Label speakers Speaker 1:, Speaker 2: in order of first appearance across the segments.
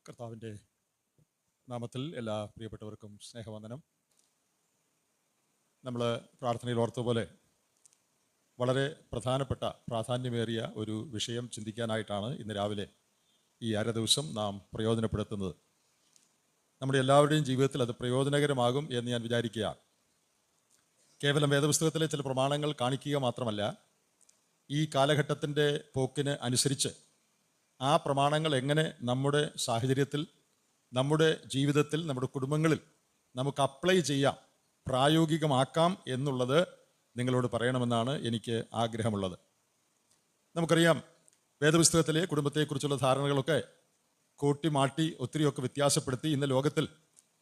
Speaker 1: കർത്താവിൻ്റെ നാമത്തിൽ എല്ലാ പ്രിയപ്പെട്ടവർക്കും സ്നേഹവന്ദനം. നമ്മൾ പ്രാർത്ഥനയിൽ ഓർത്തപോലെ വളരെ പ്രധാനപ്പെട്ട പ്രാധാന്യമേറിയ ഒരു വിഷയം ചിന്തിക്കാനായിട്ടാണ് ഇന്ന് രാവിലെ ഈ ദിവസം നാം പ്രയോജനപ്പെടുത്തുന്നത്. നമ്മുടെ എല്ലാവരുടെയും ജീവിതത്തിൽ അത് പ്രയോജനകരമാകും എന്ന് ഞാൻ വിചാരിക്കുകയാണ്. കേവലം വേദപുസ്തകത്തിലെ ചില പ്രമാണങ്ങൾ കാണിക്കുക മാത്രമല്ല, ഈ കാലഘട്ടത്തിൻ്റെ പോക്കിന് അനുസരിച്ച് ആ പ്രമാണങ്ങൾ എങ്ങനെ നമ്മുടെ സാഹചര്യത്തിൽ, നമ്മുടെ ജീവിതത്തിൽ, നമ്മുടെ കുടുംബങ്ങളിൽ നമുക്ക് അപ്ലൈ ചെയ്യാം, പ്രായോഗികമാക്കാം എന്നുള്ളത് നിങ്ങളോട് പറയണമെന്നാണ് എനിക്ക് ആഗ്രഹമുള്ളത്. നമുക്കറിയാം, വേദപുസ്തകത്തിലെ കുടുംബത്തെക്കുറിച്ചുള്ള ധാരണകളൊക്കെ കൂട്ടിമാട്ടി ഒത്തിരിയൊക്കെ വ്യത്യാസപ്പെടുത്തി ഇന്ന് ലോകത്തിൽ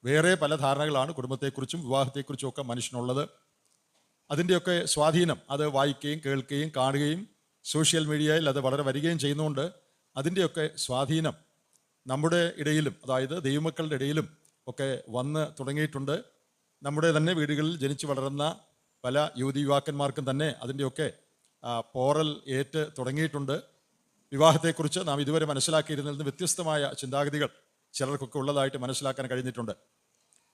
Speaker 1: വേറെ പല ധാരണകളാണ് കുടുംബത്തെക്കുറിച്ചും വിവാഹത്തെക്കുറിച്ചും ഒക്കെ മനുഷ്യനുള്ളത്. അതിൻ്റെയൊക്കെ സ്വാധീനം അത് വായിക്കുകയും കേൾക്കുകയും കാണുകയും സോഷ്യൽ മീഡിയയിൽ അത് വളരെ വരികയും ചെയ്യുന്നതുകൊണ്ട് അതിൻ്റെയൊക്കെ സ്വാധീനം നമ്മുടെ ഇടയിലും, അതായത് ദൈവമക്കളുടെ ഇടയിലും ഒക്കെ വന്ന് തുടങ്ങിയിട്ടുണ്ട്. നമ്മുടെ തന്നെ വീടുകളിൽ ജനിച്ചു വളരുന്ന പല യുവതി യുവാക്കന്മാർക്കും തന്നെ അതിൻ്റെയൊക്കെ പോറൽ ഏറ്റ് തുടങ്ങിയിട്ടുണ്ട്. വിവാഹത്തെക്കുറിച്ച് നാം ഇതുവരെ മനസ്സിലാക്കിയിരുന്നതിൽ നിന്ന് വ്യത്യസ്തമായ ചിന്താഗതികൾ ചിലർക്കൊക്കെ ഉള്ളതായിട്ട് മനസ്സിലാക്കാൻ കഴിഞ്ഞിട്ടുണ്ട്.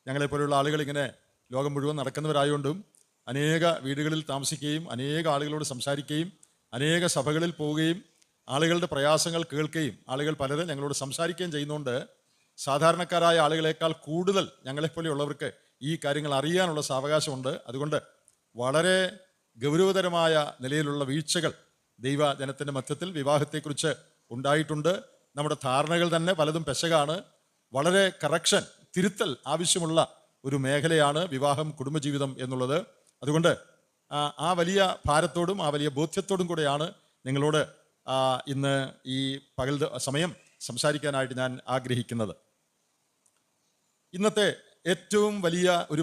Speaker 1: ഞങ്ങളെപ്പോലുള്ള ആളുകൾ ഇങ്ങനെ ലോകം മുഴുവൻ നടക്കുന്നവരായതുകൊണ്ടും അനേക വീടുകളിൽ താമസിക്കുകയും അനേക ആളുകളോട് സംസാരിക്കുകയും അനേക സഭകളിൽ പോവുകയും ആളുകളുടെ പ്രയാസങ്ങൾ കേൾക്കുകയും ആളുകൾ പലരും ഞങ്ങളോട് സംസാരിക്കുകയും ചെയ്യുന്നതുകൊണ്ട് സാധാരണക്കാരായ ആളുകളെക്കാൾ കൂടുതൽ ഞങ്ങളെപ്പോലെയുള്ളവർക്ക് ഈ കാര്യങ്ങൾ അറിയാനുള്ള സാവകാശമുണ്ട്. അതുകൊണ്ട് വളരെ ഗൗരവതരമായ നിലയിലുള്ള വീഴ്ചകൾ ദൈവജനത്തിൻ്റെ മധ്യത്തിൽ വിവാഹത്തെക്കുറിച്ച് ഉണ്ടായിട്ടുണ്ട്. നമ്മുടെ ധാരണകൾ തന്നെ പലതും പെശകാണ്. വളരെ കറക്ഷൻ, തിരുത്തൽ ആവശ്യമുള്ള ഒരു മേഖലയാണ് വിവാഹം, കുടുംബജീവിതം എന്നുള്ളത്. അതുകൊണ്ട് ആ വലിയ ഭാരത്തോടും ആ വലിയ ബോധ്യത്തോടും കൂടെയാണ് നിങ്ങളോട് ഇന്ന് ഈ പകൽ സമയം സംസാരിക്കാനായിട്ട് ഞാൻ ആഗ്രഹിക്കുന്നത്. ഇന്നത്തെ ഏറ്റവും വലിയ ഒരു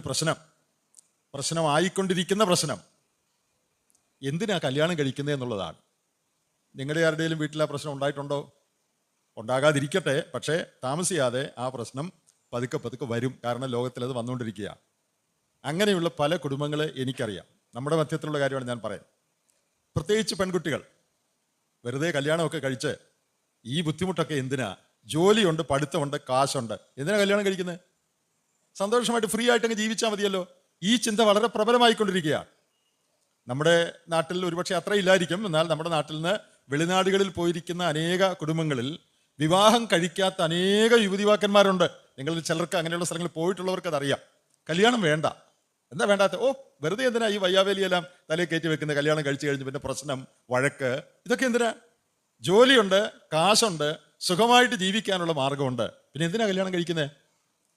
Speaker 1: പ്രശ്നമായിക്കൊണ്ടിരിക്കുന്ന പ്രശ്നം എന്തിനാ കല്യാണം കഴിക്കുന്നത് എന്നുള്ളതാണ്. നിങ്ങളുടെ ആരുടെയും വീട്ടിൽ ആ പ്രശ്നം ഉണ്ടായിട്ടുണ്ടോ? ഉണ്ടാകാതിരിക്കട്ടെ, പക്ഷേ താമസിയാതെ ആ പ്രശ്നം പതുക്കെ പതുക്കെ വരും. കാരണം ലോകത്തിൽ അത് വന്നുകൊണ്ടിരിക്കുകയാണ്. അങ്ങനെയുള്ള പല കുടുംബങ്ങളെ എനിക്കറിയാം. നമ്മുടെ മധ്യത്തിലുള്ള കാര്യമാണ് ഞാൻ പറയുന്നത്. പ്രത്യേകിച്ച് പെൺകുട്ടികൾ വെറുതെ കല്യാണമൊക്കെ കഴിച്ച് ഈ ബുദ്ധിമുട്ടൊക്കെ എന്തിനാ? ജോലിയുണ്ട്, പഠിത്തമുണ്ട്, കാശുണ്ട്, എന്തിനാ കല്യാണം കഴിക്കുന്നത്? സന്തോഷമായിട്ട് ഫ്രീ ആയിട്ട് അങ്ങ് ജീവിച്ചാൽ മതിയല്ലോ. ഈ ചിന്ത വളരെ പ്രബലമായിക്കൊണ്ടിരിക്കുകയാണ്. നമ്മുടെ നാട്ടിൽ ഒരുപക്ഷെ അത്ര ഇല്ലായിരിക്കും. എന്നാൽ നമ്മുടെ നാട്ടിൽ നിന്ന് വെളിനാടുകളിൽ പോയിരിക്കുന്ന അനേക കുടുംബങ്ങളിൽ വിവാഹം കഴിക്കാത്ത അനേക യുവതിവാക്കന്മാരുണ്ട്. നിങ്ങളിൽ ചിലർക്ക് അങ്ങനെയുള്ള സ്ഥലങ്ങളിൽ പോയിട്ടുള്ളവർക്ക് അതറിയാം. കല്യാണം വേണ്ട. എന്താ വേണ്ടാത്ത? വെറുതെ എന്തിനാ ഈ വയ്യാവേലിയെല്ലാം തലയിൽ കയറ്റി വെക്കുന്നത്? കല്യാണം കഴിച്ചു കഴിഞ്ഞ് പിന്നെ പ്രശ്നം, വഴക്ക്, ഇതൊക്കെ എന്തിനാ? ജോലിയുണ്ട്, കാശുണ്ട്, സുഖമായിട്ട് ജീവിക്കാനുള്ള മാർഗമുണ്ട്, പിന്നെ എന്തിനാ കല്യാണം കഴിക്കുന്നത്?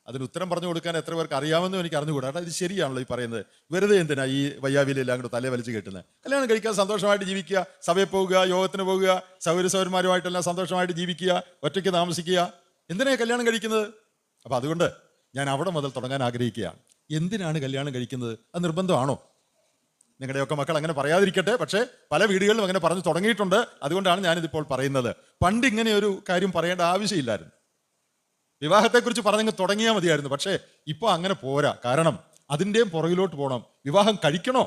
Speaker 1: അതിന് ഉത്തരം പറഞ്ഞു കൊടുക്കാൻ എത്ര പേർക്ക് അറിയാമെന്നും എനിക്ക് അറിഞ്ഞുകൂടാ. ഇത് ശരിയാണല്ലോ ഈ പറയുന്നത്. വെറുതെ എന്തിനാ ഈ വയ്യാവേലിയെല്ലാം കൂടെ തലയെ വലിച്ചു കെട്ടുന്നത്? കല്യാണം കഴിക്കാൻ, സന്തോഷമായിട്ട് ജീവിക്കുക, സഭയിൽ പോകുക, യോഗത്തിന് പോകുക, സൗകര്യസൗകര്യന്മാരുമായിട്ടെല്ലാം സന്തോഷമായിട്ട് ജീവിക്കുക, ഒറ്റയ്ക്ക് താമസിക്കുക, എന്തിനാ കല്യാണം കഴിക്കുന്നത്? അപ്പം അതുകൊണ്ട് ഞാൻ അവിടെ മുതൽ തുടങ്ങാൻ ആഗ്രഹിക്കുകയാണ്. എന്തിനാണ് കല്യാണം കഴിക്കുന്നത്? അത് നിർബന്ധമാണോ? നിങ്ങളുടെയൊക്കെ മക്കൾ അങ്ങനെ പറയാതിരിക്കട്ടെ, പക്ഷേ പല വീടുകളിലും അങ്ങനെ പറഞ്ഞു തുടങ്ങിയിട്ടുണ്ട്. അതുകൊണ്ടാണ് ഞാനിതിപ്പോൾ പറയുന്നത്. പണ്ട് ഇങ്ങനെ ഒരു കാര്യം പറയേണ്ട ആവശ്യമില്ലായിരുന്നു. വിവാഹത്തെക്കുറിച്ച് പറഞ്ഞങ്ങ് തുടങ്ങിയാൽ മതിയായിരുന്നു. പക്ഷേ ഇപ്പോൾ അങ്ങനെ പോരാ. കാരണം അതിൻ്റെയും പുറകിലോട്ട് പോകണം. വിവാഹം കഴിക്കണോ?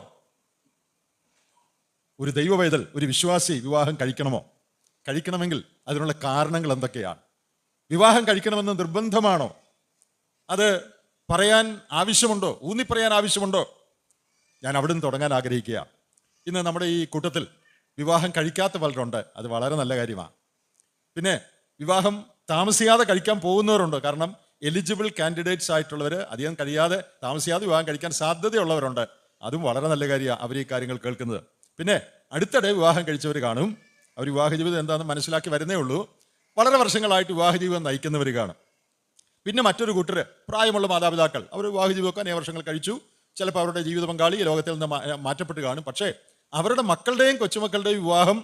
Speaker 1: ഒരു ദൈവവേദൽ, ഒരു വിശ്വാസി വിവാഹം കഴിക്കണമോ? കഴിക്കണമെങ്കിൽ അതിനുള്ള കാരണങ്ങൾ എന്തൊക്കെയാണ്? വിവാഹം കഴിക്കണമെന്ന് നിർബന്ധമാണോ? അത് പറയാൻ ആവശ്യമുണ്ടോ? ഊന്നിപ്പറയാൻ ആവശ്യമുണ്ടോ? ഞാൻ അവിടെ നിന്ന് തുടങ്ങാൻ ആഗ്രഹിക്കുക. ഇന്ന് നമ്മുടെ ഈ കൂട്ടത്തിൽ വിവാഹം കഴിക്കാത്ത പലരുണ്ട്. അത് വളരെ നല്ല കാര്യമാണ്. പിന്നെ വിവാഹം താമസിയാതെ കഴിക്കാൻ പോകുന്നവരുണ്ട്. കാരണം എലിജിബിൾ കാൻഡിഡേറ്റ്സ് ആയിട്ടുള്ളവർ അധികം കഴിയാതെ താമസിയാതെ വിവാഹം കഴിക്കാൻ സാധ്യതയുള്ളവരുണ്ട്. അതും വളരെ നല്ല കാര്യമാണ് അവർ ഈ കാര്യങ്ങൾ കേൾക്കുന്നത്. പിന്നെ അടുത്തിടെ വിവാഹം കഴിച്ചവർ കാണും. അവർ വിവാഹ ജീവിതം എന്താണെന്ന് മനസ്സിലാക്കി വരുന്നേ ഉള്ളൂ. വളരെ വർഷങ്ങളായിട്ട് വിവാഹ ജീവിതം നയിക്കുന്നവർ കാണും. പിന്നെ മറ്റൊരു കൂട്ടർ പ്രായമുള്ള മാതാപിതാക്കൾ, അവർ വിവാഹ ജീവിതമൊക്കെ അനേക വർഷങ്ങൾ കഴിച്ചു. ചിലപ്പോൾ അവരുടെ ജീവിത പങ്കാളി ലോകത്തിൽ നിന്ന് മാറ്റപ്പെട്ട് കാണും. പക്ഷേ അവരുടെ മക്കളുടെയും കൊച്ചുമക്കളുടെയും വിവാഹം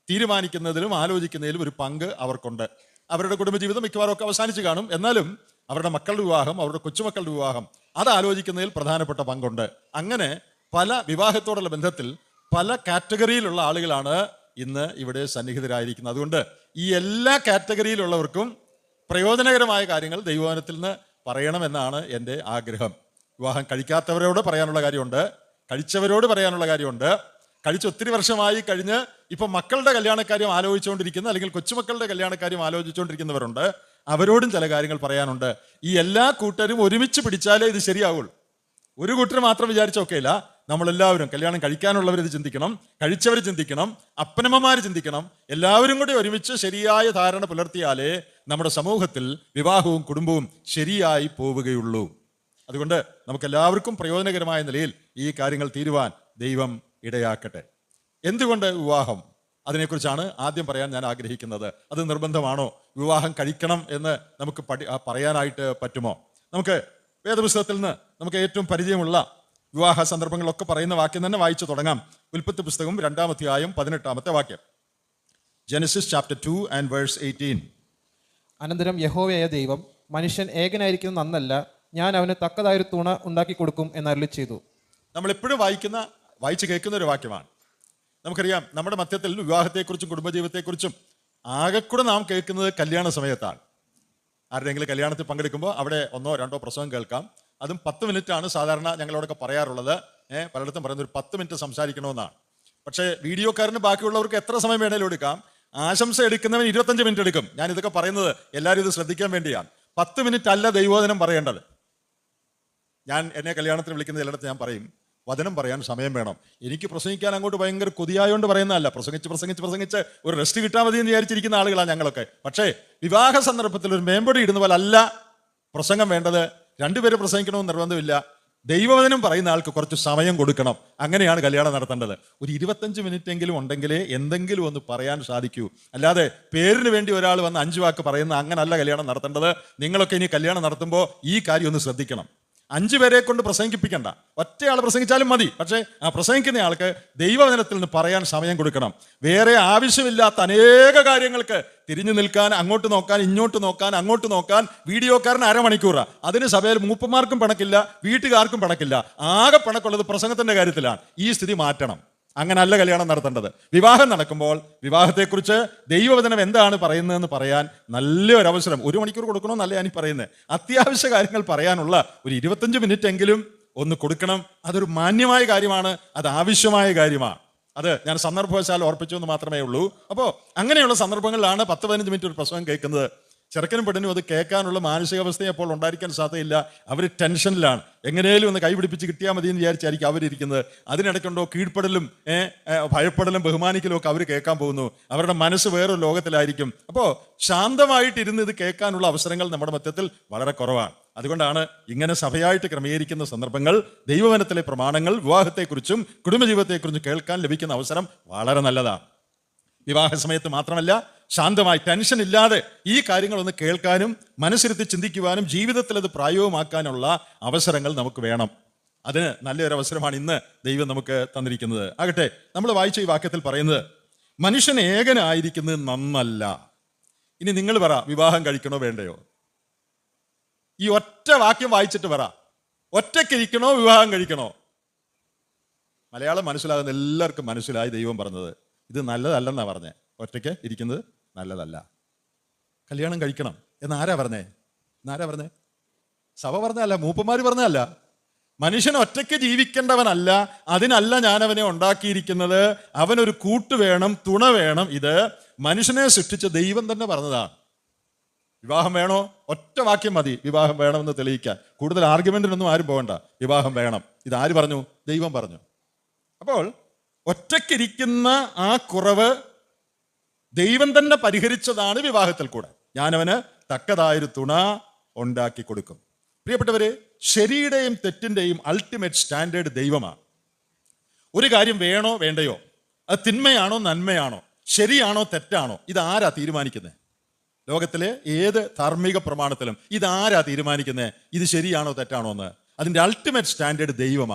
Speaker 1: തീരുമാനിക്കുന്നതിലും ആലോചിക്കുന്നതിലും ഒരു പങ്ക് അവർക്കുണ്ട്. അവരുടെ കുടുംബജീവിതം മിക്കവാറും ഒക്കെ അവസാനിച്ച് കാണും. എന്നാലും അവരുടെ മക്കളുടെ വിവാഹം, അവരുടെ കൊച്ചുമക്കളുടെ വിവാഹം അത് ആലോചിക്കുന്നതിൽ പ്രധാനപ്പെട്ട പങ്കുണ്ട്. അങ്ങനെ പല വിവാഹത്തോടുള്ള ബന്ധത്തിൽ പല കാറ്റഗറിയിലുള്ള ആളുകളാണ് ഇന്ന് ഇവിടെ സന്നിഹിതരായിരിക്കുന്നത്. അതുകൊണ്ട് ഈ എല്ലാ കാറ്റഗറിയിലുള്ളവർക്കും പ്രയോജനകരമായ കാര്യങ്ങൾ ദൈവവചനത്തിൽ നിന്ന് പറയണമെന്നാണ് എൻ്റെ ആഗ്രഹം. വിവാഹം കഴിക്കാത്തവരോട് പറയാനുള്ള കാര്യമുണ്ട്, കഴിച്ചവരോട് പറയാനുള്ള കാര്യമുണ്ട്, കഴിച്ച് ഒത്തിരി വർഷമായി കഴിഞ്ഞ് ഇപ്പം മക്കളുടെ കല്യാണക്കാര്യം ആലോചിച്ചുകൊണ്ടിരിക്കുന്ന അല്ലെങ്കിൽ കൊച്ചുമക്കളുടെ കല്യാണക്കാര്യം ആലോചിച്ചുകൊണ്ടിരിക്കുന്നവരുണ്ട്. അവരോടും ചില കാര്യങ്ങൾ പറയാനുണ്ട്. ഈ എല്ലാ കൂട്ടരും ഒരുമിച്ച് പിടിച്ചാലേ ഇത് ശരിയാവുള്ളൂ. ഒരു കൂട്ടർ മാത്രം വിചാരിച്ചൊക്കെയില്ല. നമ്മളെല്ലാവരും, കല്യാണം കഴിക്കാനുള്ളവർ ഇത് ചിന്തിക്കണം, കഴിച്ചവർ ചിന്തിക്കണം, അപ്പനമ്മമാർ ചിന്തിക്കണം. എല്ലാവരും കൂടി ഒരുമിച്ച് ശരിയായ ധാരണ പുലർത്തിയാലേ നമ്മുടെ സമൂഹത്തിൽ വിവാഹവും കുടുംബവും ശരിയായി പോവുകയുള്ളൂ. അതുകൊണ്ട് നമുക്കെല്ലാവർക്കും പ്രയോജനകരമായ നിലയിൽ ഈ കാര്യങ്ങൾ തീരുവാൻ ദൈവം ഇടയാക്കട്ടെ. എന്തുകൊണ്ട് വിവാഹം? അതിനെക്കുറിച്ചാണ് ആദ്യം പറയാൻ ഞാൻ ആഗ്രഹിക്കുന്നത്. അത് നിർബന്ധമാണോ? വിവാഹം കഴിക്കണം എന്ന് നമുക്ക് പറയാനായിട്ട് പറ്റുമോ? നമുക്ക് വേദപുസ്തകത്തിൽ നിന്ന് നമുക്ക് ഏറ്റവും പരിചയമുള്ള വിവാഹ സന്ദർഭങ്ങളൊക്കെ പറയുന്ന വാക്യം തന്നെ വായിച്ചു തുടങ്ങാം. ഉൽപ്പത്തി പുസ്തകം 2-ാം അധ്യായം 18-ാമത്തെ വാക്യം. Genesis chapter 2 and verse 18.
Speaker 2: അനന്തരം യഹോവയായ ദൈവം, മനുഷ്യൻ ഏകനായിരിക്കുന്നത് നന്നല്ല, ഞാൻ അവന് തക്കതായൊരു തുണ ഉണ്ടാക്കി കൊടുക്കും എന്നരുളി ചെയ്തു.
Speaker 1: നമ്മൾ എപ്പോഴും വായിച്ചു കേൾക്കുന്ന ഒരു വാക്യമാണ്. നമുക്കറിയാം, നമ്മുടെ മധ്യത്തിൽ വിവാഹത്തെക്കുറിച്ചും കുടുംബജീവിതത്തെക്കുറിച്ചും ആകെക്കൂടെ നാം കേൾക്കുന്നത് കല്യാണ സമയത്താണ്. ആരുടെയെങ്കിലും കല്യാണത്തിൽ പങ്കെടുക്കുമ്പോൾ അവിടെ 1-2 പ്രസംഗം കേൾക്കാം. അതും 10 മിനിറ്റാണ് സാധാരണ ഞങ്ങളോടൊക്കെ പറയാറുള്ളത്. പലയിടത്തും പറയുന്നത് ഒരു 10 മിനിറ്റ് സംസാരിക്കണമെന്നാണ്. പക്ഷേ വീഡിയോക്കാരന് ബാക്കിയുള്ളവർക്ക് എത്ര സമയം വേണേലും എടുക്കാം. ആശംസ എടുക്കുന്നവൻ 25 മിനിറ്റ് എടുക്കും. ഞാൻ ഇതൊക്കെ പറയുന്നത് എല്ലാവരും ഇത് ശ്രദ്ധിക്കാൻ വേണ്ടിയാണ്. 10 മിനിറ്റ് അല്ല ദൈവവചനം പറയേണ്ടത്. എന്നെ കല്യാണത്തിന് വിളിക്കുന്ന ചിലയിടത്ത് ഞാൻ പറയും, വചനം പറയാൻ സമയം വേണം. എനിക്ക് പ്രസംഗിക്കാൻ അങ്ങോട്ട് ഭയങ്കര കൊതിയായോണ്ട് പറയുന്നതല്ല. പ്രസംഗിച്ച് ഒരു റെസ്റ്റ് കിട്ടാൻ മതി എന്ന് വിചാരിച്ചിരിക്കുന്ന ആളുകളാണ് ഞങ്ങളൊക്കെ. പക്ഷേ വിവാഹ സന്ദർഭത്തിൽ ഒരു മേമ്പൊടി ഇടുന്ന പോലെ അല്ല പ്രസംഗം വേണ്ടത്. 2 പേര് പ്രസംഗിക്കണമെന്ന് നിർബന്ധമില്ല. ദൈവവചനം പറയുന്ന ആൾക്ക് കുറച്ച് സമയം കൊടുക്കണം. അങ്ങനെയാണ് കല്യാണം നടത്തേണ്ടത്. ഒരു 25 മിനിറ്റ് എങ്കിലും ഉണ്ടെങ്കിലേ എന്തെങ്കിലും ഒന്ന് പറയാൻ സാധിക്കൂ. അല്ലാതെ പേരിന് വേണ്ടി ഒരാൾ വന്ന് 5 വാക്ക് പറയുന്ന അങ്ങനല്ല കല്യാണം നടത്തേണ്ടത്. നിങ്ങളൊക്കെ ഇനി കല്യാണം നടത്തുമ്പോൾ ഈ കാര്യം ഒന്ന് ശ്രദ്ധിക്കണം. 5 പേരെ കൊണ്ട് പ്രസംഗിപ്പിക്കണ്ട, ഒറ്റയാൾ പ്രസംഗിച്ചാലും മതി. പക്ഷേ ആ പ്രസംഗിക്കുന്ന ആൾക്ക് ദൈവവചനത്തിൽ നിന്ന് പറയാൻ സമയം കൊടുക്കണം. വേറെ ആവശ്യമില്ലാത്ത അനേക കാര്യങ്ങൾക്ക് തിരിഞ്ഞു നിൽക്കാൻ, അങ്ങോട്ട് നോക്കാൻ, ഇങ്ങോട്ട് നോക്കാൻ, അങ്ങോട്ട് നോക്കാൻ വീഡിയോക്കാരൻ അരമണിക്കൂറാണ്. അതിന് സഭയിൽ മൂപ്പന്മാർക്കും പണക്കില്ല, വീട്ടുകാർക്കും പണക്കില്ല. ആകെ പണക്കുള്ളത് പ്രസംഗത്തിന്റെ കാര്യത്തിലാണ്. ഈ സ്ഥിതി മാറ്റണം. അങ്ങനല്ല കല്യാണം നടത്തേണ്ടത്. വിവാഹം നടക്കുമ്പോൾ വിവാഹത്തെക്കുറിച്ച് ദൈവവചനം എന്താണ് പറയുന്നതെന്ന് പറയാൻ നല്ലൊരവസരം 1 മണിക്കൂർ കൊടുക്കണമെന്നല്ല ഞാൻ പറയുന്നത്. അത്യാവശ്യ കാര്യങ്ങൾ പറയാനുള്ള ഒരു 25 മിനിറ്റ് എങ്കിലും ഒന്ന് കൊടുക്കണം. അതൊരു മാന്യമായ കാര്യമാണ്, അത് ആവശ്യമായ കാര്യമാണ്. അത് ഞാൻ സന്ദർഭവശാൽ ഓർപ്പിച്ചു എന്ന് മാത്രമേ ഉള്ളൂ. അപ്പോൾ അങ്ങനെയുള്ള സന്ദർഭങ്ങളിലാണ് 10-15 മിനിറ്റ് ഒരു പ്രസംഗം കേൾക്കുന്നത്. ചെറുക്കനും പെണ്ണിനും അത് കേൾക്കാനുള്ള മാനസികാവസ്ഥയെ അപ്പോൾ ഉണ്ടായിരിക്കാൻ സാധ്യതയില്ല. അവർ ടെൻഷനിലാണ്. എങ്ങനെയും ഒന്ന് കൈപിടിപ്പിച്ച് കിട്ടിയാൽ മതി എന്ന് വിചാരിച്ചായിരിക്കും അവരിയ്ക്കുന്നത്. അതിനിടയ്ക്കുണ്ടോ കീഴ്പ്പെടലും ഭയപ്പെടലും ബഹുമാനിക്കലും ഒക്കെ അവർ കേൾക്കാൻ പോകുന്നു. അവരുടെ മനസ്സ് വേറൊരു ലോകത്തിലായിരിക്കും. അപ്പോൾ ശാന്തമായിട്ടിരുന്ന് ഇത് കേൾക്കാനുള്ള അവസരങ്ങൾ നമ്മുടെ മധ്യത്തിൽ വളരെ കുറവാണ്. അതുകൊണ്ടാണ് ഇങ്ങനെ സഭയായിട്ട് ക്രമീകരിക്കുന്ന സന്ദർഭങ്ങൾ ദൈവവചനത്തിലെ പ്രമാണങ്ങൾ വിവാഹത്തെക്കുറിച്ചും കുടുംബജീവിതത്തെക്കുറിച്ചും കേൾക്കാൻ ലഭിക്കുന്ന അവസരം വളരെ നല്ലതാണ്. വിവാഹ സമയത്ത് മാത്രമല്ല, ശാന്തമായി ടെൻഷൻ ഇല്ലാതെ ഈ കാര്യങ്ങളൊന്ന് കേൾക്കാനും മനസ്സിരുത്തി ചിന്തിക്കുവാനും ജീവിതത്തിൽ അത് പ്രായോഗികമാക്കാനുള്ള അവസരങ്ങൾ നമുക്ക് വേണം. അതിന് നല്ലൊരു അവസരമാണ് ഇന്ന് ദൈവം നമുക്ക് തന്നിരിക്കുന്നത്. ആകട്ടെ, നമ്മൾ വായിച്ച ഈ വാക്യത്തിൽ പറയുന്നത് മനുഷ്യൻ ഏകനായിരിക്കുന്നത് നന്നല്ല. ഇനി നിങ്ങൾ പറ, വിവാഹം കഴിക്കണോ വേണ്ടയോ? ഈ ഒറ്റ വാക്യം വായിച്ചിട്ട് പറ, ഒറ്റയ്ക്കിരിക്കണോ വിവാഹം കഴിക്കണോ? മലയാളം മനസ്സിലാകുന്ന എല്ലാവർക്കും മനസ്സിലായി ദൈവം പറഞ്ഞത് ഇത് നല്ലതല്ലെന്നാ പറഞ്ഞേ. ഒറ്റയ്ക്ക് ഇരിക്കുന്നത് നല്ലതല്ല. കല്യാണം കഴിക്കണം എന്നാരാ പറഞ്ഞേ? സഭ പറഞ്ഞല്ല, മൂപ്പന്മാർ പറഞ്ഞല്ല. മനുഷ്യൻ ഒറ്റയ്ക്ക് ജീവിക്കേണ്ടവനല്ല, അതിനല്ല ഞാൻ അവനെ ഉണ്ടാക്കിയിരിക്കുന്നത്. അവനൊരു കൂട്ട് വേണം, തുണ വേണം. ഇത് മനുഷ്യനെ സൃഷ്ടിച്ച ദൈവം തന്നെ പറഞ്ഞതാണ്. വിവാഹം വേണോ? ഒറ്റ വാക്യം മതി വിവാഹം വേണമെന്ന് തെളിയിക്കാൻ. കൂടുതൽ ആർഗ്യുമെന്റിനൊന്നും ആരും പോകണ്ട. വിവാഹം വേണം. ഇതാര് പറഞ്ഞു? ദൈവം പറഞ്ഞു. അപ്പോൾ ഒറ്റയ്ക്കിരിക്കുന്ന ആ കുറവ് ദൈവം തന്നെ പരിഹരിച്ചതാണ് വിവാഹത്തിൽ കൂടെ. ഞാനവന് തക്കതായൊരു തുണ ഉണ്ടാക്കി കൊടുക്കും. പ്രിയപ്പെട്ടവരെ, ശരിയുടെയും തെറ്റിന്റെയും അൾട്ടിമേറ്റ് സ്റ്റാൻഡേർഡ് ദൈവമാണ്. ഒരു കാര്യം വേണോ വേണ്ടയോ, അത് തിന്മയാണോ നന്മയാണോ, ശരിയാണോ തെറ്റാണോ, ഇതാരാ തീരുമാനിക്കുന്നത്? ലോകത്തിലെ ഏത് ധാർമ്മിക പ്രമാണത്തിലും ഇതാരാ തീരുമാനിക്കുന്നത്? ഇത് ശരിയാണോ തെറ്റാണോ എന്ന്? അതിന്റെ അൾട്ടിമേറ്റ് സ്റ്റാൻഡേർഡ്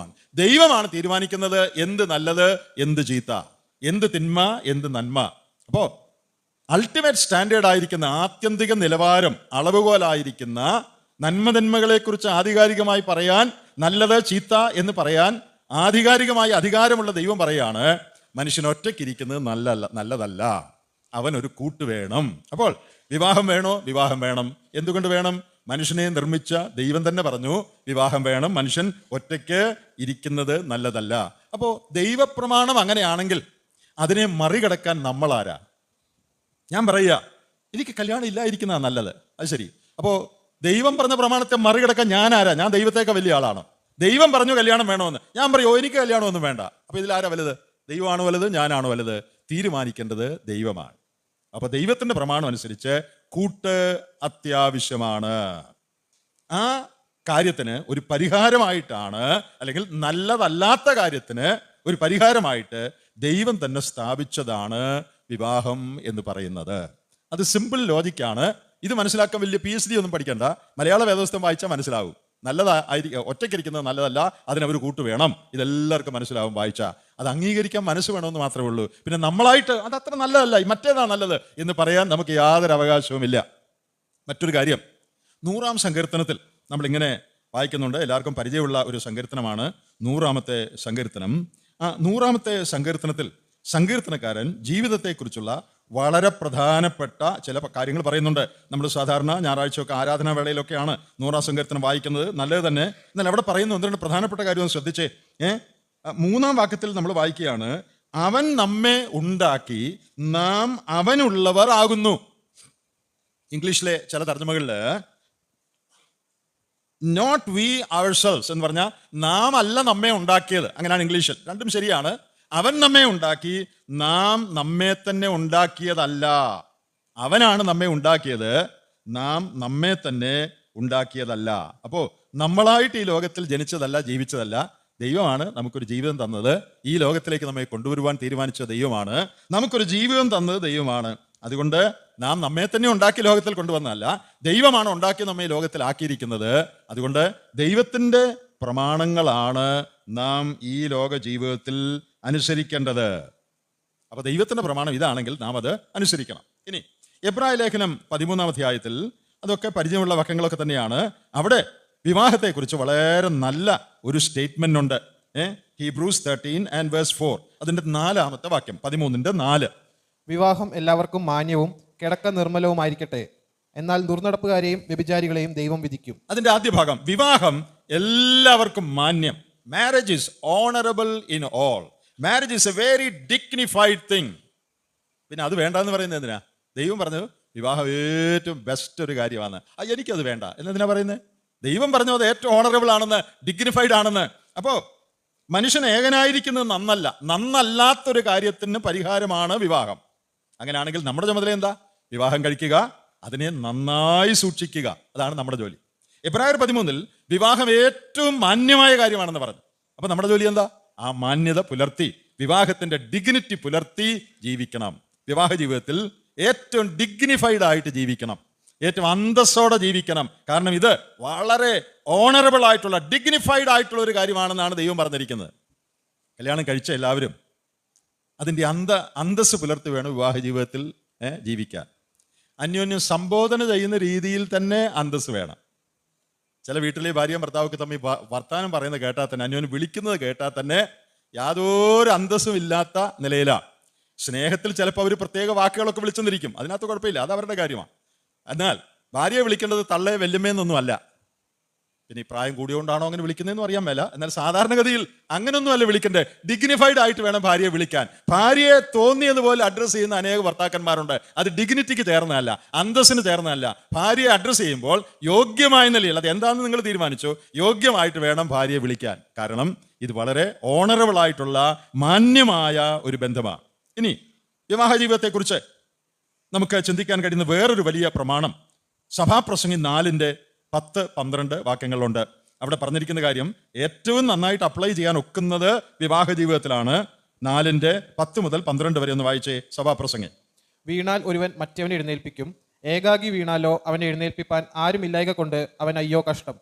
Speaker 1: ദൈവമാണ് തീരുമാനിക്കുന്നത്. എന്ത് നല്ലത്, എന്ത് ചീത്ത, എന്ത് തിന്മ, എന്ത് നന്മ. അപ്പോ അൾട്ടിമേറ്റ് സ്റ്റാൻഡേർഡ് ആയിരിക്കുന്ന, ആത്യന്തിക നിലവാരം, അളവുകോലായിരിക്കുന്ന നന്മതിന്മകളെ കുറിച്ച് ആധികാരികമായി പറയാൻ, നല്ലത് ചീത്ത എന്ന് പറയാൻ ആധികാരികമായി അധികാരമുള്ള ദൈവം പറയാണ്, മനുഷ്യൻ ഒറ്റയ്ക്കിരിക്കുന്നത് നല്ലതല്ല, അവനൊരു കൂട്ട് വേണം. അപ്പോൾ വിവാഹം വേണോ? വിവാഹം വേണം. എന്തുകൊണ്ട് വേണം? മനുഷ്യനെ നിർമ്മിച്ച ദൈവം തന്നെ പറഞ്ഞു വിവാഹം വേണം, മനുഷ്യൻ ഒറ്റയ്ക്ക് ഇരിക്കുന്നത് നല്ലതല്ല. അപ്പോൾ ദൈവപ്രമാണം അങ്ങനെയാണെങ്കിൽ അതിനെ മറികടക്കാൻ നമ്മളാരാ? ഞാൻ പറയുക, എനിക്ക് കല്യാണം ഇല്ലായിരിക്കുന്നതാണ് നല്ലത്. അത് ശരി. അപ്പോൾ ദൈവം പറഞ്ഞ പ്രമാണത്തെ മറികടക്കാൻ ഞാൻ ആരാ? ഞാൻ ദൈവത്തേക്കാൾ വലിയ ആളാണ്. ദൈവം പറഞ്ഞു കല്യാണം വേണമെന്ന്, ഞാൻ പറയോ എനിക്ക് കല്യാണമൊന്നും വേണ്ട. അപ്പോൾ ഇതിലാരാ വലുത്? ദൈവമാണോ വലുത്, ഞാനാണോ വലുത്? തീരുമാനിക്കേണ്ടത് ദൈവമാണ്. അപ്പോൾ ദൈവത്തിൻ്റെ പ്രമാണം അനുസരിച്ച് കൂട്ട് അത്യാവശ്യമാണ്. ആ കാര്യത്തിന് ഒരു പരിഹാരമായിട്ടാണ്, അല്ലെങ്കിൽ നല്ലതല്ലാത്ത കാര്യത്തിന് ഒരു പരിഹാരമായിട്ട് ദൈവം തന്നെ സ്ഥാപിച്ചതാണ് വിവാഹം എന്ന് പറയുന്നത്. അത് സിമ്പിൾ ലോജിക്കാണ്. ഇത് മനസ്സിലാക്കാൻ വലിയ PhD ഒന്നും പഠിക്കണ്ട. മലയാള വേദപുസ്തകം വായിച്ചാൽ മനസ്സിലാവും. നല്ലതായിരിക്കും, ഒറ്റയ്ക്കിരിക്കുന്നത് നല്ലതല്ല, അതിനൊരു കൂട്ട് വേണം. ഇതെല്ലാവർക്കും മനസ്സിലാവും വായിച്ചാൽ. അത് അംഗീകരിക്കാൻ മനസ്സ് വേണമെന്ന് മാത്രമേ ഉള്ളൂ. പിന്നെ നമ്മളായിട്ട് അതത്ര നല്ലതല്ല, മറ്റേതാ നല്ലത് എന്ന് പറയാൻ നമുക്ക് യാതൊരു അവകാശവുമില്ല. മറ്റൊരു കാര്യം, 100-ാം സങ്കീർത്തനത്തിൽ നമ്മളിങ്ങനെ വായിക്കുന്നുണ്ട്. എല്ലാവർക്കും പരിചയമുള്ള ഒരു സങ്കീർത്തനമാണ് 100-ാമത്തെ സങ്കീർത്തനം. ആ 100-ാമത്തെ സങ്കീർത്തനത്തിൽ സങ്കീർത്തനക്കാരൻ ജീവിതത്തെക്കുറിച്ചുള്ള വളരെ പ്രധാനപ്പെട്ട ചില കാര്യങ്ങൾ പറയുന്നുണ്ട്. നമ്മൾ സാധാരണ ഞായറാഴ്ചയൊക്കെ ആരാധനാ വേളയിലൊക്കെയാണ് 100-ാം സങ്കീർത്തനം വായിക്കുന്നത്, നല്ലത് തന്നെ. എന്നാൽ അവിടെ പറയുന്നു എന്തുകൊണ്ട് പ്രധാനപ്പെട്ട കാര്യം ഒന്ന് ശ്രദ്ധിച്ചേ. 3-ാം വാക്യത്തിൽ നമ്മൾ വായിക്കുകയാണ്, അവൻ നമ്മെ ഉണ്ടാക്കി നാം അവനുള്ളവർ ആകുന്നു. ഇംഗ്ലീഷിലെ ചില തർജ്ജമകളിൽ നോട്ട് വി അവർസെൽവ്സ് എന്ന് പറഞ്ഞാൽ നാം അല്ല നമ്മെ ഉണ്ടാക്കിയത്, അങ്ങനെയാണ് ഇംഗ്ലീഷിൽ. രണ്ടും ശരിയാണ്. അവൻ നമ്മെ ഉണ്ടാക്കി, നാം നമ്മെ തന്നെ ഉണ്ടാക്കിയതല്ല. അവനാണ് നമ്മെ ഉണ്ടാക്കിയത്, നാം നമ്മെ തന്നെ ഉണ്ടാക്കിയതല്ല. അപ്പോൾ നമ്മളായിട്ട് ഈ ലോകത്തിൽ ജനിച്ചതല്ല, ജീവിച്ചതല്ല. ദൈവമാണ് നമുക്കൊരു ജീവിതം തന്നത്. ഈ ലോകത്തിലേക്ക് നമ്മെ കൊണ്ടുവരുവാൻ തീരുമാനിച്ച ദൈവമാണ്. നമുക്കൊരു ജീവിതം തന്നത് ദൈവമാണ്. അതുകൊണ്ട് നാം നമ്മെ തന്നെ ഉണ്ടാക്കി ലോകത്തിൽ കൊണ്ടുവന്നതല്ല, ദൈവമാണ് ഉണ്ടാക്കി നമ്മെ ഈ ലോകത്തിലാക്കിയിരിക്കുന്നത്. അതുകൊണ്ട് ദൈവത്തിൻ്റെ പ്രമാണങ്ങളാണ് നാം ഈ ലോക ജീവിതത്തിൽ അനുസരിക്കേണ്ടത്. അപ്പോൾ ദൈവത്തിൻ്റെ പ്രമാണം ഇതാണെങ്കിൽ നാം അത് അനുസരിക്കണം. ഇനി എബ്രായ ലേഖനം 13-ാം അധ്യായത്തിൽ അതൊക്കെ പരിചയമുള്ള വാക്യങ്ങളൊക്കെ തന്നെയാണ്. അവിടെ വിവാഹത്തെക്കുറിച്ച് വളരെ നല്ല ഒരു സ്റ്റേറ്റ്മെന്റ് ഉണ്ട്. ഹീബ്രൂസ് 13:4 അതിൻ്റെ 4-ാമത്തെ വാക്യം, 13:4.
Speaker 2: വിവാഹം എല്ലാവർക്കും മാന്യവും കിടക്ക നിർമ്മലവുമായിരിക്കട്ടെ, എന്നാൽ ദുർനടപ്പുകാരെയും വ്യഭിചാരികളെയും ദൈവം വിധിക്കും.
Speaker 1: അതിൻ്റെ ആദ്യ ഭാഗം, വിവാഹം എല്ലാവർക്കും മാന്യം. Marriage is honourable in all. Marriage is a very dignified thing. പിന്നെ അത് വേണ്ടെന്ന് പറയുന്നത് എന്തിനാ? ദൈവം പറഞ്ഞു വിവാഹം ഏറ്റവും ബെസ്റ്റ് ഒരു കാര്യമാണ്. എനിക്കത് വേണ്ട എന്നതിനാ പറയുന്നത്? ദൈവം പറഞ്ഞു അത് ഏറ്റവും ഓണറബിൾ ആണെന്ന്, ഡിഗ്നിഫൈഡ് ആണെന്ന്. അപ്പോൾ മനുഷ്യൻ ഏകനായിരിക്കുന്നത് നന്നല്ലാത്തൊരു കാര്യത്തിന് പരിഹാരമാണ് വിവാഹം. അങ്ങനെയാണെങ്കിൽ നമ്മുടെ ചുമതല എന്താ? വിവാഹം കഴിക്കുക, അതിനെ നന്നായി സൂക്ഷിക്കുക. അതാണ് നമ്മുടെ ജോലി. എബ്രായർ 13-ൽ വിവാഹം ഏറ്റവും മാന്യമായ കാര്യമാണെന്ന് പറഞ്ഞു. അപ്പൊ നമ്മുടെ ജോലി എന്താ? ആ മാന്യത പുലർത്തി, വിവാഹത്തിന്റെ ഡിഗ്നിറ്റി പുലർത്തി ജീവിക്കണം. വിവാഹ ജീവിതത്തിൽ ഏറ്റവും ഡിഗ്നിഫൈഡ് ആയിട്ട് ജീവിക്കണം, ഏറ്റവും അന്തസ്സോടെ ജീവിക്കണം. കാരണം ഇത് വളരെ ഓണറബിൾ ആയിട്ടുള്ള, ഡിഗ്നിഫൈഡ് ആയിട്ടുള്ള ഒരു കാര്യമാണെന്നാണ് ദൈവം പറഞ്ഞിരിക്കുന്നത്. കല്യാണം കഴിച്ച എല്ലാവരും അതിൻ്റെ അന്തസ്സ് പുലർത്തി വേണം വിവാഹ ജീവിതത്തിൽ ജീവിക്കാൻ. അന്യോന്യം സംബോധന ചെയ്യുന്ന രീതിയിൽ തന്നെ അന്തസ്സ് വേണം. ചില വീട്ടിലെ ഭാര്യയും ഭർത്താവൊക്കെ തമ്മിൽ വർത്താനം പറയുന്നത് കേട്ടാൽ തന്നെ, അന്യോന്യം വിളിക്കുന്നത് കേട്ടാൽ തന്നെ യാതൊരു അന്തസ്സും ഇല്ലാത്ത നിലയിലാണ്. സ്നേഹത്തിൽ ചിലപ്പോൾ അവർ പ്രത്യേക വാക്കുകളൊക്കെ വിളിച്ചെന്നിരിക്കും, അതിനകത്ത് കുഴപ്പമില്ല, അത് അവരുടെ കാര്യമാണ്. എന്നാൽ ഭാര്യയെ വിളിക്കേണ്ടത് തള്ളേ വല്യമ്മയെന്നൊന്നും അല്ല. പിന്നെ ഈ പ്രായം കൂടിയോണ്ടാണോ അങ്ങനെ വിളിക്കുന്നതെന്ന് അറിയാൻ മേല. എന്നാൽ സാധാരണഗതിയിൽ അങ്ങനൊന്നും അല്ല വിളിക്കണ്ടേ. ഡിഗ്നിഫൈഡ് ആയിട്ട് വേണം ഭാര്യയെ വിളിക്കാൻ. ഭാര്യയെ തോന്നിയതുപോലെ അഡ്രസ്സ് ചെയ്യുന്ന അനേക ഭർത്താക്കന്മാരുണ്ട്. അത് ഡിഗ്നിറ്റിക്ക് ചേർന്നതല്ല, അന്തസ്സിന് ചേർന്നതല്ല. ഭാര്യയെ അഡ്രസ്സ് ചെയ്യുമ്പോൾ യോഗ്യമായ നിലയിൽ, അത് എന്താണെന്ന് നിങ്ങൾ തീരുമാനിച്ചു, യോഗ്യമായിട്ട് വേണം ഭാര്യയെ വിളിക്കാൻ. കാരണം ഇത് വളരെ ഓണറബിൾ ആയിട്ടുള്ള മാന്യമായ ഒരു ബന്ധമാണ്. ഇനി വിവാഹ ജീവിതത്തെക്കുറിച്ച് നമുക്ക് ചിന്തിക്കാൻ കഴിയുന്ന വേറൊരു വലിയ പ്രമാണം സഭാപ്രസംഗി 4:10-12 വാക്യങ്ങളുണ്ട്. അവിടെ പറഞ്ഞിരിക്കുന്ന കാര്യം ഏറ്റവും നന്നായിട്ട് അപ്ലൈ ചെയ്യാൻ ഒക്കുന്നത് വിവാഹ ജീവിതത്തിലാണ്. 4:10-12 വരെ ഒന്ന് വായിച്ചേ സഭാപ്രസംഗി.
Speaker 2: വീണാൽ ഒരുവൻ മറ്റവനെ എഴുന്നേൽപ്പിക്കും, ഏകാഗി വീണാലോ അവനെ എഴുന്നേൽപ്പിപ്പാൻ ആരുമില്ലായ്ക കൊണ്ട് അവൻ അയ്യോ കഷ്ടം.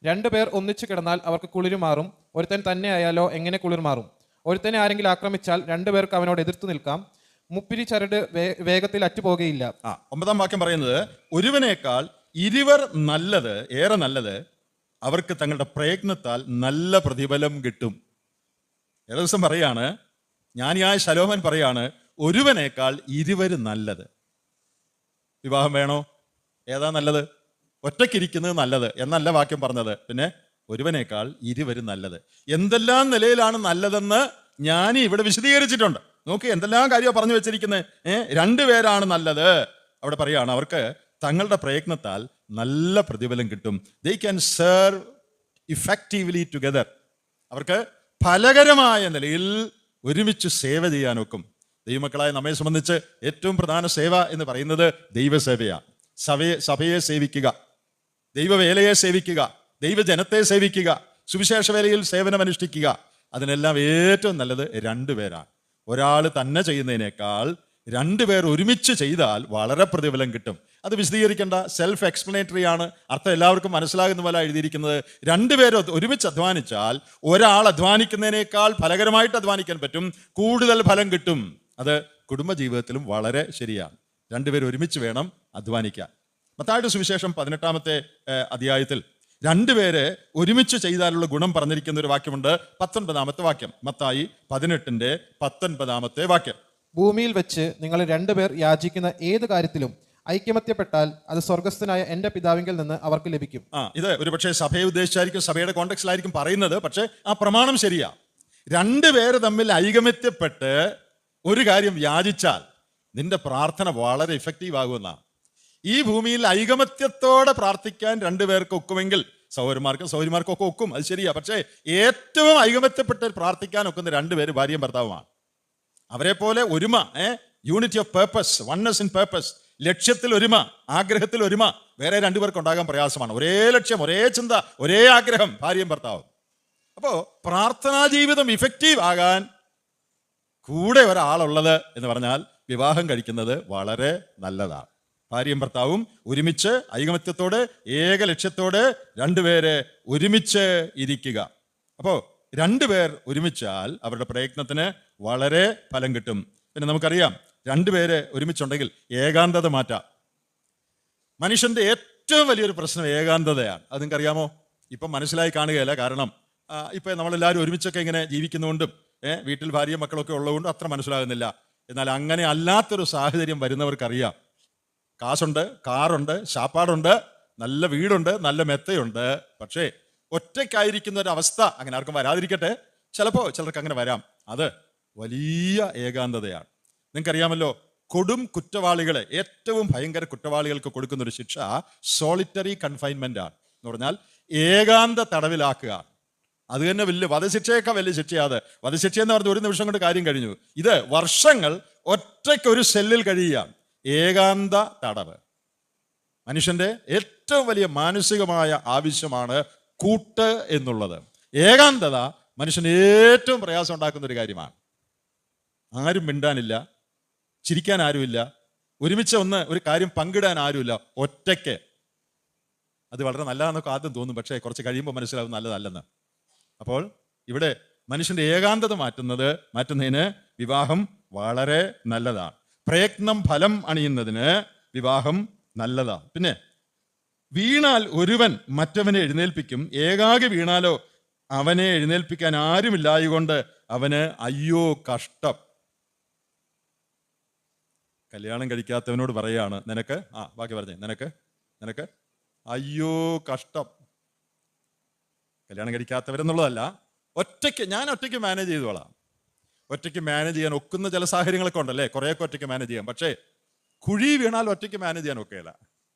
Speaker 2: 2 പേർ ഒന്നിച്ചു കിടന്നാൽ അവർക്ക് കുളിരുമാറും, ഒരുത്തൻ തന്നെ ആയാലോ എങ്ങനെ കുളിർമാറും? ഒരുത്തനെ ആരെങ്കിലും ആക്രമിച്ചാൽ 2 പേർക്ക് അവനോട് എതിർത്തു നിൽക്കാം, മുപ്പിരി ചരട് വേഗത്തിൽ അറ്റുപോകുകയില്ല.
Speaker 1: 9-ാം വാക്യം പറയുന്നത്, ഒരുവനേക്കാൾ ഇരുവർ നല്ലത്, ഏറെ നല്ലത്, അവർക്ക് തങ്ങളുടെ പ്രയത്നത്താൽ നല്ല പ്രതിഫലം കിട്ടും. ഏറെ ദിവസം പറയാണ്, ജ്ഞാനിയായ ശലോമൻ പറയാണ്, ഒരുവനേക്കാൾ ഇരുവർ നല്ലത്. വിവാഹം വേണോ? ഏതാ നല്ലത്? ഒറ്റയ്ക്കിരിക്കുന്നത് നല്ലത് എന്നല്ല വാക്യം പറഞ്ഞത്. പിന്നെ ഒരുവനേക്കാൾ ഇരുവർ നല്ലത്. എന്തെല്ലാം നിലയിലാണ് നല്ലതെന്ന് ജ്ഞാനി ഇവിടെ വിശദീകരിച്ചിട്ടുണ്ട്. നോക്കി എന്തെല്ലാം കാര്യമാണ് പറഞ്ഞു വെച്ചിരിക്കുന്നത്. 2 പേരാണ് നല്ലത്, അവിടെ പറയുകയാണ് അവർക്ക് തങ്ങളുടെ പ്രയത്നത്താൽ നല്ല പ്രതിഫലം കിട്ടും. They can serve effectively together. അവർക്ക് ഫലകരമായ നിലയിൽ ഒരുമിച്ച് സേവ ചെയ്യാനൊക്കും. ദൈവമക്കളായ നമ്മെ സംബന്ധിച്ച് ഏറ്റവും പ്രധാന സേവ എന്ന് പറയുന്നത് ദൈവസേവയാണ്. സഭയെ സേവിക്കുക, ദൈവവേലയെ സേവിക്കുക, ദൈവജനത്തെ സേവിക്കുക, സുവിശേഷ വേലയിൽ സേവനമനുഷ്ഠിക്കുക. അതിനെല്ലാം ഏറ്റവും നല്ലത് രണ്ടുപേരാണ്. ഒരാൾ തന്നെ ചെയ്യുന്നതിനേക്കാൾ രണ്ടുപേർ ഒരുമിച്ച് ചെയ്താൽ വളരെ പ്രതിഫലം കിട്ടും. അത് വിശദീകരിക്കേണ്ട, സെൽഫ് എക്സ്പ്ലനേറ്ററി ആണ്. അർത്ഥം എല്ലാവർക്കും മനസ്സിലാകുന്ന പോലെ എഴുതിയിരിക്കുന്നത്. രണ്ടുപേർ ഒരുമിച്ച് അധ്വാനിച്ചാൽ ഒരാൾ അധ്വാനിക്കുന്നതിനേക്കാൾ ഫലകരമായിട്ട് അധ്വാനിക്കാൻ പറ്റും, കൂടുതൽ ഫലം കിട്ടും. അത് കുടുംബജീവിതത്തിലും വളരെ ശരിയാണ്. രണ്ടുപേർ ഒരുമിച്ച് വേണം അധ്വാനിക്കാൻ. മത്തായിയുടെ സുവിശേഷം 18-ാമത്തെ അധ്യായത്തിൽ രണ്ടുപേര് ഒരുമിച്ച് ചെയ്താലുള്ള ഗുണം പറഞ്ഞിരിക്കുന്ന ഒരു വാക്യമുണ്ട്. 19-ാമത്തെ വാക്യം, മത്തായി 18:19 വാക്യം.
Speaker 2: ഭൂമിയിൽ വെച്ച് നിങ്ങൾ രണ്ടുപേർ യാചിക്കുന്ന ഏത് കാര്യത്തിലും ഐക്യമത്യപ്പെട്ടാൽ അത് സ്വർഗസ്ഥനായ എന്റെ പിതാവിങ്കിൽ നിന്ന് അവർക്ക് ലഭിക്കും.
Speaker 1: ഇത് ഒരുപക്ഷെ സഭയെ ഉദ്ദേശിച്ചായിരിക്കും, സഭയുടെ കോണ്ടെക്സ്റ്റിലായിരിക്കും പറയുന്നത്. പക്ഷെ ആ പ്രമാണം ശരിയാ. രണ്ടുപേര് തമ്മിൽ ഐകമത്യപ്പെട്ട് ഒരു കാര്യം യാചിച്ചാൽ നിന്റെ പ്രാർത്ഥന വളരെ ഇഫക്റ്റീവ് ആകുമെന്നാണ്. ഈ ഭൂമിയിൽ ഐകമത്യത്തോടെ പ്രാർത്ഥിക്കാൻ രണ്ടുപേർക്ക് ഒക്കുമെങ്കിൽ സഹോദരിമാർക്കും ഒക്കെ ഒക്കും, അത് ശരിയാ. പക്ഷേ ഏറ്റവും ഐകമത്യപ്പെട്ട് പ്രാർത്ഥിക്കാൻ ഒക്കുന്ന രണ്ടുപേര് ഭാര്യയും ഭർത്താവുമാണ്. അവരെ പോലെ ഒരുമ, unity of purpose, oneness in purpose, ലക്ഷ്യത്തിൽ ഒരുമ, ആഗ്രഹത്തിൽ ഒരുമ വേറെ രണ്ടുപേർക്ക് ഉണ്ടാകാൻ പ്രയാസമാണ്. ഒരേ ലക്ഷ്യം, ഒരേ ചിന്ത, ഒരേ ആഗ്രഹം ഭാര്യയും ഭർത്താവും. അപ്പോൾ പ്രാർത്ഥനാ ജീവിതം ഇഫക്റ്റീവ് ആകാൻ കൂടെ ഒരാളുള്ളത് എന്ന് പറഞ്ഞാൽ വിവാഹം കഴിക്കുന്നത് വളരെ നല്ലതാണ്. ഭാര്യയും ഭർത്താവും ഒരുമിച്ച് ഐകമത്യത്തോടെ ഏക ലക്ഷ്യത്തോടെ രണ്ടുപേരെ ഒരുമിച്ച് ഇരിക്കുക. അപ്പോൾ രണ്ടുപേർ ഒരുമിച്ചാൽ അവരുടെ പ്രയത്നത്തിന് വളരെ ഫലം കിട്ടും. പിന്നെ നമുക്കറിയാം, രണ്ടുപേര് ഒരുമിച്ചുണ്ടെങ്കിൽ ഏകാന്തത മാറ്റാം. മനുഷ്യന്റെ ഏറ്റവും വലിയൊരു പ്രശ്നം ഏകാന്തതയാണ്. അത് നിങ്ങൾക്കറിയാമോ? ഇപ്പം മനസ്സിലായി കാണുകയല്ല. കാരണം ഇപ്പം നമ്മളെല്ലാവരും ഒരുമിച്ചൊക്കെ ഇങ്ങനെ ജീവിക്കുന്നതുകൊണ്ടും വീട്ടിൽ ഭാര്യയും മക്കളൊക്കെ ഉള്ളതുകൊണ്ടും അത്ര മനസ്സിലാകുന്നില്ല. എന്നാൽ അങ്ങനെ അല്ലാത്തൊരു സാഹചര്യം വരുന്നവർക്കറിയാം. കാശുണ്ട്, കാറുണ്ട്, ശാപ്പാടുണ്ട്, നല്ല വീടുണ്ട്, നല്ല മെത്തയുണ്ട്. പക്ഷേ ഒറ്റയ്ക്കായിരിക്കുന്ന ഒരു അവസ്ഥ അങ്ങനെ ആർക്കും വരാതിരിക്കട്ടെ, ചിലപ്പോൾ ചിലർക്ക് അങ്ങനെ വരാം. അത് വലിയ ഏകാന്തതയാണ്. നിങ്ങൾക്കറിയാമല്ലോ, കൊടും കുറ്റവാളികളെ, ഏറ്റവും ഭയങ്കര കുറ്റവാളികൾക്ക് കൊടുക്കുന്ന ഒരു ശിക്ഷ സോളിറ്ററി കൺഫൈൻമെന്റ് ആണ്. എന്ന് പറഞ്ഞാൽ ഏകാന്ത തടവിലാക്കുക. അത് തന്നെ വലിയ വധശിക്ഷയൊക്കെ വലിയ ശിക്ഷയാണ്. വധശിക്ഷ എന്ന് പറഞ്ഞാൽ ഒരു നിമിഷം കൊണ്ട് കാര്യം കഴിഞ്ഞു. ഇത് വർഷങ്ങൾ ഒറ്റയ്ക്കൊരു സെല്ലിൽ കഴിയുക, ഏകാന്ത തടവ്. മനുഷ്യന്റെ ഏറ്റവും വലിയ മാനസികമായ ആവശ്യമാണ് കൂട്ട് എന്നുള്ളത്. ഏകാന്തത മനുഷ്യന് ഏറ്റവും പ്രയാസം ഉണ്ടാക്കുന്ന ഒരു കാര്യമാണ്. ആരും മിണ്ടാനില്ല, ചിരിക്കാൻ ആരുമില്ല, ഒരുമിച്ച് ഒരു കാര്യം പങ്കിടാൻ ആരുമില്ല, ഒറ്റയ്ക്ക്. അത് വളരെ നല്ലതാണെന്നൊക്കെ ആദ്യം തോന്നും, പക്ഷേ കുറച്ച് കഴിയുമ്പോൾ മനസ്സിലാവും നല്ലതല്ലെന്ന്. അപ്പോൾ ഇവിടെ മനുഷ്യന്റെ ഏകാന്തത മാറ്റുന്നതിന് വിവാഹം വളരെ നല്ലതാണ്. പ്രയത്നം ഫലം അണിയുന്നതിന് വിവാഹം നല്ലതാണ്. പിന്നെ വീണാൽ ഒരുവൻ മറ്റവനെ എഴുന്നേൽപ്പിക്കും, ഏകാകി വീണാലോ അവനെ എഴുന്നേൽപ്പിക്കാൻ ആരുമില്ലായകൊണ്ട് അവന് അയ്യോ കഷ്ടം. കല്യാണം കഴിക്കാത്തവനോട് പറയാണ്, നിനക്ക് ബാക്കി പറഞ്ഞേ, നിനക്ക് അയ്യോ കഷ്ടം. കല്യാണം കഴിക്കാത്തവരെന്നുള്ളതല്ല, ഞാൻ ഒറ്റയ്ക്ക് മാനേജ് ചെയ്തോളാം. ഒറ്റയ്ക്ക് മാനേജ് ചെയ്യാൻ ഒക്കുന്ന ചില സാഹചര്യങ്ങളൊക്കെ ഉണ്ടല്ലേ, കുറേയൊക്കെ ഒറ്റയ്ക്ക് മാനേജ് ചെയ്യാം. പക്ഷേ കുഴി വീണാൽ ഒറ്റയ്ക്ക് മാനേജ് ചെയ്യാൻ ഒക്കെയല്ല.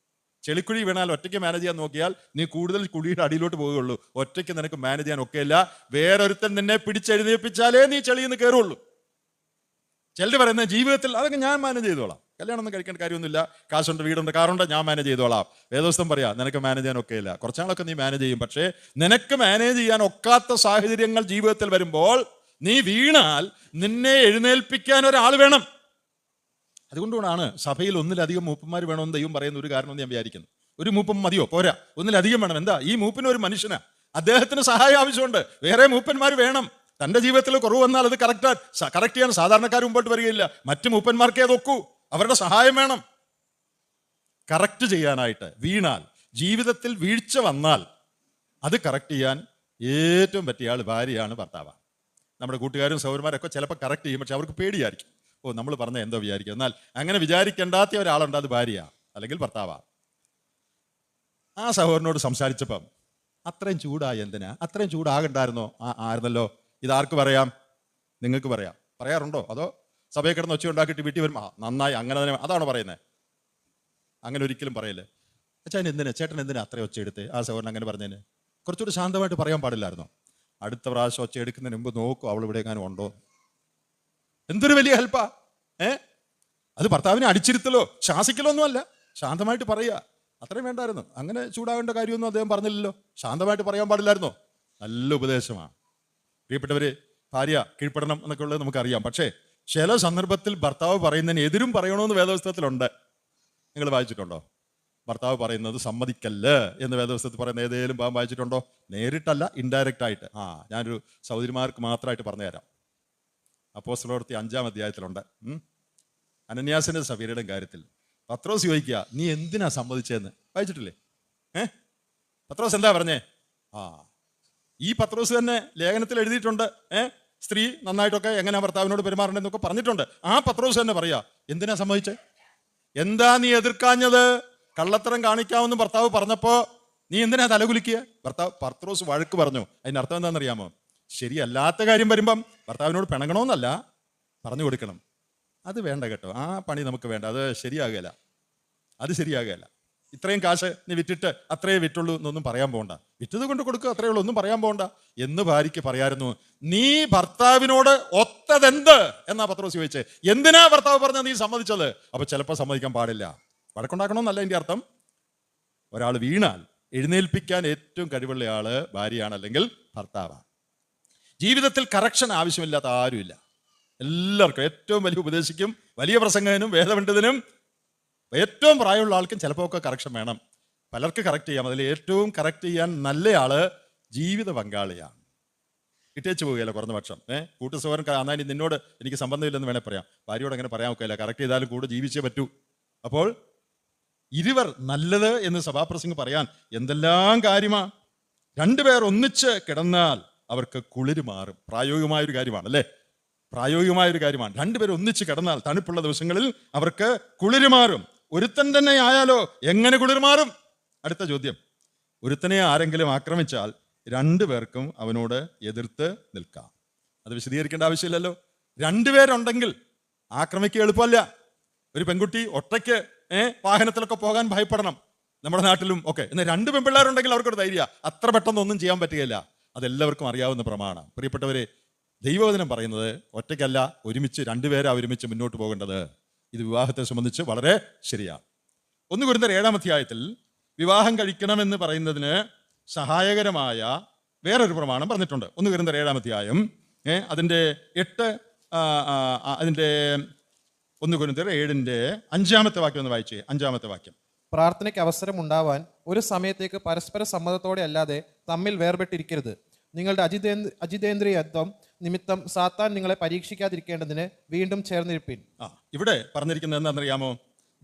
Speaker 1: ചെളിക്കുഴി വീണാൽ ഒറ്റയ്ക്ക് മാനേജ് ചെയ്യാൻ നോക്കിയാൽ നീ കൂടുതൽ കുഴിയുടെ അടിയിലോട്ട് പോവുകയുള്ളൂ. ഒറ്റയ്ക്ക് നിനക്ക് മാനേജ് ചെയ്യാൻ ഒക്കെയല്ല. വേറൊരുത്തൻ നിന്നെ പിടിച്ചെഴുന്നേൽപ്പിച്ചാലേ നീ ചെളിയിൽ നിന്ന് കയറുള്ളൂ. ചിലർ പറയുന്നത് ജീവിതത്തിൽ അതൊക്കെ ഞാൻ മാനേജ് ചെയ്തോളാം, കല്യാണം ഒന്നും കഴിക്കേണ്ട കാര്യമൊന്നുമില്ല, കാശുണ്ട്, വീടുണ്ട്, കാറുണ്ട്, ഞാൻ മാനേജ് ചെയ്തോളാം. വേദോസ്തം പറയാ നിനക്ക് മാനേജ് ചെയ്യാൻ ഒക്കെയില്ല. കുറച്ചാളൊക്കെ നീ മാനേജ് ചെയ്യും. പക്ഷേ നിനക്ക് മാനേജ് ചെയ്യാൻ ഒക്കാത്ത സാഹചര്യങ്ങൾ ജീവിതത്തിൽ വരുമ്പോൾ നീ വീണാൽ നിന്നെ എഴുന്നേൽപ്പിക്കാൻ ഒരാൾ വേണം. അതുകൊണ്ടാണ് സഭയിൽ ഒന്നിലധികം മൂപ്പന്മാർ വേണമെന്ന് ദൈവം പറയുന്ന ഒരു കാരണം ഞാൻ വിചാരിക്കുന്നു. ഒരു മൂപ്പൻ മതിയോ? പോരാ, ഒന്നിലധികം വേണം. എന്താ? ഈ മൂപ്പിന് ഒരു മനുഷ്യനാ, അദ്ദേഹത്തിന് സഹായം ആവശ്യമുണ്ട്. വേറെ മൂപ്പന്മാർ വേണം. തൻ്റെ ജീവിതത്തിൽ കുറവ് വന്നാൽ അത് കറക്റ്റ് ചെയ്യാൻ സാധാരണക്കാർ മുമ്പോട്ട് വരികയില്ല. മറ്റു മൂപ്പന്മാർക്കേ അതൊക്കൂ. അവരുടെ സഹായം വേണം കറക്റ്റ് ചെയ്യാനായിട്ട്. വീണാൽ, ജീവിതത്തിൽ വീഴ്ച വന്നാൽ അത് കറക്റ്റ് ചെയ്യാൻ ഏറ്റവും പറ്റിയ ആൾ ഭാര്യയാണ്, ഭർത്താവാണ്. നമ്മുടെ കൂട്ടുകാരും സഹോദരന്മാരൊക്കെ ചിലപ്പോൾ കറക്റ്റ് ചെയ്യും, പക്ഷെ അവർക്ക് പേടിയായിരിക്കും. നമ്മൾ പറഞ്ഞ എന്തോ വിചാരിക്കും. എന്നാൽ അങ്ങനെ വിചാരിക്കേണ്ടാത്ത ഒരാളുണ്ട്, അത് ഭാര്യയാണ് അല്ലെങ്കിൽ ഭർത്താവാണ്. ആ സഹോദരനോട് സംസാരിച്ചപ്പം അത്രയും ചൂടായി, എന്തിനാ അത്രയും ചൂടാകണ്ടായിരുന്നോ? ആയിരുന്നല്ലോ. ഇതാർക്ക് പറയാം? നിങ്ങൾക്ക് പറയാം. പറയാറുണ്ടോ? അതോ സഭയെ കിടന്ന് ഒച്ച ഉണ്ടാക്കിയിട്ട് വീട്ടിൽ വരും നന്നായി അങ്ങനെ തന്നെ അതാണോ പറയുന്നത്? അങ്ങനെ ഒരിക്കലും പറയല്ലേ. അച്ഛൻ എന്തിനാ, ചേട്ടൻ എന്തിനാ അത്രയും ഒച്ച എടുത്ത് ആ സഹോദരൻ അങ്ങനെ പറഞ്ഞതിന്? കുറച്ചുകൂടി ശാന്തമായിട്ട് പറയാൻ പാടില്ലായിരുന്നോ? അടുത്ത പ്രാവശ്യം ഒച്ച എടുക്കുന്നതിന് മുമ്പ് നോക്കൂ അവൾ ഇവിടെ എങ്ങാനും ഉണ്ടോ. എന്തൊരു വലിയ ഹെൽപ്പാ. അത് ഭർത്താവിനെ അടിച്ചിരുത്തലോ ശാസിക്കലോ ഒന്നുമല്ല, ശാന്തമായിട്ട് പറയുക. അത്രയും വേണ്ടായിരുന്നു. അങ്ങനെ ചൂടാകേണ്ട കാര്യമൊന്നും അദ്ദേഹം പറഞ്ഞില്ലല്ലോ. ശാന്തമായിട്ട് പറയാൻ പാടില്ലായിരുന്നോ? നല്ല ഉപദേശമാണ്. പ്രിയപ്പെട്ടവര്, ഭാര്യ കീഴ്പ്പെടണം എന്നൊക്കെ ഉള്ളത് നമുക്കറിയാം. പക്ഷേ ചില സന്ദർഭത്തിൽ ഭർത്താവ് പറയുന്നതിന് എതിരും പറയണമെന്ന് വേദപുസ്തകത്തിലുണ്ട്. നിങ്ങൾ വായിച്ചിട്ടുണ്ടോ? ഭർത്താവ് പറയുന്നത് സമ്മതിക്കല്ല് എന്ന് വേദപുസ്തകത്തിൽ പറയുന്ന ഏതെങ്കിലും ഭാഗം വായിച്ചിട്ടുണ്ടോ? നേരിട്ടല്ല, ഇൻഡയറക്റ്റ് ആയിട്ട്. ഞാനൊരു സഹോദരിമാർക്ക് മാത്രമായിട്ട് പറഞ്ഞുതരാം. അപ്പോസ്തലപ്രവൃത്തി 5-ാം അധ്യായത്തിലുണ്ട്. അനന്യാസിന്റെ സഫീരയുടെ കാര്യത്തിൽ പത്രോസ് ചോദിക്കുക, നീ എന്തിനാ സമ്മതിച്ചതെന്ന്. വായിച്ചിട്ടില്ലേ? പത്രോസ് എന്താ പറഞ്ഞേ? ഈ പത്രോസ് തന്നെ ലേഖനത്തിൽ എഴുതിയിട്ടുണ്ട്. സ്ത്രീ നന്നായിട്ടൊക്കെ എങ്ങനെ ഭർത്താവിനോട് പെരുമാറണമെന്നൊക്കെ പറഞ്ഞിട്ടുണ്ട്. ആ പത്രോസ് തന്നെ പറയാ, എന്തിനാ സമ്മതിച്ചേ? എന്താ നീ എതിർക്കാഞ്ഞത്? കള്ളത്തരം കാണിക്കാമെന്ന് ഭർത്താവ് പറഞ്ഞപ്പോ നീ എന്തിനാ തലകുലിക്കുക? പത്രോസ് വഴക്ക് പറഞ്ഞു. അതിന്റെ അർത്ഥം എന്താണെന്നറിയാമോ? ശരിയല്ലാത്ത കാര്യം വരുമ്പം ഭർത്താവിനോട് പിണങ്ങണമെന്നല്ല, പറഞ്ഞു കൊടുക്കണം. അത് വേണ്ട കേട്ടോ, ആ പണി നമുക്ക് വേണ്ട, അത് ശരിയാകുകയില്ല, അത് ശരിയാകുകയില്ല. ഇത്രയും കാശ് നീ വിറ്റിട്ട് അത്രയേ വിറ്റുള്ളൂ എന്നൊന്നും പറയാൻ പോകണ്ട. വിറ്റത് കൊണ്ട് കൊടുക്കുക, അത്രയേ ഉള്ളൂ, ഒന്നും പറയാൻ പോകണ്ട എന്ന് ഭാര്യയ്ക്ക് പറയായിരുന്നു. നീ ഭർത്താവിനോട് ഒത്തതെന്ത് എന്നാ പത്രോസ് ചോദിച്ചേ. എന്തിനാ ഭർത്താവ് പറഞ്ഞ നീ സമ്മതിച്ചത്? അപ്പൊ ചിലപ്പോൾ സമ്മതിക്കാൻ പാടില്ല. വഴക്കുണ്ടാക്കണമെന്നല്ല എൻ്റെ അർത്ഥം. ഒരാൾ വീണാൽ എഴുന്നേൽപ്പിക്കാൻ ഏറ്റവും കഴിവുള്ള ആള് ഭാര്യയാണ്, അല്ലെങ്കിൽ ഭർത്താവാണ്. ജീവിതത്തിൽ കറക്ഷൻ ആവശ്യമില്ലാത്ത ആരുമില്ല. എല്ലാവർക്കും, ഏറ്റവും വലിയ ഉപദേശിക്കും, വലിയ പ്രസംഗകനും, വേദപണ്ഡിതനും, ഏറ്റവും പ്രായമുള്ള ആൾക്കും ചിലപ്പോൾ ഒക്കെ കറക്ഷൻ വേണം. പലർക്ക് കറക്റ്റ് ചെയ്യാം. അതിൽ ഏറ്റവും കറക്റ്റ് ചെയ്യാൻ നല്ലയാള് ജീവിത പങ്കാളിയാണ്. ഇട്ടേച്ച് പോവുകയല്ല കുറഞ്ഞ പക്ഷം. കൂട്ടുസഹോദരൻ അന്നാ നിന്നോട് എനിക്ക് സംബന്ധമില്ലെന്ന് വേണേൽ പറയാം. ഭാര്യയോട് അങ്ങനെ പറയാൻ ഒക്കെയല്ല. കറക്റ്റ് ചെയ്താലും കൂടെ ജീവിച്ചേ പറ്റൂ. അപ്പോൾ ഇരുവർ നല്ലത് എന്ന് സഭാപ്രസംഗം പറയാൻ എന്തെല്ലാം കാര്യമാ. രണ്ടുപേർ ഒന്നിച്ച് കിടന്നാൽ അവർക്ക് കുളിര് മാറും. പ്രായോഗികമായൊരു കാര്യമാണ് അല്ലേ? പ്രായോഗികമായൊരു കാര്യമാണ്. രണ്ടുപേർ ഒന്നിച്ച് കിടന്നാൽ തണുപ്പുള്ള ദിവസങ്ങളിൽ അവർക്ക് കുളിര് മാറും. ഒരുത്തൻ തന്നെ ആയാലോ എങ്ങനെ കുളിർ മാറും? അടുത്ത ചോദ്യം. ഒരുത്തനെ ആരെങ്കിലും ആക്രമിച്ചാൽ രണ്ടുപേർക്കും അവനോട് എതിർത്ത് നിൽക്കാം. അത് വിശദീകരിക്കേണ്ട ആവശ്യമില്ലല്ലോ. രണ്ടുപേരുണ്ടെങ്കിൽ ആക്രമിക്കുക എളുപ്പമല്ല. ഒരു പെൺകുട്ടി ഒറ്റയ്ക്ക് വാഹനത്തിലൊക്കെ പോകാൻ ഭയപ്പെടണം, നമ്മുടെ നാട്ടിലും ഒക്കെ. എന്നാൽ രണ്ട് പെൺപിള്ളേരുണ്ടെങ്കിൽ അവർക്കൊരു ധൈര്യം. അത്ര പെട്ടെന്ന് ഒന്നും ചെയ്യാൻ പറ്റുകയില്ല. അതെല്ലാവർക്കും അറിയാവുന്ന പ്രമാണം. പ്രിയപ്പെട്ടവരെ, ദൈവവചനം പറയുന്നത് ഒറ്റയ്ക്കല്ല, ഒരുമിച്ച് രണ്ടുപേരാ ഒരുമിച്ച് മുന്നോട്ട് പോകേണ്ടത്. ഇത് വിവാഹത്തെ സംബന്ധിച്ച് വളരെ ശരിയാണ്. 1 കൊരിന്ത്യർ 7-ാം അധ്യായത്തിൽ വിവാഹം കഴിക്കണമെന്ന് പറയുന്നതിന് സഹായകരമായ വേറൊരു പ്രമാണം പറഞ്ഞിട്ടുണ്ട്. 1 കൊരിന്ത്യർ 7-ാം അധ്യായം അതിൻ്റെ 1 കൊരിന്ത്യർ 7-ന്റെ 5-ാമത്തെ വാക്യം ഒന്ന് വായിച്ചേ. 5-ാമത്തെ വാക്യം.
Speaker 2: പ്രാർത്ഥനയ്ക്ക് അവസരം ഉണ്ടാവാൻ ഒരു സമയത്തേക്ക് പരസ്പര സമ്മതത്തോടെ അല്ലാതെ തമ്മിൽ വേർപെട്ടിരിക്കരുത്. നിങ്ങളുടെ അജിതേന്ദ്രിയത്വം നിമിത്തം സാത്താൻ നിങ്ങളെ പരീക്ഷിക്കാതിരിക്കേണ്ടതിന് വീണ്ടും ചേർന്നിരിപ്പിൻ.
Speaker 1: ഇവിടെ പറഞ്ഞിരിക്കുന്നത് എന്താണെന്നറിയാമോ?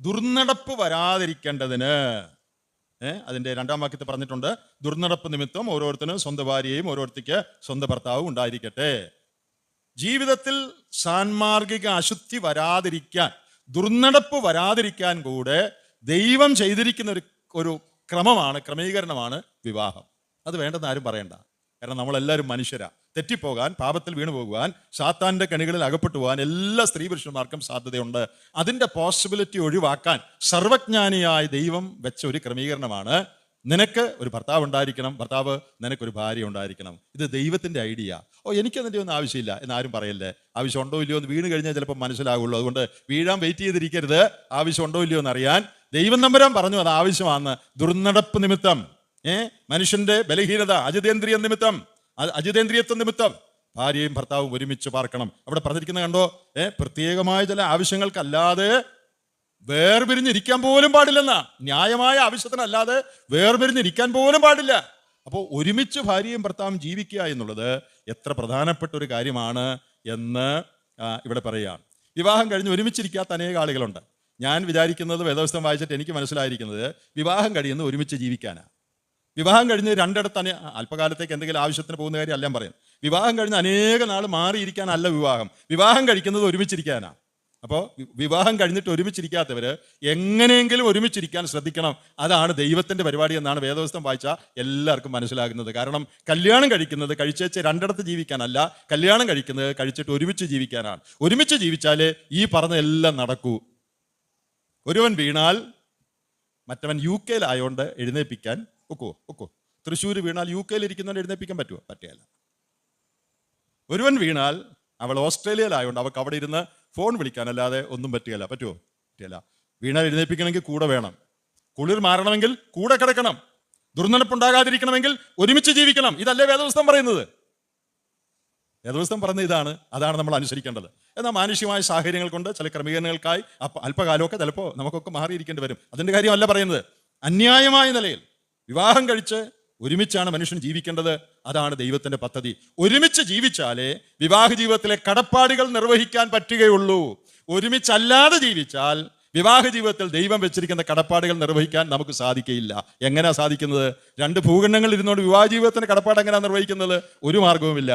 Speaker 1: ദുർനടപ്പ് വരാതിരിക്കേണ്ടതിന്. അതിന്റെ 2-ാം വാക്യത്തിൽ പറഞ്ഞിട്ടുണ്ട്, ദുർനടപ്പ് നിമിത്തം ഓരോരുത്തരും സ്വന്തം ഭാര്യയും ഓരോരുത്തർക്ക് സ്വന്തം ഭർത്താവും ഉണ്ടായിരിക്കട്ടെ. ജീവിതത്തിൽ സാൻമാർഗിക അശുദ്ധി വരാതിരിക്കാൻ, ദുർനടപ്പ് വരാതിരിക്കാൻ കൂടെ ദൈവം ചെയ്തിരിക്കുന്ന ഒരു ക്രമീകരണമാണ് വിവാഹം. അത് വേണ്ടെന്ന് ആരും പറയണ്ട. കാരണം നമ്മളെല്ലാവരും മനുഷ്യരാ. തെറ്റിപ്പോകാൻ, പാപത്തിൽ വീണു പോകുവാൻ, സാത്താന്റെ കണികളിൽ അകപ്പെട്ടു പോകാൻ എല്ലാ സ്ത്രീ പുരുഷന്മാർക്കും സാധ്യതയുണ്ട്. അതിന്റെ പോസിബിലിറ്റി ഒഴിവാക്കാൻ സർവജ്ഞാനിയായ ദൈവം വെച്ച ഒരു ക്രമീകരണമാണ് നിനക്ക് ഒരു ഭർത്താവ് ഉണ്ടായിരിക്കണം, ഭർത്താവ് നിനക്കൊരു ഭാര്യ ഉണ്ടായിരിക്കണം. ഇത് ദൈവത്തിന്റെ ഐഡിയ. എനിക്കതിൻ്റെ ഒന്നും ആവശ്യമില്ല എന്നാരും പറയല്ലേ. ആവശ്യമുണ്ടോ ഇല്ലയോ എന്ന് വീണ് കഴിഞ്ഞാൽ ചിലപ്പോൾ മനസ്സിലാകുള്ളൂ. അതുകൊണ്ട് വീഴാൻ വെയിറ്റ് ചെയ്തിരിക്കരുത്. ആവശ്യമുണ്ടോ ഇല്ലയോ എന്ന് അറിയാൻ ദൈവം തമ്പുരാൻ പറഞ്ഞു അത് ആവശ്യമാണ്. ദുർനടപ്പ് നിമിത്തം, മനുഷ്യന്റെ ബലഹീനത, അജിതേന്ദ്രിയത്വം നിമിത്തം ഭാര്യയും ഭർത്താവും ഒരുമിച്ച് പാർക്കണം. അവിടെ പറഞ്ഞിരിക്കുന്നത് കണ്ടോ? പ്രത്യേകമായ ചില ആവശ്യങ്ങൾക്കല്ലാതെ വേർപിരിഞ്ഞിരിക്കാൻ പോലും പാടില്ലെന്നാ. ന്യായമായ ആവശ്യത്തിനല്ലാതെ വേർപിരിഞ്ഞിരിക്കാൻ പോലും പാടില്ല. അപ്പോൾ ഒരുമിച്ച് ഭാര്യയും ഭർത്താവും ജീവിക്കുക എന്നുള്ളത് എത്ര പ്രധാനപ്പെട്ട ഒരു കാര്യമാണ് എന്ന് ഇവിടെ പറയുകയാണ്. വിവാഹം കഴിഞ്ഞ് ഒരുമിച്ചിരിക്കാത്ത അനേക ആളുകളുണ്ട്. ഞാൻ വിചാരിക്കുന്നത്, വേദപുസ്തകം വായിച്ചിട്ട് എനിക്ക് മനസ്സിലായിരിക്കുന്നത്, വിവാഹം കഴിയുന്നത് ഒരുമിച്ച് ജീവിക്കാനാണ്. വിവാഹം കഴിഞ്ഞ് രണ്ടിടത്ത് അല്പകാലത്തേക്ക് എന്തെങ്കിലും ആവശ്യത്തിന് പോകുന്ന കാര്യം എല്ലാം പറയും. വിവാഹം കഴിഞ്ഞ് അനേക നാൾ മാറിയിരിക്കാനല്ല വിവാഹം. വിവാഹം കഴിക്കുന്നത് ഒരുമിച്ചിരിക്കാനാണ്. അപ്പോൾ വിവാഹം കഴിഞ്ഞിട്ട് ഒരുമിച്ചിരിക്കാത്തവർ എങ്ങനെയെങ്കിലും ഒരുമിച്ചിരിക്കാൻ ശ്രദ്ധിക്കണം. അതാണ് ദൈവത്തിൻ്റെ പരിപാടി എന്നാണ് വേദപുസ്തകം വായിച്ചാൽ എല്ലാവർക്കും മനസ്സിലാകുന്നത്. കാരണം കല്യാണം കഴിക്കുന്നത് കഴിച്ചേച്ച് രണ്ടിടത്ത് ജീവിക്കാനല്ല, കല്യാണം കഴിക്കുന്നത് കഴിച്ചിട്ട് ഒരുമിച്ച് ജീവിക്കാനാണ്. ഒരുമിച്ച് ജീവിച്ചാലേ ഈ പറഞ്ഞ എല്ലാം നടക്കൂ. ഒരുവൻ വീണാൽ മറ്റവൻ UK ആയതുകൊണ്ട് എഴുന്നേൽപ്പിക്കാൻ ഒക്കുവോ? തൃശ്ശൂർ വീണാൽ UK ഇരിക്കുന്നവൻ എഴുന്നേൽപ്പിക്കാൻ പറ്റുമോ? പറ്റുകയില്ല. ഒരുവൻ വീണാൽ അവൾ ഓസ്ട്രേലിയയിലായതുകൊണ്ട് അവൾക്ക് അവിടെ ഇരുന്ന് ഫോൺ വിളിക്കാനല്ലാതെ ഒന്നും പറ്റുകയില്ല. പറ്റുമോ? പറ്റുകയില്ല. വീണാൽ എഴുന്നേൽപ്പിക്കണമെങ്കിൽ കൂടെ വേണം. കുളിർ മാറണമെങ്കിൽ കൂടെ കിടക്കണം. ദുർനടപ്പുണ്ടാകാതിരിക്കണമെങ്കിൽ ഒരുമിച്ച് ജീവിക്കണം. ഇതല്ലേ വേദപുസ്തകം പറയുന്നത്? വേദപുസ്തകം പറയുന്നത് ഇതാണ്. അതാണ് നമ്മൾ അനുസരിക്കേണ്ടത്. എന്നാൽ മാനുഷികമായ സാഹചര്യങ്ങൾ കൊണ്ട് ചില ക്രമീകരണങ്ങൾക്കായി അല്പകാലമൊക്കെ ചിലപ്പോൾ നമുക്കൊക്കെ മാറിയിരിക്കേണ്ടി വരും. അതിൻ്റെ കാര്യമല്ല പറയുന്നത്. അന്യായമായ നിലയിൽ വിവാഹം കഴിച്ച് ഒരുമിച്ചാണ് മനുഷ്യൻ ജീവിക്കേണ്ടത്. അതാണ് ദൈവത്തിൻ്റെ പദ്ധതി. ഒരുമിച്ച് ജീവിച്ചാലേ വിവാഹ ജീവിതത്തിലെ കടപ്പാടുകൾ നിർവഹിക്കാൻ പറ്റുകയുള്ളൂ. ഒരുമിച്ചല്ലാതെ ജീവിച്ചാൽ വിവാഹ ജീവിതത്തിൽ ദൈവം വെച്ചിരിക്കുന്ന കടപ്പാടുകൾ നിർവഹിക്കാൻ നമുക്ക് സാധിക്കുകയില്ല. എങ്ങനെയാ സാധിക്കുന്നത്? രണ്ട് ഭൂഖണ്ഡങ്ങൾ ഇരുന്നുകൊണ്ട് വിവാഹ ജീവിതത്തിന്റെ കടപ്പാട് എങ്ങനെയാണ് നിർവഹിക്കുന്നത്? ഒരു മാർഗവുമില്ല.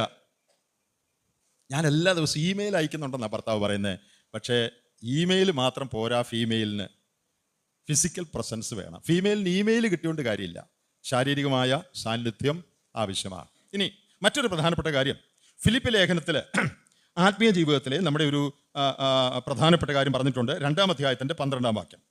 Speaker 1: ഞാൻ എല്ലാ ദിവസവും ഇമെയിൽ അയക്കുന്നുണ്ടെന്നാണ് ഭർത്താവ് പറയുന്നത്. പക്ഷേ ഇമെയിൽ മാത്രം പോരാ, ഫീമെയിലിന് ഫിസിക്കൽ പ്രസൻസ് വേണം. ഫീമെയിലിന് ഇമെയിൽ കിട്ടിയോണ്ട് കാര്യമില്ല, ശാരീരികമായ സാന്നിധ്യം ആവശ്യമാണ്. ഇനി മറ്റൊരു പ്രധാനപ്പെട്ട കാര്യം, ഫിലിപ്പ് ലേഖനത്തിൽ ആത്മീയ ജീവിതത്തിലെ നമ്മുടെ ഒരു പ്രധാനപ്പെട്ട കാര്യം പറഞ്ഞിട്ടുണ്ട്. 2-ാം അധ്യായത്തിൻ്റെ 12-ാം വാക്യം.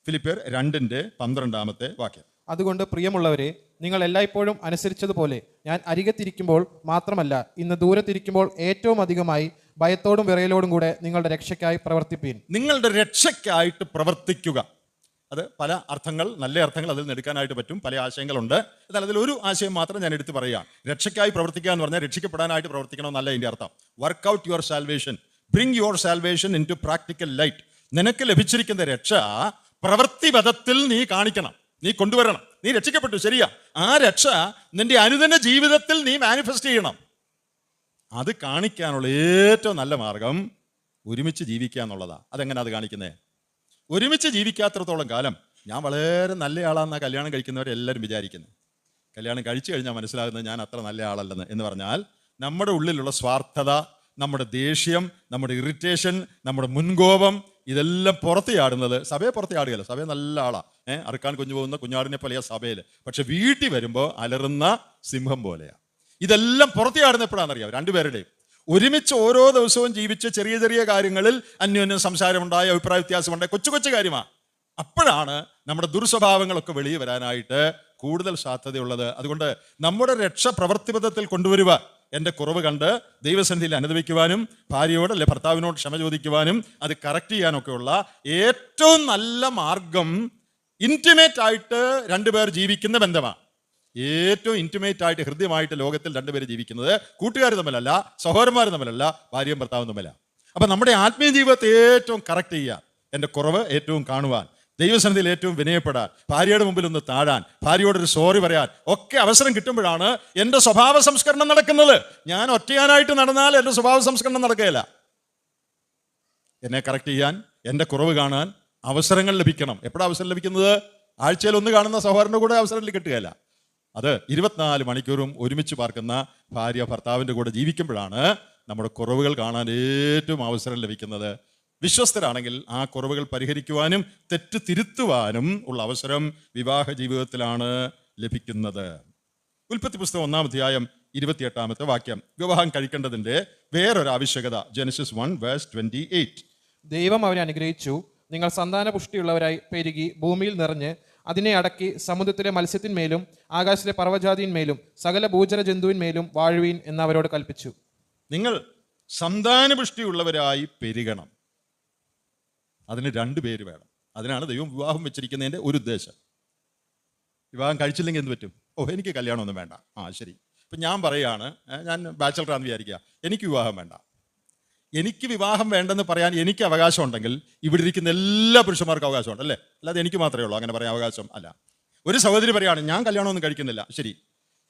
Speaker 1: ഫിലിപ്പിയർ 2:12 വാക്യം.
Speaker 2: അതുകൊണ്ട് പ്രിയമുള്ളവരെ, നിങ്ങൾ എല്ലായ്പ്പോഴും അനുസരിച്ചതുപോലെ ഞാൻ അരികത്തിരിക്കുമ്പോൾ മാത്രമല്ല, ഇന്ന് ദൂരത്തിരിക്കുമ്പോൾ ഏറ്റവും അധികമായി ഭയത്തോടും വിറയലോടും കൂടെ നിങ്ങളുടെ രക്ഷയ്ക്കായി പ്രവർത്തിപ്പീൻ.
Speaker 1: നിങ്ങളുടെ രക്ഷയ്ക്കായിട്ട് പ്രവർത്തിക്കുക. അത് പല അർത്ഥങ്ങൾ, നല്ല അർത്ഥങ്ങൾ അതിൽ നിന്ന് എടുക്കാനായിട്ട് പറ്റും. പല ആശയങ്ങളുണ്ട്. എന്നാൽ അതിലൊരു ആശയം മാത്രം ഞാൻ എടുത്ത് പറയുകയാണ്. രക്ഷയ്ക്കായി പ്രവർത്തിക്കുക എന്ന് പറഞ്ഞാൽ രക്ഷിക്കപ്പെടാനായിട്ട് പ്രവർത്തിക്കണമെന്നല്ല ഇതിൻ്റെ അർത്ഥം. Work out your salvation, bring your salvation into practical light. നിനക്ക് ലഭിച്ചിരിക്കുന്ന രക്ഷ പ്രവൃത്തിപഥത്തിൽ നീ കാണിക്കണം, നീ കൊണ്ടുവരണം. നീ രക്ഷിക്കപ്പെട്ടു, ശരിയാ. ആ രക്ഷ നിന്റെ അനുദിന ജീവിതത്തിൽ നീ മാനിഫെസ്റ്റ് ചെയ്യണം. അത് കാണിക്കാനുള്ള ഏറ്റവും നല്ല മാർഗം ഒരുമിച്ച് ജീവിക്കുക എന്നുള്ളതാണ്. അതെങ്ങനെ അത് കാണിക്കുന്നത്? ഒരുമിച്ച് ജീവിക്കാത്രത്തോളം കാലം ഞാൻ വളരെ നല്ല ആളാണെന്നാണ് കല്യാണം കഴിക്കുന്നവരെല്ലാവരും വിചാരിക്കുന്നത്. കല്യാണം കഴിച്ചു കഴിഞ്ഞാൽ മനസ്സിലാകുന്നത് ഞാൻ അത്ര നല്ല ആളല്ലെന്ന്. എന്ന് പറഞ്ഞാൽ നമ്മുടെ ഉള്ളിലുള്ള സ്വാർത്ഥത, നമ്മുടെ ദേഷ്യം, നമ്മുടെ ഇറിറ്റേഷൻ, നമ്മുടെ മുൻകോപം, ഇതെല്ലാം പുറത്ത് ചാടുന്നത് സഭയെ പുറത്ത് ചാടുകയല്ല. സഭയെ നല്ല ആളാ, അറുക്കാൻ കുഞ്ഞു പോകുന്ന കുഞ്ഞാടിനെ പോലെയാ സഭയിൽ. പക്ഷെ വീട്ടിൽ വരുമ്പോൾ അലറുന്ന സിംഹം പോലെയാ. ഇതെല്ലാം പുറത്ത് ചാടുന്ന എപ്പോഴാണെന്നറിയാം? രണ്ടുപേരുടെയും ഒരുമിച്ച് ഓരോ ദിവസവും ജീവിച്ച് ചെറിയ ചെറിയ കാര്യങ്ങളിൽ അന്യോന്യം സംസാരമുണ്ടായ, അഭിപ്രായ വ്യത്യാസമുണ്ടായ, കൊച്ചു കൊച്ചു കാര്യമാണ്. അപ്പോഴാണ് നമ്മുടെ ദുർസ്വഭാവങ്ങളൊക്കെ വെളിയിൽ വരാനായിട്ട് കൂടുതൽ സാധ്യതയുള്ളത്. അതുകൊണ്ട് നമ്മുടെ രക്ഷ പ്രവൃത്തിപഥത്തിൽ കൊണ്ടുവരുക, എൻ്റെ കുറവ് കണ്ട് ദൈവസന്നിധിയിൽ അനുദപിക്കുവാനും ഭാര്യയോട് അല്ലെ ഭർത്താവിനോട് ക്ഷമ ചോദിക്കുവാനും അത് കറക്റ്റ് ചെയ്യാനൊക്കെയുള്ള ഏറ്റവും നല്ല മാർഗം ഇൻറ്റിമേറ്റ് ആയിട്ട് രണ്ടുപേർ ജീവിക്കുന്ന ബന്ധമാണ്. ഏറ്റവും ഇൻറ്റിമേറ്റ് ആയിട്ട്, ഹൃദ്യമായിട്ട് ലോകത്തിൽ രണ്ടുപേർ ജീവിക്കുന്നത് കൂട്ടുകാർ തമ്മിലല്ല, സഹോദരന്മാർ തമ്മിലല്ല, ഭാര്യയും ഭർത്താവും തമ്മിലാണ്. അപ്പം നമ്മുടെ ആത്മീയ ജീവിതത്തെ ഏറ്റവും കറക്റ്റ് ചെയ്യുക, എൻ്റെ കുറവ് ഏറ്റവും കാണുവാൻ, ദൈവസന്നിധിയിൽ ഏറ്റവും വിനയപ്പെടാൻ, ഭാര്യയുടെ മുമ്പിൽ ഒന്ന് താഴാൻ, ഭാര്യയോടൊരു സോറി പറയാൻ ഒക്കെ അവസരം കിട്ടുമ്പോഴാണ് എൻ്റെ സ്വഭാവ സംസ്കരണം നടക്കുന്നത്. ഞാൻ ഒറ്റയാനായിട്ട് നടന്നാൽ എൻ്റെ സ്വഭാവ സംസ്കരണം നടക്കുകയില്ല. എന്നെ കറക്റ്റ് ചെയ്യാൻ, എൻ്റെ കുറവ് കാണാൻ അവസരങ്ങൾ ലഭിക്കണം. എപ്പോഴാണ് അവസരം ലഭിക്കുന്നത്? ആഴ്ചയിൽ ഒന്ന് കാണുന്ന സഹോദരൻ്റെ കൂടെ അവസരം കിട്ടുകയില്ല. അത് 24 മണിക്കൂറും ഒരുമിച്ച് പാർക്കുന്ന ഭാര്യ ഭർത്താവിൻ്റെ കൂടെ ജീവിക്കുമ്പോഴാണ് നമ്മുടെ കുറവുകൾ കാണാൻ ഏറ്റവും അവസരം ലഭിക്കുന്നത്. വിശ്വസ്തരാണെങ്കിൽ ആ കുറവുകൾ പരിഹരിക്കുവാനും തെറ്റ് തിരുത്തുവാനും ഉള്ള അവസരം വിവാഹ ജീവിതത്തിലാണ് ലഭിക്കുന്നത്. ഉൽപ്പത്തി പുസ്തകം 1-ാം അധ്യായം 28-ാമത്തെ വാക്യം. വിവാഹം കഴിക്കേണ്ടതിൻ്റെ വേറൊരു ആവശ്യകത, ജെനസിസ് 1:28.
Speaker 2: ദൈവം അവരെ അനുഗ്രഹിച്ചു, നിങ്ങൾ സന്താന പുഷ്ടിയുള്ളവരായി പെരുകി ഭൂമിയിൽ നിറഞ്ഞ് അതിനെ അടക്കി സമുദ്രത്തിലെ മത്സ്യത്തിന്മേലും ആകാശത്തിലെ പർവ്വജാതിന്മേലും സകല ഭൂചര ജന്തുവിന്മേലും വാഴുവീൻ എന്ന് അവരോട് കൽപ്പിച്ചു.
Speaker 1: നിങ്ങൾ സന്താനപുഷ്ടിയുള്ളവരായി പെരുകണം. അതിന് 2 പേര് വേണം. അതിനാണ് ദൈവം വിവാഹം വെച്ചിരിക്കുന്നതിൻ്റെ ഒരു ഉദ്ദേശം. വിവാഹം കഴിച്ചില്ലെങ്കിൽ എന്ത് പറ്റും? എനിക്ക് കല്യാണമൊന്നും വേണ്ട. ശരി, ഇപ്പം ഞാൻ പറയുകയാണ്, ഞാൻ ബാച്ചലറാന്ന് വിചാരിക്കുക, എനിക്ക് വിവാഹം വേണ്ട. എനിക്ക് വിവാഹം വേണ്ടെന്ന് പറയാൻ എനിക്ക് അവകാശം ഉണ്ടെങ്കിൽ ഇവിടെ ഇരിക്കുന്ന എല്ലാ പുരുഷന്മാർക്കും അവകാശമുണ്ട്, അല്ലേ? അല്ലാതെ എനിക്ക് മാത്രമേ ഉള്ളൂ അങ്ങനെ പറയാൻ അവകാശം അല്ല. ഒരു സഹോദരി പറയാണ് ഞാൻ കല്യാണമൊന്നും കഴിക്കുന്നില്ല, ശരി,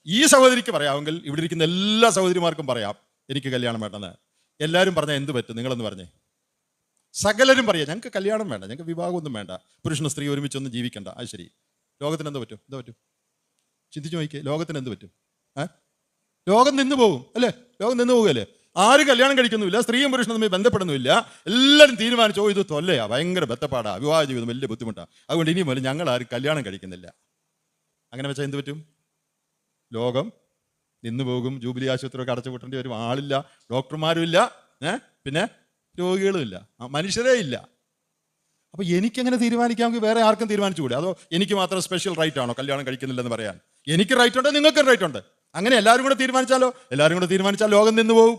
Speaker 1: ഈ സഹോദരിക്ക് പറയാമെങ്കിൽ ഇവിടെ ഇരിക്കുന്ന എല്ലാ സഹോദരിമാർക്കും പറയാം എനിക്ക് കല്യാണം വേണ്ടെന്ന്. എല്ലാവരും പറഞ്ഞാൽ എന്ത് പറ്റും? നിങ്ങളെന്ന് പറഞ്ഞേ. സകലരും പറയാം ഞങ്ങൾക്ക് കല്യാണം വേണ്ട, ഞങ്ങൾക്ക് വിവാഹമൊന്നും വേണ്ട, പുരുഷനും സ്ത്രീ ഒരുമിച്ചൊന്നും ജീവിക്കണ്ട. ശരി, ലോകത്തിന് എന്ത് പറ്റും? എന്താ പറ്റും? ചിന്തിച്ചു നോക്കിയേ, ലോകത്തിന് എന്ത് പറ്റും? ലോകം നിന്ന് പോകും, അല്ലേ? ലോകം നിന്ന് പോകുകയല്ലേ? ആരും കല്യാണം കഴിക്കുന്നുമില്ല, സ്ത്രീയും പുരുഷനും തമ്മിൽ ബന്ധപ്പെടുന്നുമില്ല. എല്ലാവരും തീരുമാനിച്ചോ ഇത് തൊല്ലയാ, ഭയങ്കര ബന്ധപ്പാടാ, വിവാഹ ജീവിതം വലിയ ബുദ്ധിമുട്ടാണ്, അതുകൊണ്ട് ഇനി മുതൽ ഞങ്ങൾ ആരും കല്യാണം കഴിക്കുന്നില്ല. അങ്ങനെ വെച്ചാൽ എന്ത് പറ്റും? ലോകം നിന്ന് പോകും. ജൂബിലി ആശുപത്രിയൊക്കെ അടച്ചു പൂട്ടേണ്ടി വരും. ആളില്ല, ഡോക്ടർമാരും ഇല്ല, പിന്നെ രോഗികളും ഇല്ല, മനുഷ്യരേ ഇല്ല. അപ്പോൾ എനിക്കെങ്ങനെ തീരുമാനിക്കാമെങ്കിൽ വേറെ ആർക്കും തീരുമാനിച്ചുകൂടെ? അതോ എനിക്ക് മാത്രം സ്പെഷ്യൽ റൈറ്റ് ആണോ കല്യാണം കഴിക്കുന്നില്ലെന്ന് പറയാൻ? എനിക്ക് റൈറ്റ് ഉണ്ട്, നിങ്ങൾക്കും റൈറ്റ് ഉണ്ട്. അങ്ങനെ എല്ലാവരും കൂടെ തീരുമാനിച്ചാലോ? എല്ലാവരും കൂടെ തീരുമാനിച്ചാൽ ലോകം നിന്ന് പോകും.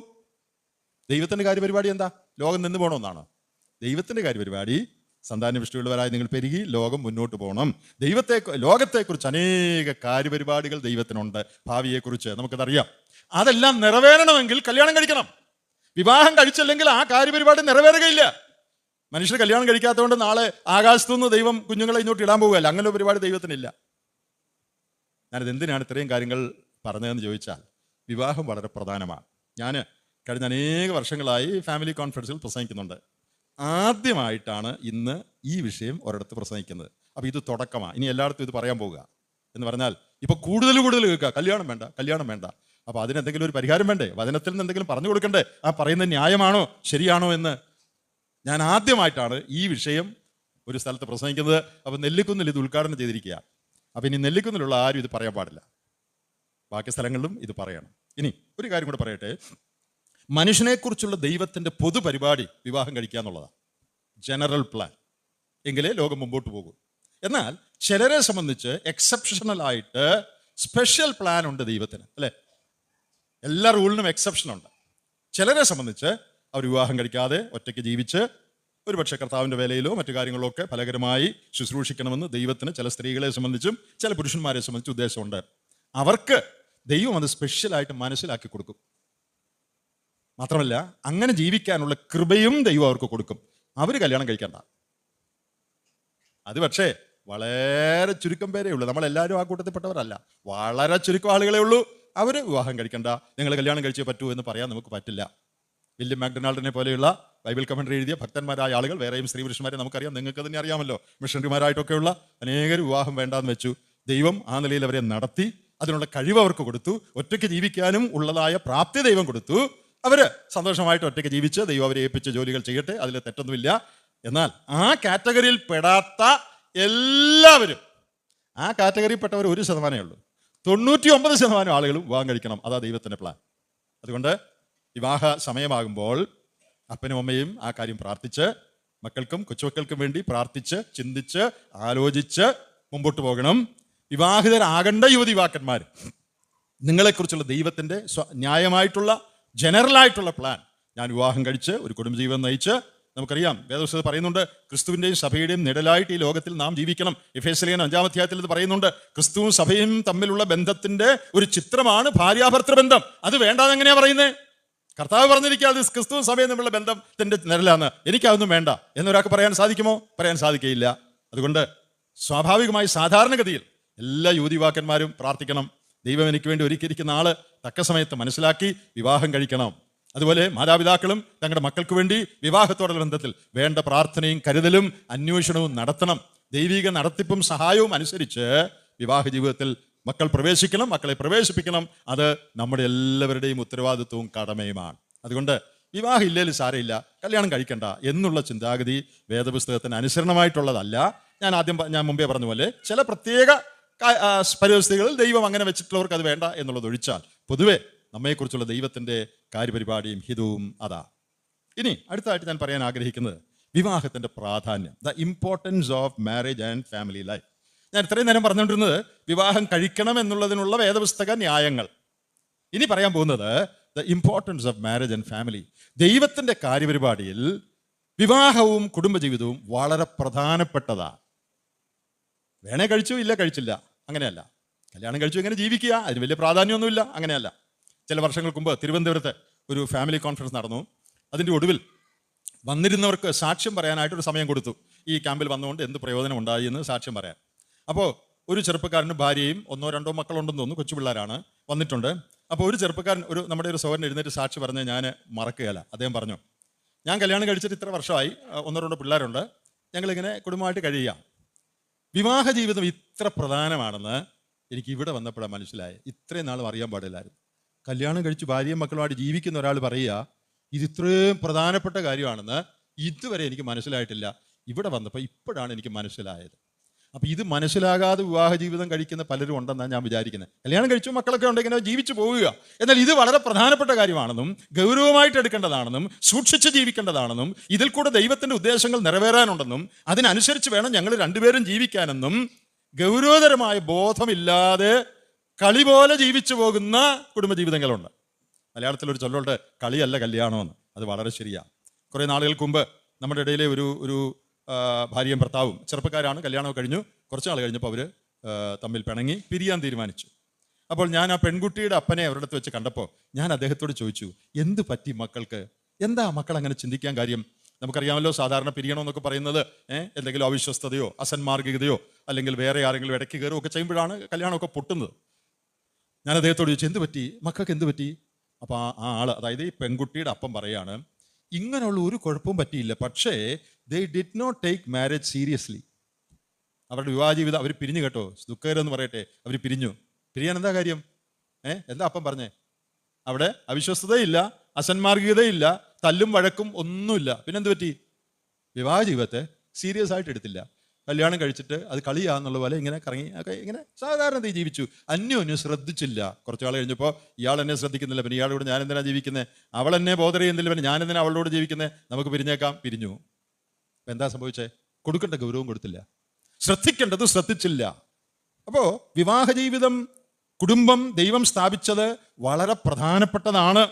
Speaker 1: ദൈവത്തിൻ്റെ കാര്യപരിപാടി എന്താ? ലോകം നിന്ന് പോകണമെന്നാണ്. ദൈവത്തിൻ്റെ കാര്യപരിപാടി സന്താനവിഷ്ടിയുള്ളവരായി നിങ്ങൾ പെരുകി ലോകം മുന്നോട്ട് പോകണം. ലോകത്തെക്കുറിച്ച് അനേക കാര്യപരിപാടികൾ ദൈവത്തിനുണ്ട്. ഭാവിയെക്കുറിച്ച് നമുക്കതറിയാം. അതെല്ലാം നിറവേറണമെങ്കിൽ കല്യാണം കഴിക്കണം. വിവാഹം കഴിച്ചില്ലെങ്കിൽ ആ കാര്യപരിപാടി നിറവേറുകയില്ല. മനുഷ്യർ കല്യാണം കഴിക്കാത്തതുകൊണ്ട് നാളെ ആകാശത്തുനിന്ന് ദൈവം കുഞ്ഞുങ്ങളെ ഇങ്ങോട്ട് ഇടാൻ പോകുകയല്ല. അങ്ങനെ ഒരു പരിപാടി ദൈവത്തിനില്ല. ഞാനിത് എന്തിനാണ് ഇത്രയും കാര്യങ്ങൾ പറഞ്ഞതെന്ന് ചോദിച്ചാൽ, വിവാഹം വളരെ പ്രധാനമാണ്. ഞാൻ കഴിഞ്ഞ അനേക വർഷങ്ങളായി ഫാമിലി കോൺഫറൻസിൽ പ്രസംഗിക്കുന്നുണ്ട്. ആദ്യമായിട്ടാണ് ഇന്ന് ഈ വിഷയം ഒരിടത്ത് പ്രസംഗിക്കുന്നത്. അപ്പോൾ ഇത് തുടക്കമാണ്. ഇനി എല്ലായിടത്തും ഇത് പറയാൻ പോവുക എന്ന് പറഞ്ഞാൽ ഇപ്പോൾ കൂടുതൽ കേൾക്കുക, കല്യാണം വേണ്ട, കല്യാണം വേണ്ട. അപ്പോൾ അതിനെന്തെങ്കിലും ഒരു പരിഹാരം വേണ്ടേ? വചനത്തിൽ നിന്ന് എന്തെങ്കിലും പറഞ്ഞു കൊടുക്കണ്ടേ? ആ പറയുന്നത് ന്യായമാണോ ശരിയാണോ എന്ന്. ഞാൻ ആദ്യമായിട്ടാണ് ഈ വിഷയം ഒരു സ്ഥലത്ത് പ്രസംഗിക്കുന്നത്. അപ്പോൾ നെല്ലിക്കുന്നിൽ ഇത് ഉദ്ഘാടനം ചെയ്തിരിക്കുക. അപ്പോൾ ഇനി നെല്ലിക്കുന്നിലുള്ള ആരും ഇത് പറയാൻ പാടില്ല. ബാക്കി സ്ഥലങ്ങളിലും ഇത് പറയണം. ഇനി ഒരു കാര്യം കൂടെ പറയട്ടെ. മനുഷ്യനെക്കുറിച്ചുള്ള ദൈവത്തിൻ്റെ പൊതുപരിപാടി വിവാഹം കഴിക്കുക എന്നുള്ളതാണ്. General plan. എങ്കിലേ ലോകം മുമ്പോട്ട് പോകും. എന്നാൽ ചിലരെ സംബന്ധിച്ച് എക്സെപ്ഷണലായിട്ട് സ്പെഷ്യൽ പ്ലാൻ ഉണ്ട് ദൈവത്തിന്, അല്ലേ? എല്ലാ റൂളിനും എക്സെപ്ഷൻ ഉണ്ട്. ചിലരെ സംബന്ധിച്ച് അവർ വിവാഹം കഴിക്കാതെ ഒറ്റയ്ക്ക് ജീവിച്ച് ഒരുപക്ഷെ കർത്താവിൻ്റെ വേലയിലോ മറ്റു കാര്യങ്ങളോ ഒക്കെ ഫലകരമായി ശുശ്രൂഷിക്കണമെന്ന് ദൈവത്തിന് ചില സ്ത്രീകളെ സംബന്ധിച്ചും ചില പുരുഷന്മാരെ സംബന്ധിച്ചും ഉദ്ദേശമുണ്ട്. അവർക്ക് ദൈവം അത് സ്പെഷ്യലായിട്ട് മനസ്സിലാക്കി കൊടുക്കും. മാത്രമല്ല, അങ്ങനെ ജീവിക്കാനുള്ള കൃപയും ദൈവം അവർക്ക് കൊടുക്കും. അവർ കല്യാണം കഴിക്കണ്ട. അത് പക്ഷേ വളരെ ചുരുക്കം പേരേ ഉള്ളൂ. നമ്മളെല്ലാവരും ആ കൂട്ടത്തിൽപ്പെട്ടവരല്ല. വളരെ ചുരുക്കം ആളുകളെ ഉള്ളൂ. അവർ വിവാഹം കഴിക്കണ്ട, നിങ്ങൾ കല്യാണം കഴിച്ചേ പറ്റൂ എന്ന് പറയാൻ നമുക്ക് പറ്റില്ല. വില്യം മാക്ഡൊണാൾഡിനെ പോലെയുള്ള ബൈബിൾ കമന്ററി എഴുതിയ ഭക്തന്മാരായ ആളുകൾ, വേറെയും സ്ത്രീ പുരുഷന്മാരെ നമുക്കറിയാം, നിങ്ങൾക്ക് തന്നെ അറിയാമല്ലോ. മിഷണറിമാരായിട്ടൊക്കെയുള്ള അനേകർ വിവാഹം വേണ്ടാന്ന് വെച്ചു. ദൈവം ആ നിലയിൽ അവരെ നടത്തി. അതിനുള്ള കഴിവ് അവർക്ക് കൊടുത്തു. ഒറ്റയ്ക്ക് ജീവിക്കാനും ഉള്ളതായ പ്രാപ്തി ദൈവം കൊടുത്തു. അവര് സന്തോഷമായിട്ട് ഒറ്റയ്ക്ക് ജീവിച്ച് ദൈവം അവരെ ഏൽപ്പിച്ച ജോലികൾ ചെയ്യട്ടെ, അതിൽ തെറ്റൊന്നുമില്ല. എന്നാൽ ആ കാറ്റഗറിയിൽ പെടാത്ത എല്ലാവരും, ആ കാറ്റഗറിയിൽ പെട്ടവർ 1% ഉള്ളൂ. 99% ആളുകളും വിവാഹം കഴിക്കണം. അതാ ദൈവത്തിൻ്റെ പ്ലാൻ. അതുകൊണ്ട് വിവാഹ സമയമാകുമ്പോൾ അപ്പനും അമ്മയും ആ കാര്യം പ്രാർത്ഥിച്ച്, മക്കൾക്കും കൊച്ചുമക്കൾക്കും വേണ്ടി പ്രാർത്ഥിച്ച് ചിന്തിച്ച് ആലോചിച്ച് മുമ്പോട്ട് പോകണം. വിവാഹിതരാകേണ്ട യുവതിവാക്കന്മാർ, നിങ്ങളെക്കുറിച്ചുള്ള ദൈവത്തിൻ്റെ ന്യായമായിട്ടുള്ള ജനറലായിട്ടുള്ള പ്ലാൻ, ഞാൻ വിവാഹം കഴിച്ച് ഒരു കുടുംബജീവിതം നയിച്ച്, നമുക്കറിയാം വേദപുസ്തകത്തിൽ പറയുന്നുണ്ട്, ക്രിസ്തുവിൻ്റെയും സഭയുടെയും നിഴലായിട്ട് ഈ ലോകത്തിൽ നാം ജീവിക്കണം. എഫേസ്യർ 5-ാം അധ്യായത്തിൽ ഇത് പറയുന്നുണ്ട്. ക്രിസ്തുവും സഭയും തമ്മിലുള്ള ബന്ധത്തിൻ്റെ ഒരു ചിത്രമാണ് ഭാര്യാഭർത്തൃ ബന്ധം. അത് വേണ്ടാന്ന് എങ്ങനെയാ പറയുന്നത്? കർത്താവ് പറഞ്ഞിരിക്കാതെ ക്രിസ്തുവും സഭയും തമ്മിലുള്ള ബന്ധത്തിൻ്റെ നിഴലാന്ന്, എനിക്കതൊന്നും വേണ്ട എന്നൊരാൾക്ക് പറയാൻ സാധിക്കുമോ? പറയാൻ സാധിക്കുകയില്ല. അതുകൊണ്ട് സ്വാഭാവികമായി സാധാരണഗതിയിൽ എല്ലാ യുവതിവാക്കന്മാരും പ്രാർത്ഥിക്കണം. ദൈവം എനിക്ക് വേണ്ടി ഒരുക്കിയിരിക്കുന്ന ആള് തക്ക സമയത്ത് മനസ്സിലാക്കി വിവാഹം കഴിക്കണം. അതുപോലെ മാതാപിതാക്കളും തങ്ങളുടെ മക്കൾക്ക് വേണ്ടി വിവാഹത്തോടുള്ള ബന്ധത്തിൽ വേണ്ട പ്രാർത്ഥനയും കരുതലും അന്വേഷണവും നടത്തണം. ദൈവിക നടത്തിപ്പും സഹായവും അനുസരിച്ച് വിവാഹ ജീവിതത്തിൽ മക്കൾ പ്രവേശിക്കണം, മക്കളെ പ്രവേശിപ്പിക്കണം. അത് നമ്മുടെ എല്ലാവരുടെയും ഉത്തരവാദിത്വവും കടമയുമാണ്. അതുകൊണ്ട് വിവാഹം ഇല്ലേലും സാരമില്ല, കല്യാണം കഴിക്കണ്ട എന്നുള്ള ചിന്താഗതി വേദപുസ്തകത്തിന് അനുസരണമായിട്ടുള്ളതല്ല. ഞാൻ മുമ്പേ പറഞ്ഞ പോലെ ചില പ്രത്യേക പരിസ്ഥിതികളിൽ ദൈവം അങ്ങനെ വെച്ചിട്ടുള്ളവർക്ക് അത് വേണ്ട എന്നുള്ളത് ഒഴിച്ചാൽ പൊതുവെ നമ്മെക്കുറിച്ചുള്ള ദൈവത്തിൻ്റെ കാര്യപരിപാടിയും ഹിതവും അതാ. ഇനി അടുത്തതായിട്ട് ഞാൻ പറയാൻ ആഗ്രഹിക്കുന്നത് വിവാഹത്തിൻ്റെ പ്രാധാന്യം, the importance of marriage and family life. ഞാൻ ഇത്രയും നേരം പറഞ്ഞുകൊണ്ടിരുന്നത് വിവാഹം കഴിക്കണം എന്നുള്ളതിനുള്ള വേദപുസ്തക ന്യായങ്ങൾ. ഇനി പറയാൻ പോകുന്നത് the importance of marriage and family. ദൈവത്തിൻ്റെ കാര്യപരിപാടിയിൽ വിവാഹവും കുടുംബജീവിതവും വളരെ പ്രധാനപ്പെട്ടതാണ്. വേണേ കഴിച്ചു, ഇല്ല കഴിച്ചില്ല, അങ്ങനെയല്ല. കല്യാണം കഴിച്ചു എങ്ങനെ ജീവിക്കുക, അതിന് വലിയ പ്രാധാന്യമൊന്നുമില്ല, അങ്ങനെയല്ല. ചില വർഷങ്ങൾക്ക് മുമ്പ് തിരുവനന്തപുരത്ത് ഒരു ഫാമിലി കോൺഫറൻസ് നടന്നു. അതിൻ്റെ ഒടുവിൽ വന്നിരുന്നവർക്ക് സാക്ഷ്യം പറയാനായിട്ടൊരു സമയം കൊടുത്തു. ഈ ക്യാമ്പിൽ വന്നുകൊണ്ട് എന്ത് പ്രയോജനം ഉണ്ടായി എന്ന് സാക്ഷ്യം പറയാൻ. അപ്പോൾ ഒരു ചെറുപ്പക്കാരനും ഭാര്യയും 1-2 മക്കളുണ്ടെന്ന് തോന്നുന്നു, കൊച്ചു പിള്ളേരാണ്, വന്നിട്ടുണ്ട്. അപ്പോൾ ഒരു ചെറുപ്പക്കാരൻ, നമ്മുടെ ഒരു സഹോദരൻ എഴുന്നേറ്റ് സാക്ഷി പറഞ്ഞ് ഞാൻ മറക്കുകയല്ല. അദ്ദേഹം പറഞ്ഞു, ഞാൻ കല്യാണം കഴിച്ചിട്ട് ഇത്ര വർഷമായി, 1-2 പിള്ളേരുണ്ട്, ഞങ്ങളിങ്ങനെ കുടുംബമായിട്ട് കഴിയുക. വിവാഹ ജീവിതം ഇത്ര പ്രധാനമാണെന്ന് എനിക്ക് ഇവിടെ വന്നപ്പോഴാണ് മനസ്സിലായത്. ഇത്രയും നാളും അറിയാൻ പാടില്ലായിരുന്നു. കല്യാണം കഴിച്ച് ഭാര്യയും മക്കളുമായിട്ട് ജീവിക്കുന്ന ഒരാൾ പറയുക ഇത് ഇത്രയും പ്രധാനപ്പെട്ട കാര്യമാണെന്ന് ഇതുവരെ എനിക്ക് മനസ്സിലായിട്ടില്ല. ഇവിടെ വന്നപ്പോൾ ഇപ്പോഴാണ് എനിക്ക് മനസ്സിലായത്. അപ്പം ഇത് മനസ്സിലാകാതെ വിവാഹ ജീവിതം കഴിക്കുന്ന പലരും ഉണ്ടെന്നാണ് ഞാൻ വിചാരിക്കുന്നത്. കല്യാണം കഴിച്ചു മക്കളൊക്കെ ഉണ്ടെങ്കിൽ ജീവിച്ചു പോവുക. എന്നാൽ ഇത് വളരെ പ്രധാനപ്പെട്ട കാര്യമാണെന്നും ഗൗരവമായിട്ട് എടുക്കേണ്ടതാണെന്നും സൂക്ഷിച്ച് ജീവിക്കേണ്ടതാണെന്നും ഇതിൽ കൂടെ ദൈവത്തിൻ്റെ ഉദ്ദേശങ്ങൾ നിറവേറാനുണ്ടെന്നും അതിനനുസരിച്ച് വേണം ഞങ്ങൾ രണ്ടുപേരും ജീവിക്കാനെന്നും ഗൗരവതരമായ ബോധമില്ലാതെ കളി പോലെ ജീവിച്ചു പോകുന്ന കുടുംബജീവിതങ്ങളുണ്ട്. മലയാളത്തിലൊരു ചൊല്ലുണ്ട്, കളിയല്ല കല്യാണമെന്ന്. അത് വളരെ ശരിയാണ്. കുറേ നാളുകൾക്ക് മുമ്പ് നമ്മുടെ ഇടയിലെ ഒരു ഭാര്യയും ഭർത്താവും ചെറുപ്പക്കാരാണ്, കല്യാണം കഴിഞ്ഞു. കുറച്ച് നാൾ കഴിഞ്ഞപ്പോൾ അവർ തമ്മിൽ പിണങ്ങി പിരിയാൻ തീരുമാനിച്ചു. അപ്പോൾ ഞാൻ ആ പെൺകുട്ടിയുടെ അപ്പനെ അവരുടെ അടുത്ത് വെച്ച് കണ്ടപ്പോൾ ഞാൻ അദ്ദേഹത്തോട് ചോദിച്ചു, എന്ത് പറ്റി മക്കൾക്ക്? എന്താ മക്കൾ അങ്ങനെ ചിന്തിക്കാൻ കാര്യം? നമുക്കറിയാമല്ലോ, സാധാരണ പിരിയണമെന്നൊക്കെ പറയുന്നത് എന്തെങ്കിലും അവിശ്വസ്തതയോ അസന്മാർഗികതയോ അല്ലെങ്കിൽ വേറെ ആരെങ്കിലും ഇടയ്ക്ക് കയറുകയോ ഒക്കെ ചെയ്യുമ്പോഴാണ് കല്യാണമൊക്കെ പൊട്ടുന്നത്. ഞാൻ അദ്ദേഹത്തോട് ചോദിച്ചു, എന്ത് പറ്റി മക്കൾക്ക്, എന്ത് പറ്റി? അപ്പോൾ ആ ആൾ, അതായത് ഈ പെൺകുട്ടിയുടെ അപ്പം പറയാണ്, ഇങ്ങനെയുള്ള ഒരു കുഴപ്പവും പറ്റിയില്ല, പക്ഷേ they did not take marriage seriously. അവരുടെ വിവാഹ ജീവിതം അവർ പിരിഞ്ഞു കേട്ടോ. ദുഃഖകരെന്ന് പറയട്ടെ, അവർ പിരിഞ്ഞു. പിരിയാൻ എന്താ കാര്യം? എന്താ അപ്പം പറഞ്ഞേ? അവിടെ അവിശ്വസ്തതയില്ല, അസന്മാർഗികതയില്ല, തല്ലും വഴക്കും ഒന്നുമില്ല. പിന്നെന്ത് പറ്റി? വിവാഹ ജീവിതത്തെ സീരിയസ് ആയിട്ട് എടുത്തില്ല. കല്യാണം കഴിച്ചിട്ട് അത് കളിയാന്നുള്ള പോലെ ഇങ്ങനെ കറങ്ങി ഒക്കെ ഇങ്ങനെ സാധാരണ ജീവിച്ചു. അന്യോന്യം ശ്രദ്ധിച്ചില്ല. കുറച്ച് നാൾ കഴിഞ്ഞപ്പോൾ ഇയാൾ എന്നെ ശ്രദ്ധിക്കുന്നില്ല, പിന്നെ ഇയാളോട് ഞാൻ എന്തിനാ ജീവിക്കുന്നത്? അവൾ എന്നെ ബോധർ ചെയ്യുന്നില്ല, പിന്നെ ഞാൻ എന്തിനാ അവളോട് ജീവിക്കുന്നത്? നമുക്ക് പിരിഞ്ഞേക്കാം. പിരിഞ്ഞു. അപ്പം എന്താ സംഭവിച്ചേ? കൊടുക്കേണ്ട ഗൗരവം കൊടുത്തില്ല, ശ്രദ്ധിക്കേണ്ടത് ശ്രദ്ധിച്ചില്ല. അപ്പോൾ വിവാഹ ജീവിതം, കുടുംബം ദൈവം സ്ഥാപിച്ചത് വളരെ പ്രധാനപ്പെട്ടതാണ്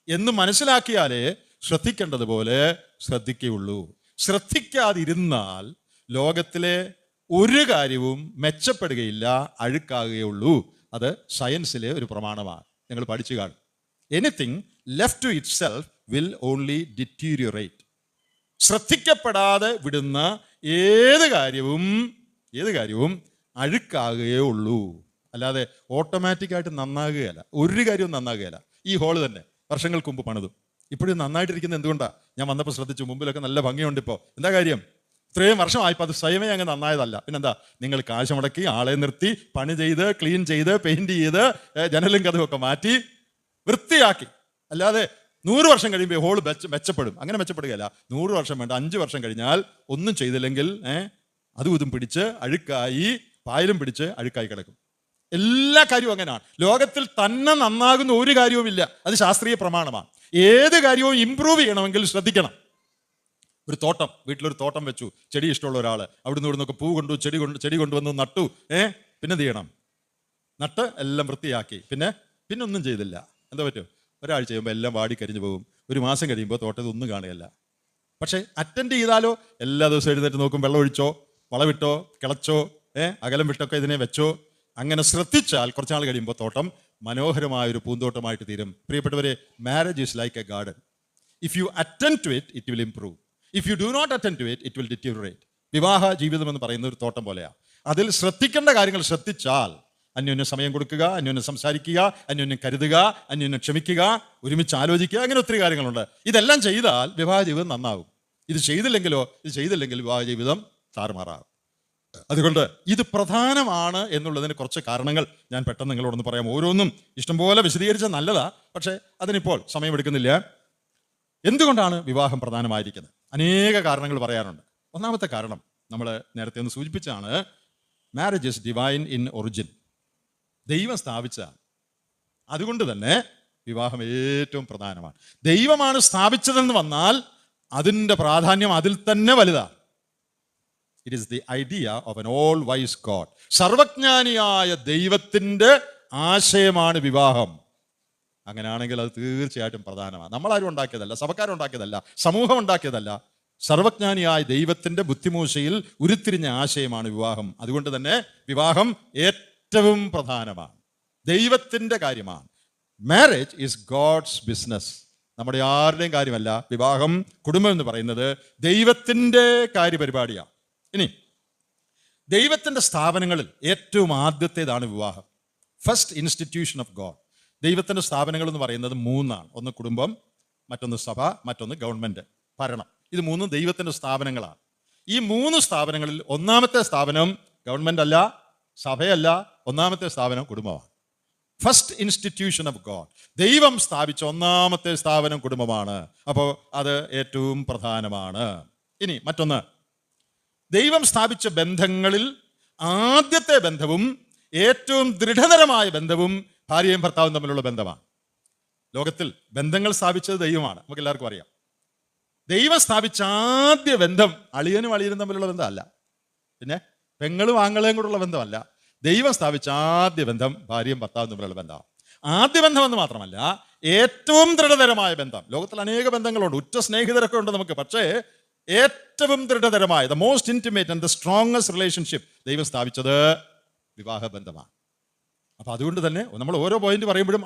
Speaker 1: എന്ന് മനസ്സിലാക്കിയാലേ ശ്രദ്ധിക്കേണ്ടതുപോലെ ശ്രദ്ധിക്കുകയുള്ളൂ. ശ്രദ്ധിക്കാതിരുന്നാൽ ലോകത്തിലെ ഒരു കാര്യവും മെച്ചപ്പെടുകയില്ല, അഴുക്കാകുകയുള്ളൂ. അത് സയൻസിലെ ഒരു പ്രമാണമാണ്, നിങ്ങൾ പഠിച്ചു കാണും. Anything left to itself will only deteriorate. ശ്രദ്ധിക്കപ്പെടാതെ വിടുന്ന ഏത് കാര്യവും അഴുക്കാകുകയേ ഉള്ളൂ, അല്ലാതെ ഓട്ടോമാറ്റിക്കായിട്ട് നന്നാകുകയല്ല. ഒരു കാര്യവും നന്നാകുകയല്ല. ഈ ഹോള് തന്നെ വർഷങ്ങൾക്ക് മുമ്പ് പണിതു, ഇപ്പോഴും നന്നായിട്ടിരിക്കുന്നത് എന്തുകൊണ്ടാണ്? ഞാൻ വന്നപ്പോൾ ശ്രദ്ധിച്ചു, മുമ്പിലൊക്കെ നല്ല ഭംഗിയുണ്ട്. ഇപ്പോൾ എന്താ കാര്യം? ഇത്രയും വർഷമായപ്പോൾ അത് സ്വയമേ അങ്ങ് നന്നായതല്ല. പിന്നെന്താ? നിങ്ങൾ കാശ് മുടക്കി ആളെ നിർത്തി പണി ചെയ്ത് ക്ലീൻ ചെയ്ത് പെയിന്റ് ചെയ്ത് ജനലും കഥയൊക്കെ മാറ്റി വൃത്തിയാക്കി. അല്ലാതെ 100 വർഷം കഴിയുമ്പോൾ ഹോൾ മെച്ചപ്പെടും. അങ്ങനെ മെച്ചപ്പെടുകയല്ല. 100 വർഷം വേണ്ട, 5 വർഷം കഴിഞ്ഞാൽ ഒന്നും ചെയ്തില്ലെങ്കിൽ അതും ഇതും പിടിച്ച് അഴുക്കായി, പായലും പിടിച്ച് അഴുക്കായി കിടക്കും. എല്ലാ കാര്യവും അങ്ങനെയാണ്. ലോകത്തിൽ തന്നെ നന്നാകുന്ന ഒരു കാര്യവുമില്ല. അത് ശാസ്ത്രീയ പ്രമാണമാണ്. ഏത് കാര്യവും ഇമ്പ്രൂവ് ചെയ്യണമെങ്കിൽ ശ്രദ്ധിക്കണം. ഒരു തോട്ടം, വീട്ടിലൊരു തോട്ടം വെച്ചു, ചെടി ഇഷ്ടമുള്ള ഒരാൾ അവിടുന്ന് ഇവിടുന്നൊക്കെ പൂ കൊണ്ടു ചെടി കൊണ്ടുവന്ന് നട്ടു. പിന്നെ എന്ത് ചെയ്യണം? നട്ട് എല്ലാം വൃത്തിയാക്കി, പിന്നെ ഒന്നും ചെയ്തില്ല. എന്താ പറ്റും? ഒരാഴ്ച കഴിയുമ്പോൾ എല്ലാം വാടിക്കരിഞ്ഞു പോകും. ഒരു മാസം കഴിയുമ്പോൾ തോട്ടത്തിൽ ഒന്നും കാണുകയല്ല. പക്ഷെ അറ്റൻഡ് ചെയ്താലോ, എല്ലാ ദിവസവും എഴുന്നേറ്റ് നോക്കും, വെള്ളം ഒഴിച്ചോ, വളവിട്ടോ, കിളച്ചോ, അകലം വിട്ടൊക്കെ ഇതിനെ വെച്ചോ. അങ്ങനെ ശ്രദ്ധിച്ചാൽ കുറച്ചാൾ കഴിയുമ്പോൾ തോട്ടം മനോഹരമായൊരു പൂന്തോട്ടമായിട്ട് തീരും. പ്രിയപ്പെട്ടവരെ, marriage is like a garden. If you attend to it, it will improve. If you do not attend to it, it will deteriorate. വിവാഹ ജീവിതം എന്ന് പറയുന്ന ഒരു തോട്ടം പോലെയാണ്. അതിൽ ശ്രദ്ധിക്കേണ്ട കാര്യങ്ങൾ ശ്രദ്ധിച്ചാൽ, അന്യോന്യം സമയം കൊടുക്കുക, അന്യോന്യം സംസാരിക്കുക, അന്യോന്യം കരുതുക, അന്യോന്യം ക്ഷമിക്കുക, ഒരുമിച്ച് ആലോചിക്കുക, അങ്ങനെ ഒത്തിരി കാര്യങ്ങളുണ്ട്. ഇതെല്ലാം ചെയ്താൽ വിവാഹ ജീവിതം നന്നാവും. ഇത് ചെയ്തില്ലെങ്കിൽ വിവാഹ ജീവിതം താറുമാറാകും. അതുകൊണ്ട് ഇത് പ്രധാനമാണ് എന്നുള്ളതിന് കുറച്ച് കാരണങ്ങൾ ഞാൻ പെട്ടെന്ന് നിങ്ങളോടൊന്ന് പറയാം. ഓരോന്നും ഇഷ്ടംപോലെ വിശദീകരിച്ചാൽ നല്ലതാ, പക്ഷേ അതിനിപ്പോൾ സമയമെടുക്കുന്നില്ല. എന്തുകൊണ്ടാണ് വിവാഹം പ്രധാനമായിരിക്കുന്നത്? അനേക കാരണങ്ങൾ പറയാറുണ്ട്. ഒന്നാമത്തെ കാരണം നമ്മൾ നേരത്തെ ഒന്ന് സൂചിപ്പിച്ചാണ്, marriage is divine in origin. ദൈവം സ്ഥാപിച്ചതാണ്. അതുകൊണ്ട് തന്നെ വിവാഹം ഏറ്റവും പ്രധാനമാണ്. ദൈവമാണ് സ്ഥാപിച്ചതെന്ന് വന്നാൽ അതിൻ്റെ പ്രാധാന്യം അതിൽ തന്നെ വലുതാണ്. It is the idea of an all wise God. സർവജ്ഞാനിയായ ദൈവത്തിൻ്റെ ആശയമാണ് വിവാഹം. അങ്ങനെയാണെങ്കിൽ അത് തീർച്ചയായിട്ടും പ്രധാനമാണ്. നമ്മളാരും ഉണ്ടാക്കിയതല്ല, സഭക്കാരുണ്ടാക്കിയതല്ല, സമൂഹം ഉണ്ടാക്കിയതല്ല. സർവജ്ഞാനിയായ ദൈവത്തിൻ്റെ ബുദ്ധിമൂശയിൽ ഉരുത്തിരിഞ്ഞ ആശയമാണ് വിവാഹം. അതുകൊണ്ട് തന്നെ വിവാഹം ഏറ്റവും പ്രധാനമാണ്, ദൈവത്തിൻ്റെ കാര്യമാണ്. Marriage is God's business. നമ്മുടെ ആരുടെയും കാര്യമല്ല. വിവാഹം, കുടുംബം എന്ന് പറയുന്നത് ദൈവത്തിൻ്റെ കാര്യപരിപാടിയാണ്. ഇനി ദൈവത്തിൻ്റെ സ്ഥാപനങ്ങളിൽ ഏറ്റവും ആദ്യത്തേതാണ് വിവാഹം. First institution of God. ദൈവത്തിൻ്റെ സ്ഥാപനങ്ങൾ എന്ന് പറയുന്നത് 3ആണ്. ഒന്ന് കുടുംബം, മറ്റൊന്ന് സഭ, മറ്റൊന്ന് ഗവൺമെൻറ്, ഭരണം. ഇത് 3 ദൈവത്തിൻ്റെ സ്ഥാപനങ്ങളാണ്. ഈ 3 സ്ഥാപനങ്ങളിൽ ഒന്നാമത്തെ സ്ഥാപനം ഗവൺമെൻറ് അല്ല, സഭയല്ല. ഒന്നാമത്തെ സ്ഥാപനം കുടുംബമാണ്. First institution of God. ദൈവം സ്ഥാപിച്ച ഒന്നാമത്തെ സ്ഥാപനം കുടുംബമാണ്. അപ്പോൾ അത് ഏറ്റവും പ്രധാനമാണ്. ഇനി മറ്റൊന്ന്, ദൈവം സ്ഥാപിച്ച ബന്ധങ്ങളിൽ ആദ്യത്തെ ബന്ധവും ഏറ്റവും ദൃഢതരമായ ബന്ധവും ഭാര്യയും ഭർത്താവും തമ്മിലുള്ള ബന്ധമാണ്. ലോകത്തിൽ ബന്ധങ്ങൾ സ്ഥാപിച്ചത് ദൈവമാണ്, നമുക്ക് എല്ലാവർക്കും അറിയാം. ദൈവം സ്ഥാപിച്ച ആദ്യ ബന്ധം അളിയനും അളിയനും തമ്മിലുള്ള ബന്ധമല്ല, പിന്നെ പെങ്ങളും ആങ്ങളെയും കൂടെയുള്ള ബന്ധമല്ല. ദൈവം സ്ഥാപിച്ച ആദ്യ ബന്ധം ഭാര്യയും ഭർത്താവും തമ്മിലുള്ള ബന്ധമാണ്. ആദ്യ ബന്ധമെന്ന് മാത്രമല്ല, ഏറ്റവും ദൃഢതരമായ ബന്ധം. ലോകത്തിൽ അനേക ബന്ധങ്ങളുണ്ട്, ഉറ്റ സ്നേഹിതരൊക്കെ ഉണ്ട് നമുക്ക്. പക്ഷേ ഏറ്റവും ദൃഢതരമായ, the most intimate and the strongest relationship ദൈവം സ്ഥാപിച്ചത് വിവാഹ ബന്ധമാണ്. അപ്പൊ അതുകൊണ്ട് തന്നെ നമ്മൾ ഓരോ പോയിന്റ് പറയുമ്പോഴും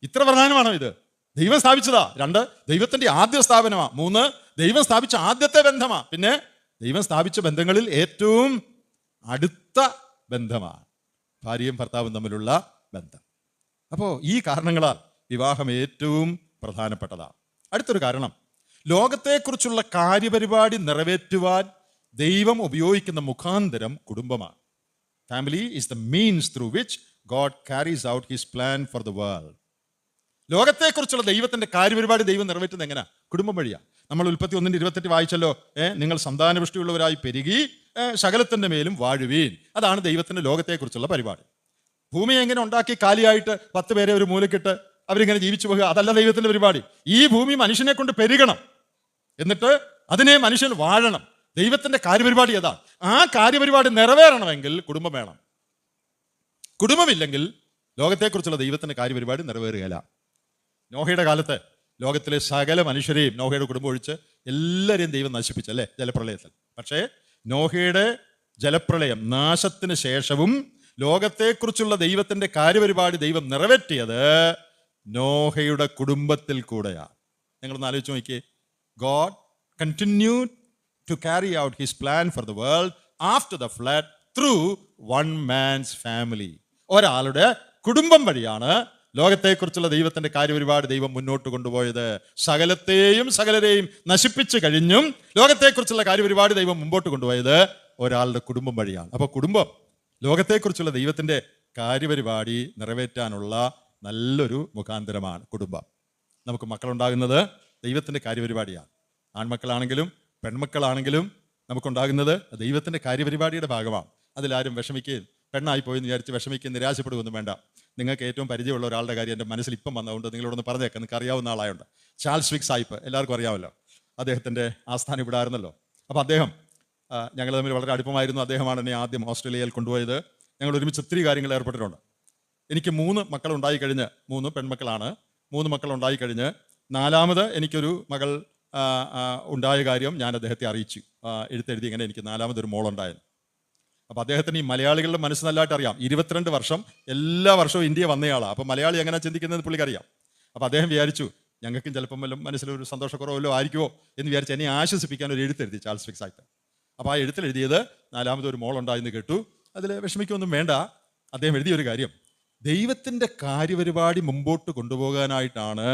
Speaker 1: ഇത്ര പ്രധാനമാണോ ഇത്? ദൈവം സ്ഥാപിച്ചതാ. 2, ദൈവത്തിന്റെ ആദ്യ സ്ഥാപനമാ. 3, ദൈവം സ്ഥാപിച്ച ആദ്യത്തെ ബന്ധമാ. പിന്നെ ദൈവം സ്ഥാപിച്ച ബന്ധങ്ങളിൽ ഏറ്റവും അടുത്ത ബന്ധമാണ് ഭാര്യയും ഭർത്താവും തമ്മിലുള്ള ബന്ധം. അപ്പോൾ ഈ കാരണങ്ങളാൽ വിവാഹം ഏറ്റവും പ്രധാനപ്പെട്ടതാണ്. അടുത്തൊരു കാരണം, ലോകത്തെക്കുറിച്ചുള്ള കാര്യപരിപാടി നിറവേറ്റുവാൻ ദൈവം ഉപയോഗിക്കുന്ന മുഖാന്തരം കുടുംബമാണ്. Family is the means through which God carries out his plan for the world. ലോകത്തെക്കുറിച്ചുള്ള ദൈവത്തിന്റെ കാര്യപരിപാടി ദൈവം നിറവേറ്റുന്നത് എങ്ങനെയാ? കുടുംബം വഴിയാ. നമ്മൾ ഉൽപ്പത്തി 1:28 വായിച്ചല്ലോ, നിങ്ങൾ സന്താനപുഷ്ടിയുള്ളവരായി പെരുകി സകലത്തിന്റെ മേലും വാഴുവീൻ. അതാണ് ദൈവത്തിന്റെ ലോകത്തെക്കുറിച്ചുള്ള പരിപാടി. ഭൂമി എങ്ങനെ ഉണ്ടാക്കി കാലിയായിട്ട് 10 പേരെ ഒരു മൂലക്കിട്ട് അവരിങ്ങനെ ജീവിച്ചു പോകുക, അതല്ല ദൈവത്തിന്റെ പരിപാടി. ഈ ഭൂമി മനുഷ്യനെ കൊണ്ട് പെരുകണം, എന്നിട്ട് അതിനെ മനുഷ്യൻ വാഴണം. ദൈവത്തിന്റെ കാര്യപരിപാടി അതാണ്. ആ കാര്യപരിപാടി നിറവേറണമെങ്കിൽ കുടുംബം വേണം. കുടുംബമില്ലെങ്കിൽ ലോകത്തെക്കുറിച്ചുള്ള ദൈവത്തിന്റെ കാര്യപരിപാടി നിറവേറുകയില്ല. നോഹയുടെ കാലത്ത് ലോകത്തിലെ സകല മനുഷ്യരെയും, നോഹയുടെ കുടുംബം ഒഴിച്ച് എല്ലാവരെയും ദൈവം നശിപ്പിച്ചല്ലേ ജലപ്രളയത്തിൽ. പക്ഷേ നോഹയുടെ ജലപ്രളയം നാശത്തിന് ശേഷവും ലോകത്തെക്കുറിച്ചുള്ള ദൈവത്തിന്റെ കാര്യപരിപാടി ദൈവം നിറവേറ്റിയത് നോഹയുടെ കുടുംബത്തിൽ കൂടെയാണ്. നിങ്ങളൊന്ന് ആലോചിച്ച് നോക്കിയേ. God continued to carry out his plan for the world after the flood through one man's family. ഒരാളുടെ കുടുംബം വഴിയാണ് ലോകത്തെക്കുറിച്ചുള്ള ദൈവത്തിന്റെ കാര്യപരിപാടി ദൈവം മുന്നോട്ട് കൊണ്ടുപോയത്. സകലത്തെയും സകലരെയും നശിപ്പിച്ചു കഴിഞ്ഞും ലോകത്തെക്കുറിച്ചുള്ള കാര്യപരിപാടി ദൈവം മുമ്പോട്ട് കൊണ്ടുപോയത് ഒരാളുടെ കുടുംബം വഴിയാണ്. അപ്പോൾ കുടുംബം ലോകത്തെക്കുറിച്ചുള്ള ദൈവത്തിന്റെ കാര്യപരിപാടി നിറവേറ്റാനുള്ള നല്ലൊരു മുഖാന്തരമാണ് കുടുംബം. നമുക്ക് മക്കളുണ്ടാകുന്നത് ദൈവത്തിന്റെ കാര്യപരിപാടിയാണ്. ആൺമക്കളാണെങ്കിലും പെൺമക്കളാണെങ്കിലും നമുക്കുണ്ടാകുന്നത് ദൈവത്തിന്റെ കാര്യപരിപാടിയുടെ ഭാഗമാണ്. അതിലാരും വിഷമിക്കുകയും പെണ്ണായിപ്പോയെന്ന് വിചാരിച്ച് വിഷമിക്കുകയും നിരാശപ്പെടുകയൊന്നും വേണ്ട. നിങ്ങൾക്ക് ഏറ്റവും പരിചയമുള്ള ഒരാളുടെ കാര്യം എൻ്റെ മനസ്സിൽ ഇപ്പം വന്നതുകൊണ്ട് നിങ്ങളോടൊന്ന് പറഞ്ഞേക്കാം. നിങ്ങൾക്ക് അറിയാവുന്ന ആളായുണ്ട്, ചാൾസ് വിക് സായിപ്പ്. എല്ലാവർക്കും അറിയാമല്ലോ, അദ്ദേഹത്തിൻ്റെ ആസ്ഥാനം ഇവിടെ ആയിരുന്നല്ലോ. അപ്പോൾ അദ്ദേഹം, ഞങ്ങൾ തമ്മിൽ വളരെ അടുപ്പമായിരുന്നു. അദ്ദേഹമാണ് എന്നെ ആദ്യം ഓസ്ട്രേലിയയിൽ കൊണ്ടുപോയത്. ഞങ്ങൾ ഒരുമിച്ച് ഒത്തിരി കാര്യങ്ങൾ ഏർപ്പെട്ടിട്ടുണ്ട്. എനിക്ക് 3 മക്കളുണ്ടായി കഴിഞ്ഞ്, 3 പെൺമക്കളാണ്. 3 മക്കളുണ്ടായി കഴിഞ്ഞ് 4ാമത് എനിക്കൊരു മകൾ ഉണ്ടായ കാര്യം ഞാൻ അദ്ദേഹത്തെ അറിയിച്ചു. എഴുത്തെഴുതി ഇങ്ങനെ എനിക്ക് 4ാമതൊരു മോളുണ്ടായിരുന്നു. അപ്പോൾ അദ്ദേഹത്തിന് ഈ മലയാളികളുടെ മനസ്സ് നല്ലതായിട്ട് അറിയാം. 22 വർഷം എല്ലാ വർഷവും ഇന്ത്യ വന്നയാളാണ്. അപ്പോൾ മലയാളി എങ്ങനെ ചിന്തിക്കുന്നത് പുള്ളിക്കറിയാം. അപ്പോൾ അദ്ദേഹം വിചാരിച്ചു ഞങ്ങൾക്കും ചിലപ്പം വല്ലതും മനസ്സിലൊരു സന്തോഷക്കുറവല്ലോ ആയിരിക്കുമോ എന്ന് വിചാരിച്ച് എന്നെ ആശ്വസിപ്പിക്കാൻ ഒരു എഴുത്തെഴുതി, ചാൾസ് വിക് സായിപ്പ്. അപ്പോൾ ആ എഴുത്തിലെഴുതിയത് 4ാമതൊരു മോളുണ്ടായെന്ന് കേട്ടു. അതിൽ വിഷമിക്കൊന്നും വേണ്ട. അദ്ദേഹം എഴുതിയൊരു കാര്യം, ദൈവത്തിൻ്റെ കാര്യപരിപാടി മുമ്പോട്ട് കൊണ്ടുപോകാനായിട്ടാണ്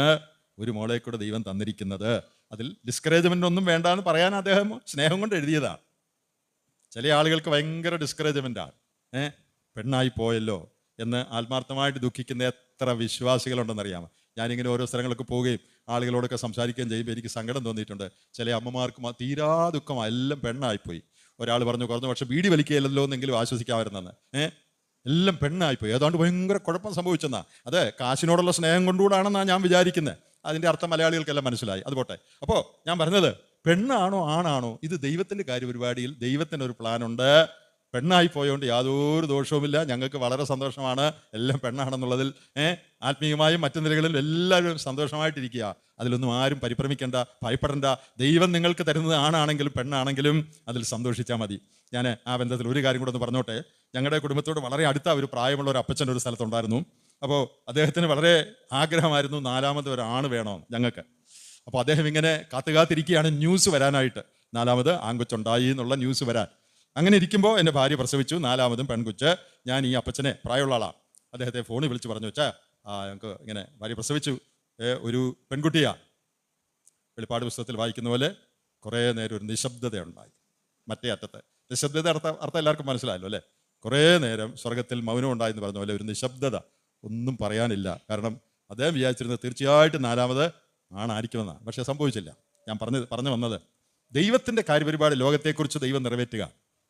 Speaker 1: ഒരു മോളെ കൂടെ ദൈവം തന്നിരിക്കുന്നത്. അതിൽ ഡിസ്കറേജ്മെൻ്റ് ഒന്നും വേണ്ട എന്ന് പറയാൻ അദ്ദേഹം സ്നേഹം കൊണ്ട് എഴുതിയതാണ്. ചില ആളുകൾക്ക് ഭയങ്കര ഡിസ്കറേജ്മെൻ്റാണ്. പെണ്ണായി പോയല്ലോ എന്ന് ആത്മാർത്ഥമായിട്ട് ദുഃഖിക്കുന്ന എത്ര വിശ്വാസികളുണ്ടെന്നറിയാമോ? ഞാനിങ്ങനെ ഓരോ സ്ഥലങ്ങളൊക്കെ പോവുകയും ആളുകളോടൊക്കെ സംസാരിക്കുകയും ചെയ്യുമ്പോൾ എനിക്ക് സങ്കടം തോന്നിയിട്ടുണ്ട്. ചില അമ്മമാർക്ക് തീരാ ദുഃഖമാണ്, എല്ലാം പെണ്ണായിപ്പോയി. ഒരാൾ പറഞ്ഞു കുറഞ്ഞ പക്ഷെ ബീഡി വലിക്കുകയല്ലോ എന്നെങ്കിലും ആശ്വസിക്കാമായിരുന്നെന്ന്. എല്ലാം പെണ്ണായിപ്പോയി, ഏതാണ്ട് ഭയങ്കര കുഴപ്പം സംഭവിച്ചെന്നാ. അത് കാശിനോടുള്ള സ്നേഹം കൊണ്ടുകൂടാണെന്നാണ് ഞാൻ വിചാരിക്കുന്നത്. അതിൻ്റെ അർത്ഥം മലയാളികൾക്കെല്ലാം മനസ്സിലായി. അതുപോട്ടെ. അപ്പോൾ ഞാൻ പറഞ്ഞത്, പെണ്ണാണോ ആണാണോ, ഇത് ദൈവത്തിൻ്റെ കാര്യപരിപാടിയിൽ ദൈവത്തിനൊരു പ്ലാനുണ്ട്. പെണ്ണായി പോയതുകൊണ്ട് യാതൊരു ദോഷവുമില്ല, ഞങ്ങൾക്ക് വളരെ സന്തോഷമാണ് എല്ലാം പെണ്ണാണെന്നുള്ളതിൽ. ആത്മീയമായും മറ്റു നിലകളിലും എല്ലാവരും സന്തോഷമായിട്ടിരിക്കുക. അതിലൊന്നും ആരും പരിഭ്രമിക്കേണ്ട, ഭയപ്പെടേണ്ട. ദൈവം നിങ്ങൾക്ക് തരുന്നത് ആണാണെങ്കിലും പെണ്ണാണെങ്കിലും അതിൽ സന്തോഷിച്ചാൽ മതി. ഞാൻ ആ ബന്ധത്തിൽ ഒരു കാര്യം കൂടെ ഒന്ന് പറഞ്ഞോട്ടെ. ഞങ്ങളുടെ കുടുംബത്തോട് വളരെ അടുത്ത ഒരു പ്രായമുള്ള ഒരു അപ്പച്ചൻ്റെ ഒരു സ്ഥലത്തുണ്ടായിരുന്നു. അപ്പോൾ അദ്ദേഹത്തിന് വളരെ ആഗ്രഹമായിരുന്നു 4ാമത് ഒരു ആണ് വേണമെന്ന് ഞങ്ങൾക്ക്. അപ്പോൾ അദ്ദേഹം ഇങ്ങനെ കാത്തിരിക്കുകയാണ് ന്യൂസ് വരാനായിട്ട്, 4ാമത് ആൺകൊച്ചുണ്ടായി എന്നുള്ള ന്യൂസ് വരാൻ. അങ്ങനെ ഇരിക്കുമ്പോൾ എൻ്റെ ഭാര്യ പ്രസവിച്ചു, 4ാമതും പെൺകുച്ച്. ഞാൻ ഈ അപ്പച്ചനെ, പ്രായമുള്ള ആളാണ്, അദ്ദേഹത്തെ ഫോണിൽ വിളിച്ച് പറഞ്ഞു, വെച്ചാൽ ഞങ്ങൾക്ക് ഇങ്ങനെ ഭാര്യ പ്രസവിച്ചു, ഒരു പെൺകുട്ടിയാ. വെളിപ്പാട് പുസ്തകത്തിൽ വായിക്കുന്ന പോലെ കുറേ നേരം ഒരു നിശബ്ദതയുണ്ടായി. മറ്റേ അറ്റത്ത് നിശബ്ദത അർത്ഥം എല്ലാവർക്കും മനസ്സിലായല്ലോ അല്ലേ? കുറേ നേരം സ്വർഗത്തിൽ മൗനം ഉണ്ടായെന്ന് പറഞ്ഞ പോലെ ഒരു നിശബ്ദത, ഒന്നും പറയാനില്ല. കാരണം അദ്ദേഹം വിചാരിച്ചിരുന്നത് തീർച്ചയായിട്ടും 4ാമത് ആണായിരിക്കുമെന്നാണ്. പക്ഷെ സംഭവിച്ചില്ല. ഞാൻ പറഞ്ഞു വന്നത്, ദൈവത്തിൻ്റെ കാര്യപരിപാടി ലോകത്തെക്കുറിച്ച് ദൈവം നിറവേറ്റുക.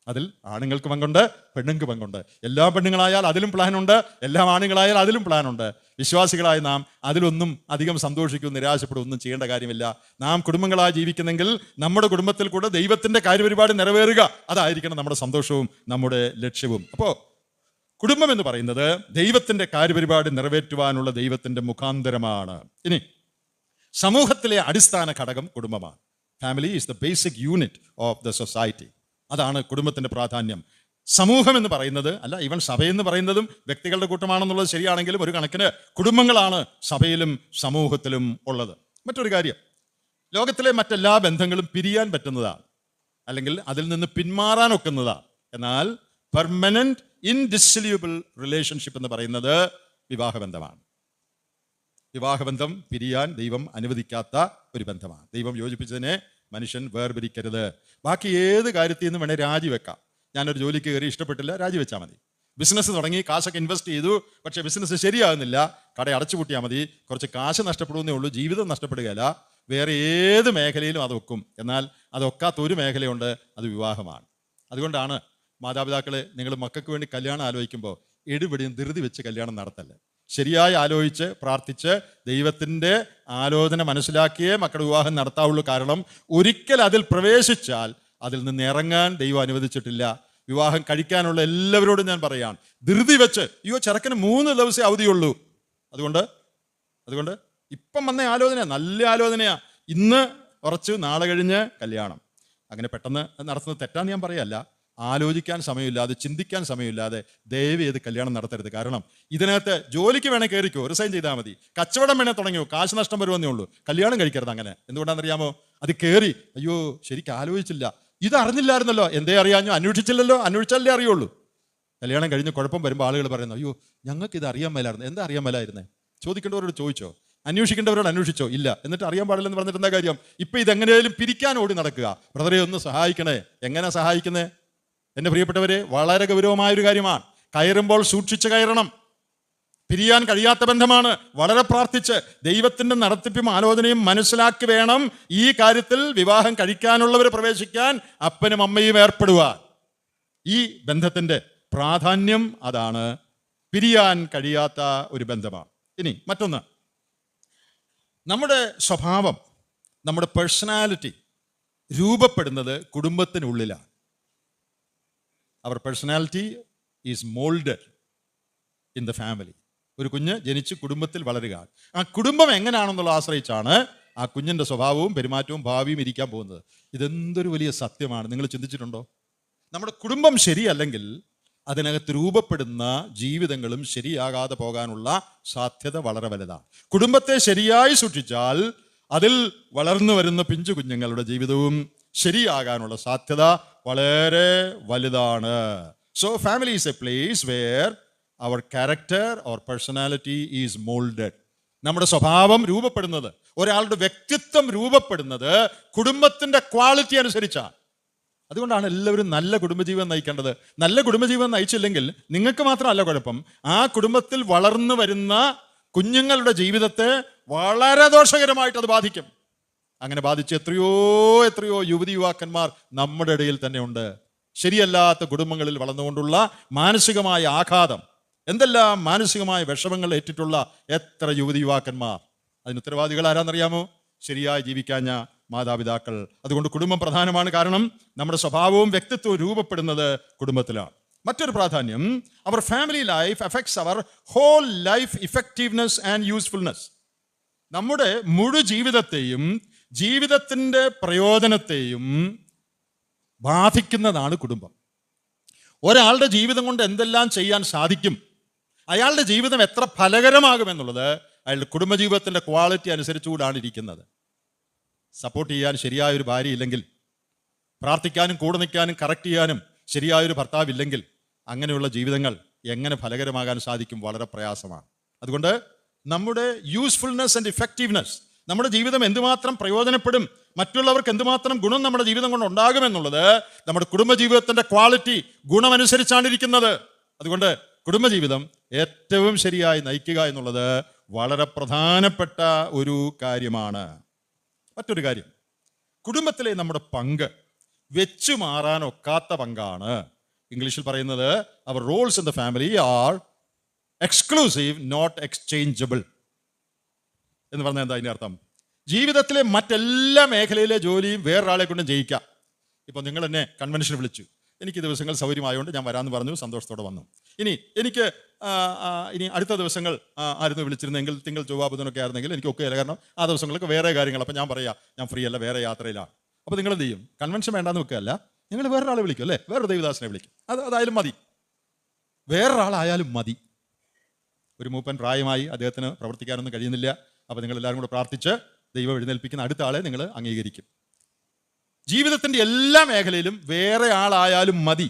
Speaker 1: അതിൽ ആണുങ്ങൾക്ക് പങ്കുണ്ട്, പെണ്ണുങ്ങൾക്ക് പങ്കുണ്ട്. എല്ലാ പെണ്ണുങ്ങളായാൽ അതിലും പ്ലാനുണ്ട്, എല്ലാ ആണുങ്ങളായാൽ അതിലും പ്ലാനുണ്ട്. വിശ്വാസികളായ നാം അതിലൊന്നും അധികം സന്തോഷിക്കും, നിരാശപ്പെടും ഒന്നും ചെയ്യേണ്ട കാര്യമില്ല. നാം കുടുംബങ്ങളായി ജീവിക്കുന്നെങ്കിൽ നമ്മുടെ കുടുംബത്തിൽ കൂടെ ദൈവത്തിൻ്റെ കാര്യപരിപാടി നിറവേറുക, അതായിരിക്കണം നമ്മുടെ സന്തോഷവും നമ്മുടെ ലക്ഷ്യവും. അപ്പോൾ കുടുംബം എന്ന് പറയുന്നത് ദൈവത്തിൻ്റെ കാര്യപരിപാടി നിറവേറ്റുവാനുള്ള ദൈവത്തിൻ്റെ മുഖാന്തരമാണ്. ഇനി സമൂഹത്തിലെ അടിസ്ഥാന ഘടകം കുടുംബമാണ്. Family is the basic unit of the society. അതാണ് കുടുംബത്തിൻ്റെ പ്രാധാന്യം. സമൂഹം എന്ന് പറയുന്നത് അല്ല, ഈവൻ സഭയെന്ന് പറയുന്നതും വ്യക്തികളുടെ കൂട്ടമാണെന്നുള്ളത് ശരിയാണെങ്കിലും ഒരു കണക്കിന് കുടുംബങ്ങളാണ് സഭയിലും സമൂഹത്തിലും ഉള്ളത്. മറ്റൊരു കാര്യം, ലോകത്തിലെ മറ്റെല്ലാ ബന്ധങ്ങളും പിരിയാൻ പറ്റുന്നതാണ്, അല്ലെങ്കിൽ അതിൽ നിന്ന് പിന്മാറാൻ ഒക്കുന്നതാണ്. എന്നാൽ പെർമനന്റ് ഇൻഡിസൊല്യൂബിൾ റിലേഷൻഷിപ്പ് എന്ന് പറയുന്നത് വിവാഹബന്ധമാണ്. വിവാഹബന്ധം പിരിയാൻ ദൈവം അനുവദിക്കാത്ത ഒരു ബന്ധമാണ്. ദൈവം യോജിപ്പിച്ചതിനെ മനുഷ്യൻ വേർപിരിക്കരുത്. ബാക്കി ഏത് കാര്യത്തിൽ നിന്ന് വേണേൽ രാജിവെക്കാം. ഞാനൊരു ജോലിക്ക് കയറി ഇഷ്ടപ്പെട്ടില്ല, രാജിവെച്ചാൽ മതി. ബിസിനസ് തുടങ്ങി കാശൊക്കെ ഇൻവെസ്റ്റ് ചെയ്തു, പക്ഷേ ബിസിനസ് ശരിയാകുന്നില്ല, കട അടച്ചുപൂട്ടിയാൽ മതി. കുറച്ച് കാശ് നഷ്ടപ്പെടുന്നേ ഉള്ളൂ, ജീവിതം നഷ്ടപ്പെടുകയില്ല. വേറെ ഏത് മേഖലയിലും അത് ഒക്കും. എന്നാൽ അതൊക്കാത്ത ഒരു മേഖലയുണ്ട്, അത് വിവാഹമാണ്. അതുകൊണ്ടാണ് മാതാപിതാക്കളെ, നിങ്ങൾ മക്കൾക്ക് വേണ്ടി കല്യാണം ആലോചിക്കുമ്പോൾ എടുപിടിയും ധൃതി വെച്ച് കല്യാണം നടത്തല്ലേ. ശരിയായി ആലോചിച്ച് പ്രാർത്ഥിച്ച് ദൈവത്തിൻ്റെ ആലോചന മനസ്സിലാക്കിയേ മക്കളുടെ വിവാഹം നടത്താവുള്ളൂ. കാരണം ഒരിക്കൽ അതിൽ പ്രവേശിച്ചാൽ അതിൽ നിന്ന് ഇറങ്ങാൻ ദൈവം അനുവദിച്ചിട്ടില്ല. വിവാഹം കഴിക്കാനുള്ള എല്ലാവരോടും ഞാൻ പറയാം, ധൃതി വെച്ച് ചെറുക്കന് 3 ദിവസമേ അവധിയുള്ളൂ. അതുകൊണ്ട് ഇപ്പം വന്ന ആലോചന നല്ല ആലോചനയാ. ഇന്ന് ഉറച്ച് നാളെ കഴിഞ്ഞ് കല്യാണം. അങ്ങനെ പെട്ടെന്ന് നടത്തുന്നത് തെറ്റാന്ന് ഞാൻ പറയല്ല. ആലോചിക്കാൻ സമയമില്ലാതെ, ചിന്തിക്കാൻ സമയമില്ലാതെ ദയവ് ചെയ്ത് കല്യാണം നടത്തരുത്. കാരണം ഇതിനകത്ത് ജോലിക്ക് വേണേൽ കയറിക്കോ, റിസൈൻ ചെയ്താൽ മതി. കച്ചവടം വേണേൽ തുടങ്ങിയോ, കാശ് നഷ്ടം വരുമെന്നേ ഉള്ളൂ. കല്യാണം കഴിക്കരുത് അങ്ങനെ. എന്തുകൊണ്ടാണെന്നറിയാമോ? അത് കയറി അയ്യോ ശരിക്കും ആലോചിച്ചില്ല, ഇത് അറിഞ്ഞില്ലായിരുന്നല്ലോ, എന്തേ അറിയാഞ്ഞോ, അന്വേഷിച്ചില്ലല്ലോ, അന്വേഷിച്ചാലേ അറിയുള്ളൂ. കല്യാണം കഴിഞ്ഞ് കുഴപ്പം വരുമ്പോൾ ആളുകൾ പറയുന്നു, അയ്യോ ഞങ്ങൾക്ക് ഇത് അറിയാൻ മേലായിരുന്നു. എന്താ അറിയാൻ മേലായിരുന്നേ? ചോദിക്കേണ്ടവരോട് ചോദിച്ചോ, അന്വേഷിക്കേണ്ടവരോട് അന്വേഷിച്ചോ? ഇല്ല. എന്നിട്ട് അറിയാൻ പാടില്ലെന്ന് പറഞ്ഞിട്ട് എന്താ കാര്യം? ഇപ്പം ഇതെങ്ങനെയാലും പിരിക്കാൻ ഓടി നടക്കുക. ബ്രദറെ ഒന്ന് സഹായിക്കണേ. എങ്ങനെ സഹായിക്കുന്നേ? എൻ്റെ പ്രിയപ്പെട്ടവരെ, വളരെ ഗൗരവമായൊരു കാര്യമാണ്. കയറുമ്പോൾ സൂക്ഷിച്ച് കയറണം. പിരിയാൻ കഴിയാത്ത ബന്ധമാണ്. വളരെ പ്രാർത്ഥിച്ച് ദൈവത്തിൻ്റെ നടത്തിപ്പും ആലോചനയും മനസ്സിലാക്കി വേണം ഈ കാര്യത്തിൽ വിവാഹം കഴിക്കാനുള്ളവർ പ്രവേശിക്കാൻ, അപ്പനും അമ്മയും ഏർപ്പെടുക. ഈ ബന്ധത്തിൻ്റെ പ്രാധാന്യം അതാണ്. പിരിയാൻ കഴിയാത്ത ഒരു ബന്ധമാണ്. ഇനി മറ്റൊന്ന്, നമ്മുടെ സ്വഭാവം, നമ്മുടെ പേഴ്സണാലിറ്റി രൂപപ്പെടുന്നത് കുടുംബത്തിനുള്ളിലാണ്. Our personality is moulded in the family. ഒരു കുഞ്ഞ് ജനിച്ച് കുടുംബത്തിൽ വളരുക. ആ കുടുംബം എങ്ങനെയാണെന്നുള്ള ആശ്രയിച്ചാണ് ആ കുഞ്ഞിൻ്റെ സ്വഭാവവും പെരുമാറ്റവും ഭാവിയും ഇരിക്കാൻ പോകുന്നത്. ഇതെന്തൊരു വലിയ സത്യമാണ്. നിങ്ങൾ ചിന്തിച്ചിട്ടുണ്ടോ? നമ്മുടെ കുടുംബം ശരിയല്ലെങ്കിൽ അതിനകത്ത് രൂപപ്പെടുന്ന ജീവിതങ്ങളും ശരിയാകാതെ പോകാനുള്ള സാധ്യത വളരെ വലുതാണ്. കുടുംബത്തെ ശരിയായി സൂക്ഷിച്ചാൽ അതിൽ വളർന്നു വരുന്ന പിഞ്ചു കുഞ്ഞുങ്ങളുടെ ജീവിതവും ശരിയാകാനുള്ള സാധ്യത വളരെ വലുതാണ്. So family is a place where our character or personality is moulded. നമ്മുടെ സ്വഭാവം രൂപപ്പെടുന്നത്, ഒരാളുടെ വ്യക്തിത്വം രൂപപ്പെടുന്നത് കുടുംബത്തിൻ്റെ ക്വാളിറ്റി അനുസരിച്ചാണ്. അതുകൊണ്ടാണ് എല്ലാവരും നല്ല കുടുംബജീവൻ നയിക്കേണ്ടത്. നല്ല കുടുംബജീവൻ നയിച്ചില്ലെങ്കിൽ നിങ്ങൾക്ക് മാത്രമല്ല കുഴപ്പം, ആ കുടുംബത്തിൽ വളർന്നു വരുന്ന കുഞ്ഞുങ്ങളുടെ ജീവിതത്തെ വളരെ ദോഷകരമായിട്ട് അത് ബാധിക്കും. അങ്ങനെ ബാധിച്ച് എത്രയോ യുവതി യുവാക്കന്മാർ നമ്മുടെ ഇടയിൽ തന്നെ ഉണ്ട്. ശരിയല്ലാത്ത കുടുംബങ്ങളിൽ വളർന്നുകൊണ്ടുള്ള മാനസികമായ ആഘാതം, എന്തെല്ലാം മാനസികമായ വിഷമങ്ങൾ ഏറ്റിട്ടുള്ള എത്ര യുവതി യുവാക്കന്മാർ. അതിന് ഉത്തരവാദികൾ ആരാന്നറിയാമോ? ശരിയായി ജീവിക്കാഞ്ഞ മാതാപിതാക്കൾ. അതുകൊണ്ട് കുടുംബം പ്രധാനമാണ്. കാരണം നമ്മുടെ സ്വഭാവവും വ്യക്തിത്വവും രൂപപ്പെടുന്നത് കുടുംബത്തിലാണ്. മറ്റൊരു പ്രാധാന്യം, our family life affects our whole life effectiveness and usefulness. നമ്മുടെ മുഴു ജീവിതത്തെയും ജീവിതത്തിൻ്റെ പ്രയോജനത്തെയും ബാധിക്കുന്നതാണ് കുടുംബം. ഒരാളുടെ ജീവിതം കൊണ്ട് എന്തെല്ലാം ചെയ്യാൻ സാധിക്കും, അയാളുടെ ജീവിതം എത്ര ഫലകരമാകുമെന്നുള്ളത് അയാളുടെ കുടുംബജീവിതത്തിൻ്റെ ക്വാളിറ്റി അനുസരിച്ചുകൂടാണ് ഇരിക്കുന്നത്. സപ്പോർട്ട് ചെയ്യാൻ ശരിയായൊരു ഭാര്യ ഇല്ലെങ്കിൽ, പ്രാർത്ഥിക്കാനും കൂടെ നിൽക്കാനും കറക്റ്റ് ചെയ്യാനും ശരിയായൊരു ഭർത്താവില്ലെങ്കിൽ, അങ്ങനെയുള്ള ജീവിതങ്ങൾ എങ്ങനെ ഫലകരമാകാൻ സാധിക്കും? വളരെ പ്രയാസമാണ്. അതുകൊണ്ട് നമ്മുടെ യൂസ്ഫുൾനെസ് ആൻഡ് ഇഫക്റ്റീവ്നെസ്, നമ്മുടെ ജീവിതം എന്തുമാത്രം പ്രയോജനപ്പെടും, മറ്റുള്ളവർക്ക് എന്തുമാത്രം ഗുണം നമ്മുടെ ജീവിതം കൊണ്ട് ഉണ്ടാകുമെന്നുള്ളത് നമ്മുടെ കുടുംബജീവിതത്തിൻ്റെ ക്വാളിറ്റി, ഗുണമനുസരിച്ചാണ് ഇരിക്കുന്നത്. അതുകൊണ്ട് കുടുംബജീവിതം ഏറ്റവും ശരിയായി നയിക്കുക എന്നുള്ളത് വളരെ പ്രധാനപ്പെട്ട ഒരു കാര്യമാണ്. മറ്റൊരു കാര്യം, കുടുംബത്തിലെ നമ്മുടെ പങ്ക് വെച്ചു മാറാനൊക്കാത്ത പങ്കാണ്. ഇംഗ്ലീഷിൽ പറയുന്നത് our roles in the family are exclusive not exchangeable എന്ന് പറഞ്ഞാൽ എന്താ അതിൻ്റെ അർത്ഥം? ജീവിതത്തിലെ മറ്റെല്ലാ മേഖലയിലെ ജോലിയും വേറൊരാളെ കൊണ്ടും ചെയ്യിക്കാം. ഇപ്പോൾ നിങ്ങൾ എന്നെ കൺവെൻഷൻ വിളിച്ചു, എനിക്ക് ദിവസങ്ങൾ സൗകര്യമായതുകൊണ്ട് ഞാൻ വരാമെന്ന് പറഞ്ഞു, സന്തോഷത്തോടെ വന്നു. എനിക്ക് അടുത്ത ദിവസങ്ങൾ ആയിരുന്നു വിളിച്ചിരുന്നെങ്കിൽ, തിങ്കൾ ചൊവ്വ ബുധനൊക്കെ ആയിരുന്നെങ്കിൽ എനിക്ക് ഒക്കെ, കാരണം ആ ദിവസങ്ങളൊക്കെ വേറെ കാര്യങ്ങൾ. അപ്പം ഞാൻ പറയാം ഞാൻ ഫ്രീ അല്ല, വേറെ യാത്രയിലാണ്. അപ്പോൾ നിങ്ങൾ എന്ത് ചെയ്യും? കൺവെൻഷൻ വേണ്ടാന്ന് വെക്കുകയല്ല, നിങ്ങൾ വേറൊരാളെ വിളിക്കും അല്ലേ, വേറൊരു ദൈവദാസനെ വിളിക്കും. അതായാലും മതി, വേറൊരാളായാലും മതി. ഒരു മൂപ്പൻ പ്രായമായി, അദ്ദേഹത്തിന് പ്രവർത്തിക്കാനൊന്നും കഴിയുന്നില്ല. അപ്പോൾ നിങ്ങൾ എല്ലാവരും കൂടെ പ്രാർത്ഥിച്ച് ദൈവം എഴുന്നേൽപ്പിക്കുന്ന അടുത്ത ആളെ നിങ്ങൾ അംഗീകരിക്കും. ജീവിതത്തിൻ്റെ എല്ലാ മേഖലയിലും വേറെ ആളായാലും മതി.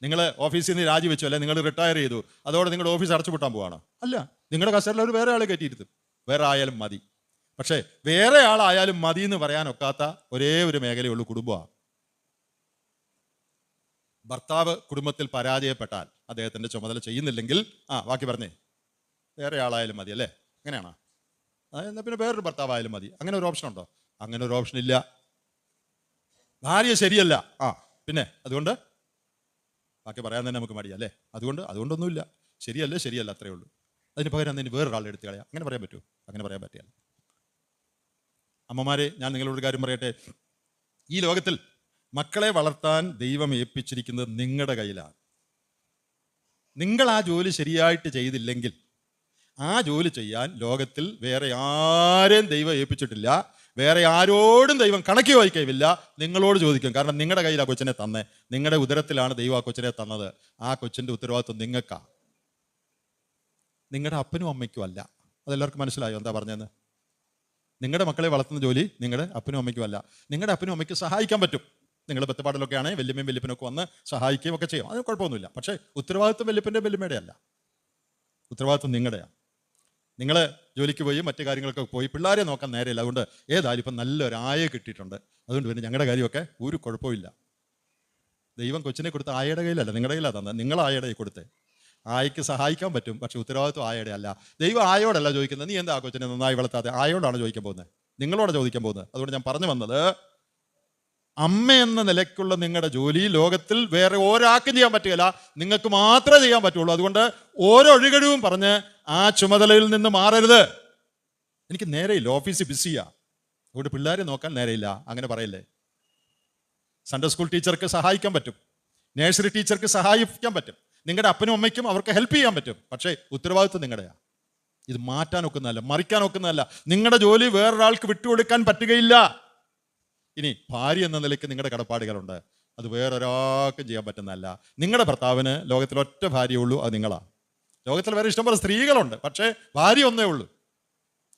Speaker 1: നിങ്ങൾ ഓഫീസിൽ നിന്ന് രാജിവെച്ചു, അല്ലെ നിങ്ങൾ റിട്ടയർ ചെയ്തു, അതോടെ നിങ്ങളുടെ ഓഫീസ് അടച്ചുപൂട്ടാൻ പോവാണ്? അല്ല, നിങ്ങളുടെ കസേരയിൽ ഒരു വേറെ ആളെ കയറ്റിയിരുത്തും. വേറെ ആയാലും മതി. പക്ഷേ വേറെ ആളായാലും മതി എന്ന് പറയാനൊക്കാത്ത ഒരേ ഒരു മേഖലയുള്ളൂ, കുടുംബമാണ്. ഭർത്താവ് കുടുംബത്തിൽ പരാജയപ്പെട്ടാൽ, അദ്ദേഹത്തിൻ്റെ ചുമതല ചെയ്യുന്നില്ലെങ്കിൽ, ബാക്കി പറഞ്ഞേ, വേറെ ആളായാലും മതി അല്ലേ? അങ്ങനെയാണോ? എന്നാൽ പിന്നെ വേറൊരു ഭർത്താവായാലും മതി. അങ്ങനെ ഒരു ഓപ്ഷൻ ഉണ്ടോ? അങ്ങനെ ഒരു ഓപ്ഷൻ ഇല്ല. ഭാര്യ ശരിയല്ല, പിന്നെ അതുകൊണ്ട് ബാക്കി പറയാൻ തന്നെ നമുക്ക് മടിയല്ലേ? അതുകൊണ്ടൊന്നുമില്ല. ശരിയല്ല അത്രയേ ഉള്ളൂ. അതിന് പകരം അതിന് വേറൊരാളെ എടുത്ത് കളയാം. അങ്ങനെ പറയാൻ പറ്റുമോ? അങ്ങനെ പറയാൻ പറ്റില്ല. അമ്മമാരെ, ഞാൻ നിങ്ങളോട് കാര്യം പറയട്ടെ. ഈ ലോകത്തിൽ മക്കളെ വളർത്താൻ ദൈവം ഏൽപ്പിച്ചിരിക്കുന്നത് നിങ്ങളുടെ കയ്യിലാണ്. നിങ്ങൾ ആ ജോലി ശരിയായിട്ട് ചെയ്തില്ലെങ്കിൽ ആ ജോലി ചെയ്യാൻ ലോകത്തിൽ വേറെ ആരെയും ദൈവം ഏൽപ്പിച്ചിട്ടില്ല. വേറെ ആരോടും ദൈവം കണക്ക് ചോദിക്കുകയില്ല, നിങ്ങളോട് ചോദിക്കും. കാരണം നിങ്ങളുടെ കയ്യിൽ ആ കൊച്ചിനെ തന്നെ, നിങ്ങളുടെ ഉദരത്തിലാണ് ദൈവം ആ കൊച്ചിനെ തന്നത്. ആ കൊച്ചിൻ്റെ ഉത്തരവാദിത്വം നിങ്ങൾക്കാണ്, നിങ്ങളുടെ അപ്പനും അമ്മയ്ക്കും അല്ല. അതെല്ലാവർക്കും മനസ്സിലായോ എന്താ പറഞ്ഞതെന്ന്? നിങ്ങളുടെ മക്കളെ വളർത്തുന്ന ജോലി നിങ്ങളുടെ അപ്പനും അമ്മയ്ക്കും അല്ല. നിങ്ങളുടെ അപ്പനും അമ്മയ്ക്ക് സഹായിക്കാൻ പറ്റും. നിങ്ങൾ ബത്തപ്പാടിലൊക്കെ ആണെങ്കിൽ വല്യമ്മയും വല്യപ്പനൊക്കെ വന്ന് സഹായിക്കുകയും ഒക്കെ ചെയ്യും, അതിന് കുഴപ്പമൊന്നുമില്ല. പക്ഷേ ഉത്തരവാദിത്വം വല്യപ്പൻ്റെ വല്യമ്മയുടെ അല്ല, ഉത്തരവാദിത്വം നിങ്ങളുടെയാണ്. നിങ്ങൾ ജോലിക്ക് പോയി മറ്റു കാര്യങ്ങളൊക്കെ പോയി പിള്ളേരെ നോക്കാൻ നേരെയില്ല. അതുകൊണ്ട് ഏതായാലും ഇപ്പം നല്ലൊരായ കിട്ടിയിട്ടുണ്ട്, അതുകൊണ്ട് പിന്നെ ഞങ്ങളുടെ കാര്യമൊക്കെ ഒരു കുഴപ്പമില്ല. ദൈവം കൊച്ചിനെ കൊടുത്ത ആയയുടെ കയ്യിലല്ല, നിങ്ങളുടെ കയ്യിലാണ് തന്നെ. നിങ്ങൾ ആയയുടെ കയ്യിൽ കൊടുത്തേ. ആയയ്ക്ക് സഹായിക്കാൻ പറ്റും, പക്ഷെ ഉത്തരവാദിത്വം ആയയുടെ അല്ല. ദൈവം ആയോടല്ല ചോദിക്കുന്നത്, നീ എന്താ കൊച്ചിനെ നന്നായി വളർത്താതെ, ആയോടാണ് ചോദിക്കാൻ പോകുന്നത്, നിങ്ങളോടാണ് ചോദിക്കാൻ പോകുന്നത്. അതുകൊണ്ട് ഞാൻ പറഞ്ഞു വന്നത്, അമ്മ എന്ന നിലയ്ക്കുള്ള നിങ്ങളുടെ ജോലി ലോകത്തിൽ വേറെ ഒരാൾക്കും ചെയ്യാൻ പറ്റുകയില്ല, നിങ്ങൾക്ക് മാത്രമേ ചെയ്യാൻ പറ്റുള്ളൂ. അതുകൊണ്ട് ഓരോ ഒഴികഴിവും പറഞ്ഞ് ആ ചുമതലയിൽ നിന്ന് മാറരുത്. എനിക്ക് നേരെയില്ല, ഓഫീസിൽ ബിസിയാ, അതുകൊണ്ട് പിള്ളേരെ നോക്കാൻ നേരെയില്ല, അങ്ങനെ പറയല്ലേ. സൺഡേ സ്കൂൾ ടീച്ചർക്ക് സഹായിക്കാൻ പറ്റും, നഴ്സറി ടീച്ചർക്ക് സഹായിക്കാൻ പറ്റും, നിങ്ങളുടെ അപ്പനും അമ്മയ്ക്കും അവർക്ക് ഹെൽപ്പ് ചെയ്യാൻ പറ്റും. പക്ഷേ ഉത്തരവാദിത്വം നിങ്ങളുടെയാണ്. ഇത് മാറ്റാൻ ഒക്കുന്നതല്ല, മറിക്കാൻ ഒക്കുന്നതല്ല. നിങ്ങളുടെ ജോലി വേറൊരാൾക്ക് വിട്ടുകൊടുക്കാൻ പറ്റുകയില്ല. ഇനി ഭാര്യ എന്ന നിലയ്ക്ക് നിങ്ങളുടെ കടപ്പാടുകളുണ്ട്, അത് വേറൊരാൾക്കും ചെയ്യാൻ പറ്റുന്നതല്ല. നിങ്ങളുടെ ഭർത്താവിന് ലോകത്തിൽ ഒറ്റ ഭാര്യയേ ഉള്ളൂ, അത് നിങ്ങളാണ്. ലോകത്തിൽ വേറെ ഇഷ്ടംപോലെ സ്ത്രീകളുണ്ട്, പക്ഷേ ഭാര്യ ഒന്നേ ഉള്ളൂ.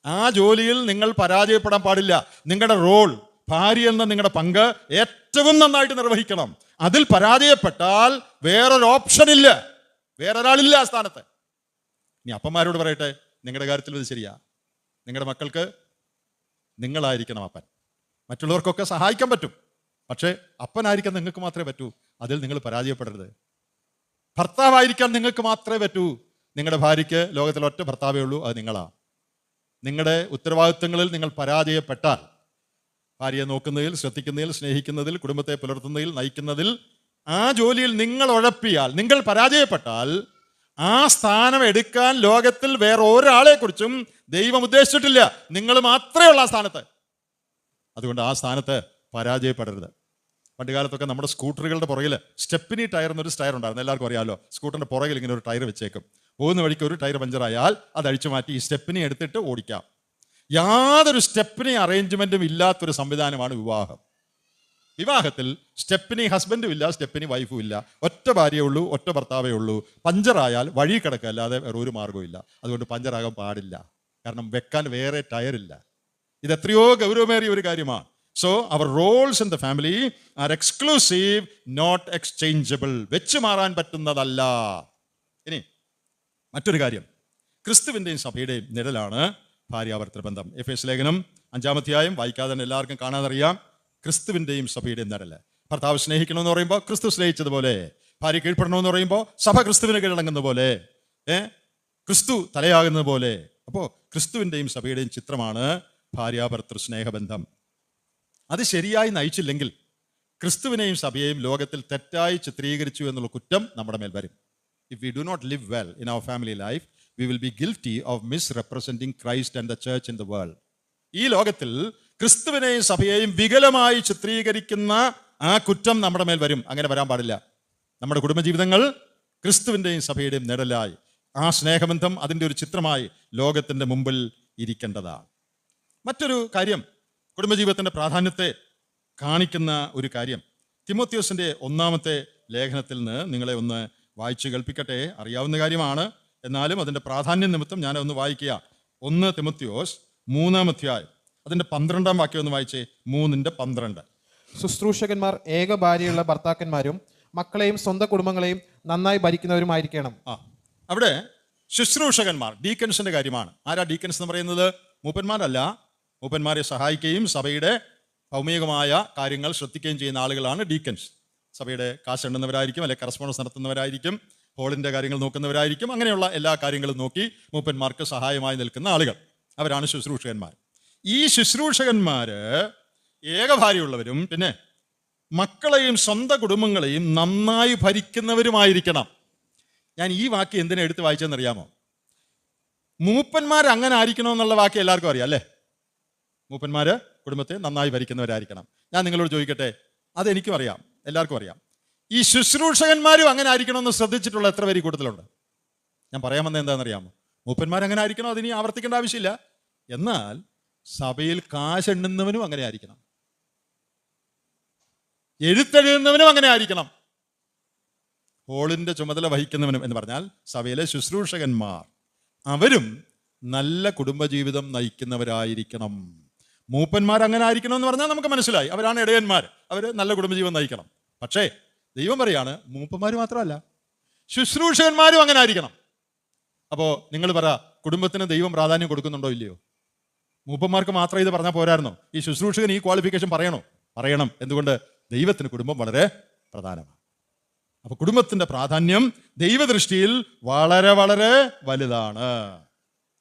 Speaker 1: ആ ജോലിയിൽ നിങ്ങൾ പരാജയപ്പെടാൻ പാടില്ല. നിങ്ങളുടെ റോൾ, ഭാര്യ എന്ന നിങ്ങളുടെ പങ്ക് ഏറ്റവും നന്നായിട്ട് നിർവഹിക്കണം. അതിൽ പരാജയപ്പെട്ടാൽ വേറൊരു ഓപ്ഷൻ ഇല്ല, വേറൊരാളില്ല ആ സ്ഥാനത്ത്. ഇനി അപ്പന്മാരോട് പറയട്ടെ, നിങ്ങളുടെ കാര്യത്തിൽ ഇത് ശരിയാ. നിങ്ങളുടെ മക്കൾക്ക് നിങ്ങളായിരിക്കണം അപ്പൻ. മറ്റുള്ളവർക്കൊക്കെ സഹായിക്കാൻ പറ്റും, പക്ഷേ അപ്പനായിരിക്കാൻ നിങ്ങൾക്ക് മാത്രമേ പറ്റൂ. അതിൽ നിങ്ങൾ പരാജയപ്പെടരുത്. ഭർത്താവായിരിക്കാൻ നിങ്ങൾക്ക് മാത്രമേ പറ്റൂ. നിങ്ങളുടെ ഭാര്യയ്ക്ക് ലോകത്തിൽ ഒറ്റ ഭർത്താവേ ഉള്ളൂ, അത് നിങ്ങളാണ്. നിങ്ങളുടെ ഉത്തരവാദിത്വങ്ങളിൽ നിങ്ങൾ പരാജയപ്പെട്ടാൽ, ഭാര്യയെ നോക്കുന്നതിൽ, ശ്രദ്ധിക്കുന്നതിൽ, സ്നേഹിക്കുന്നതിൽ, കുടുംബത്തെ പുലർത്തുന്നതിൽ, നയിക്കുന്നതിൽ, ആ ജോലിയിൽ നിങ്ങൾ ഉഴപ്പിയാൽ, നിങ്ങൾ പരാജയപ്പെട്ടാൽ, ആ സ്ഥാനം എടുക്കാൻ ലോകത്തിൽ വേറെ ഒരാളെ കുറിച്ചും ദൈവം ഉദ്ദേശിച്ചിട്ടില്ല. നിങ്ങൾ മാത്രമേ ഉള്ളൂ ആ സ്ഥാനത്ത്. അതുകൊണ്ട് ആ സ്ഥാനത്ത് പരാജയപ്പെടരുത്. പണ്ട് കാലത്തൊക്കെ നമ്മുടെ സ്കൂട്ടറുകളുടെ പുറകിൽ സ്റ്റെപ്പിനി ടയർ എന്നൊരു ടയർ ഉണ്ടായിരുന്നു, എല്ലാവർക്കും അറിയാമല്ലോ. സ്കൂട്ടറിന്റെ പുറകിൽ ഇങ്ങനെ ഒരു ടയർ വെച്ചേക്കും. പോകുന്ന വഴിക്ക് ഒരു ടയർ പഞ്ചറായാൽ അത് അഴിച്ചു മാറ്റി ഈ സ്റ്റെപ്പിനി എടുത്തിട്ട് ഓടിക്കാം. യാതൊരു സ്റ്റെപ്പിനി അറേഞ്ച്മെന്റും ഇല്ലാത്തൊരു സംവിധാനമാണ് വിവാഹം. വിവാഹത്തിൽ സ്റ്റെപ്പിനി ഹസ്ബൻഡും ഇല്ല, സ്റ്റെപ്പിനി വൈഫും ഇല്ല. ഒറ്റ ഭാര്യയേ ഉള്ളൂ, ഒറ്റ ഭർത്താവേ ഉള്ളൂ. പഞ്ചറായാൽ വഴി കിടക്കുക, അല്ലാതെ വേറെ ഒരു മാർഗ്ഗവും ഇല്ല. അതുകൊണ്ട് പഞ്ചറാകാൻ പാടില്ല, കാരണം വെക്കാൻ വേറെ ടയറില്ല. ഇത് എത്രയോ ഗൗരവമേറിയ ഒരു കാര്യമാണ്. So our roles in the family are exclusive not exchangeable. വെച്ച് മാറാൻ പറ്റുന്നതല്ല. ഇനി മറ്റൊരു കാര്യം, ക്രിസ്തുവിൻ്റെയും സഭയുടെയും നിഴലാണ് ഭാര്യാഭർത്തൃ ബന്ധം. എഫേസ്യ ലേഖനം 5-ാം അധ്യായം വായിക്കാതെ തന്നെ എല്ലാവർക്കും കാണാതറിയാം. ക്രിസ്തുവിൻ്റെയും സഭയുടെയും നിഴല്. ഭർത്താവ് സ്നേഹിക്കണമെന്ന് പറയുമ്പോൾ ക്രിസ്തു സ്നേഹിച്ചതുപോലെ, ഭാര്യ കീഴ്പ്പെടണമെന്ന് പറയുമ്പോൾ സഭ ക്രിസ്തുവിന് കീഴടങ്ങുന്ന പോലെ, ക്രിസ്തു തലയാകുന്നത് പോലെ. അപ്പോൾ ക്രിസ്തുവിൻ്റെയും സഭയുടെയും ചിത്രമാണ് ഭാര്യാഭർത്തൃ സ്നേഹബന്ധം. അത് ശരിയായി നയിച്ചില്ലെങ്കിൽ ക്രിസ്തുവിനെയും സഭയെയും ലോകത്തിൽ തെറ്റായി ചിത്രീകരിച്ചു എന്നുള്ള കുറ്റം നമ്മുടെ മേൽ വരും. If we do not live well in our family life, we will be guilty of misrepresenting Christ and the church in the world. ഈ ലോകത്തിൽ ക്രിസ്തുവിനെയും സഭയെയും വികലമായി ചിത്രീകരിക്കുന്ന ആ കുറ്റം നമ്മുടെ മേൽ വരും. അങ്ങനെ വരാൻ പാടില്ല. നമ്മുടെ കുടുംബജീവിതങ്ങൾ ക്രിസ്തുവിൻ്റെയും സഭയുടെയും നിഴലായി, ആ സ്നേഹബന്ധം അതിൻ്റെ ഒരു ചിത്രമായി ലോകത്തിൻ്റെ മുമ്പിൽ ഇരിക്കേണ്ടതാണ്. മറ്റൊരു കാര്യം, കുടുംബജീവിതത്തിൻ്റെ പ്രാധാന്യത്തെ കാണിക്കുന്ന ഒരു കാര്യം, തിമോത്തിയോസിൻ്റെ 1-ാമത്തെ ലേഖനത്തിൽ നിന്ന് നിങ്ങളെ ഒന്ന് വായിച്ചു കേൾപ്പിക്കട്ടെ. അറിയാവുന്ന കാര്യമാണ്, എന്നാലും അതിൻ്റെ പ്രാധാന്യം നിമിത്തം ഞാൻ ഒന്ന് വായിക്കുക. 1 തിമോത്തിയോസ് 3-ാം അധ്യായം അതിൻ്റെ 12-ാം വാക്യം ഒന്ന് വായിച്ചേ. 3:12.
Speaker 2: ശുശ്രൂഷകന്മാർ ഏക ഭാര്യയുള്ള ഭർത്താക്കന്മാരും മക്കളെയും സ്വന്തം കുടുംബങ്ങളെയും നന്നായി ഭരിക്കുന്നവരുമായിരിക്കണം.
Speaker 1: അവിടെ ശുശ്രൂഷകന്മാർ, ഡീക്കൻസിന്റെ കാര്യമാണ്. ആരാ ഡീക്കൻസ് എന്ന് പറയുന്നത്? മൂപ്പന്മാരല്ല. മൂപ്പന്മാരെ സഹായിക്കുകയും സഭയുടെ ഭൗമികമായ കാര്യങ്ങൾ ശ്രദ്ധിക്കുകയും ചെയ്യുന്ന ആളുകളാണ് ഡീക്കൻസ്. സഭയുടെ കാശ് എണ്ണുന്നവരായിരിക്കും, അല്ലെങ്കിൽ കറസ്പോണ്ടൻസ് നടത്തുന്നവരായിരിക്കും, ഹോളിൻ്റെ കാര്യങ്ങൾ നോക്കുന്നവരായിരിക്കും. അങ്ങനെയുള്ള എല്ലാ കാര്യങ്ങളും നോക്കി മൂപ്പന്മാർക്ക് സഹായമായി നിൽക്കുന്ന ആളുകൾ, അവരാണ് ശുശ്രൂഷകന്മാർ. ഈ ശുശ്രൂഷകന്മാർ ഏകഭാര്യയുള്ളവരും പിന്നെ മക്കളെയും സ്വന്തം കുടുംബങ്ങളെയും നന്നായി ഭരിക്കുന്നവരുമായിരിക്കണം. ഞാൻ ഈ വാക്യം എന്തിനാ എടുത്ത് വായിച്ചതെന്നറിയാമോ? മൂപ്പന്മാർ അങ്ങനെ ആയിരിക്കണമെന്നുള്ള വാക്യം എല്ലാവർക്കും അറിയാം, അല്ലേ? മൂപ്പന്മാർ കുടുംബത്തെ നന്നായി ഭരിക്കുന്നവരായിരിക്കണം. ഞാൻ നിങ്ങളോട് ചോദിക്കട്ടെ, അതെനിക്കും അറിയാം, എല്ലാവർക്കും അറിയാം. ഈ ശുശ്രൂഷകന്മാരും അങ്ങനെ ആയിരിക്കണമെന്ന് ശ്രദ്ധിച്ചിട്ടുള്ള എത്ര പേര് കൂടുതലുണ്ട്? ഞാൻ പറയാൻ വന്നത് എന്താണെന്നറിയാമോ? മൂപ്പന്മാർ അങ്ങനെ ആയിരിക്കണം, അതിനി ആവർത്തിക്കേണ്ട ആവശ്യമില്ല. എന്നാൽ സഭയിൽ കാശ് എണ്ണുന്നവനും അങ്ങനെ ആയിരിക്കണം, എഴുത്തെഴുതുന്നവനും അങ്ങനെ ആയിരിക്കണം, ഹോളിന്റെ ചുമതല വഹിക്കുന്നവനും എന്ന് പറഞ്ഞാൽ സഭയിലെ ശുശ്രൂഷകന്മാർ അവരും നല്ല കുടുംബജീവിതം നയിക്കുന്നവരായിരിക്കണം. മൂപ്പന്മാർ അങ്ങനെ ആയിരിക്കണം എന്ന് പറഞ്ഞാൽ നമുക്ക് മനസ്സിലായി, അവരാണ് ഇടയന്മാർ, അവർ നല്ല കുടുംബജീവിതം നയിക്കണം. പക്ഷേ ദൈവം പറയാണ് മൂപ്പന്മാർ മാത്രമല്ല, ശുശ്രൂഷകന്മാരും അങ്ങനെ ആയിരിക്കണം. അപ്പോൾ നിങ്ങൾ പറ, കുടുംബത്തിന് ദൈവം പ്രാധാന്യം കൊടുക്കുന്നുണ്ടോ ഇല്ലയോ? മൂപ്പന്മാർക്ക് മാത്രം ഇത് പറഞ്ഞാൽ പോരായിരുന്നോ? ഈ ശുശ്രൂഷകൻ ഈ ക്വാളിഫിക്കേഷൻ പറയണോ? പറയണം. എന്തുകൊണ്ട്? ദൈവത്തിന് കുടുംബം വളരെ പ്രധാനമാണ്. അപ്പൊ കുടുംബത്തിന്റെ പ്രാധാന്യം ദൈവദൃഷ്ടിയിൽ വളരെ വളരെ വലുതാണ്.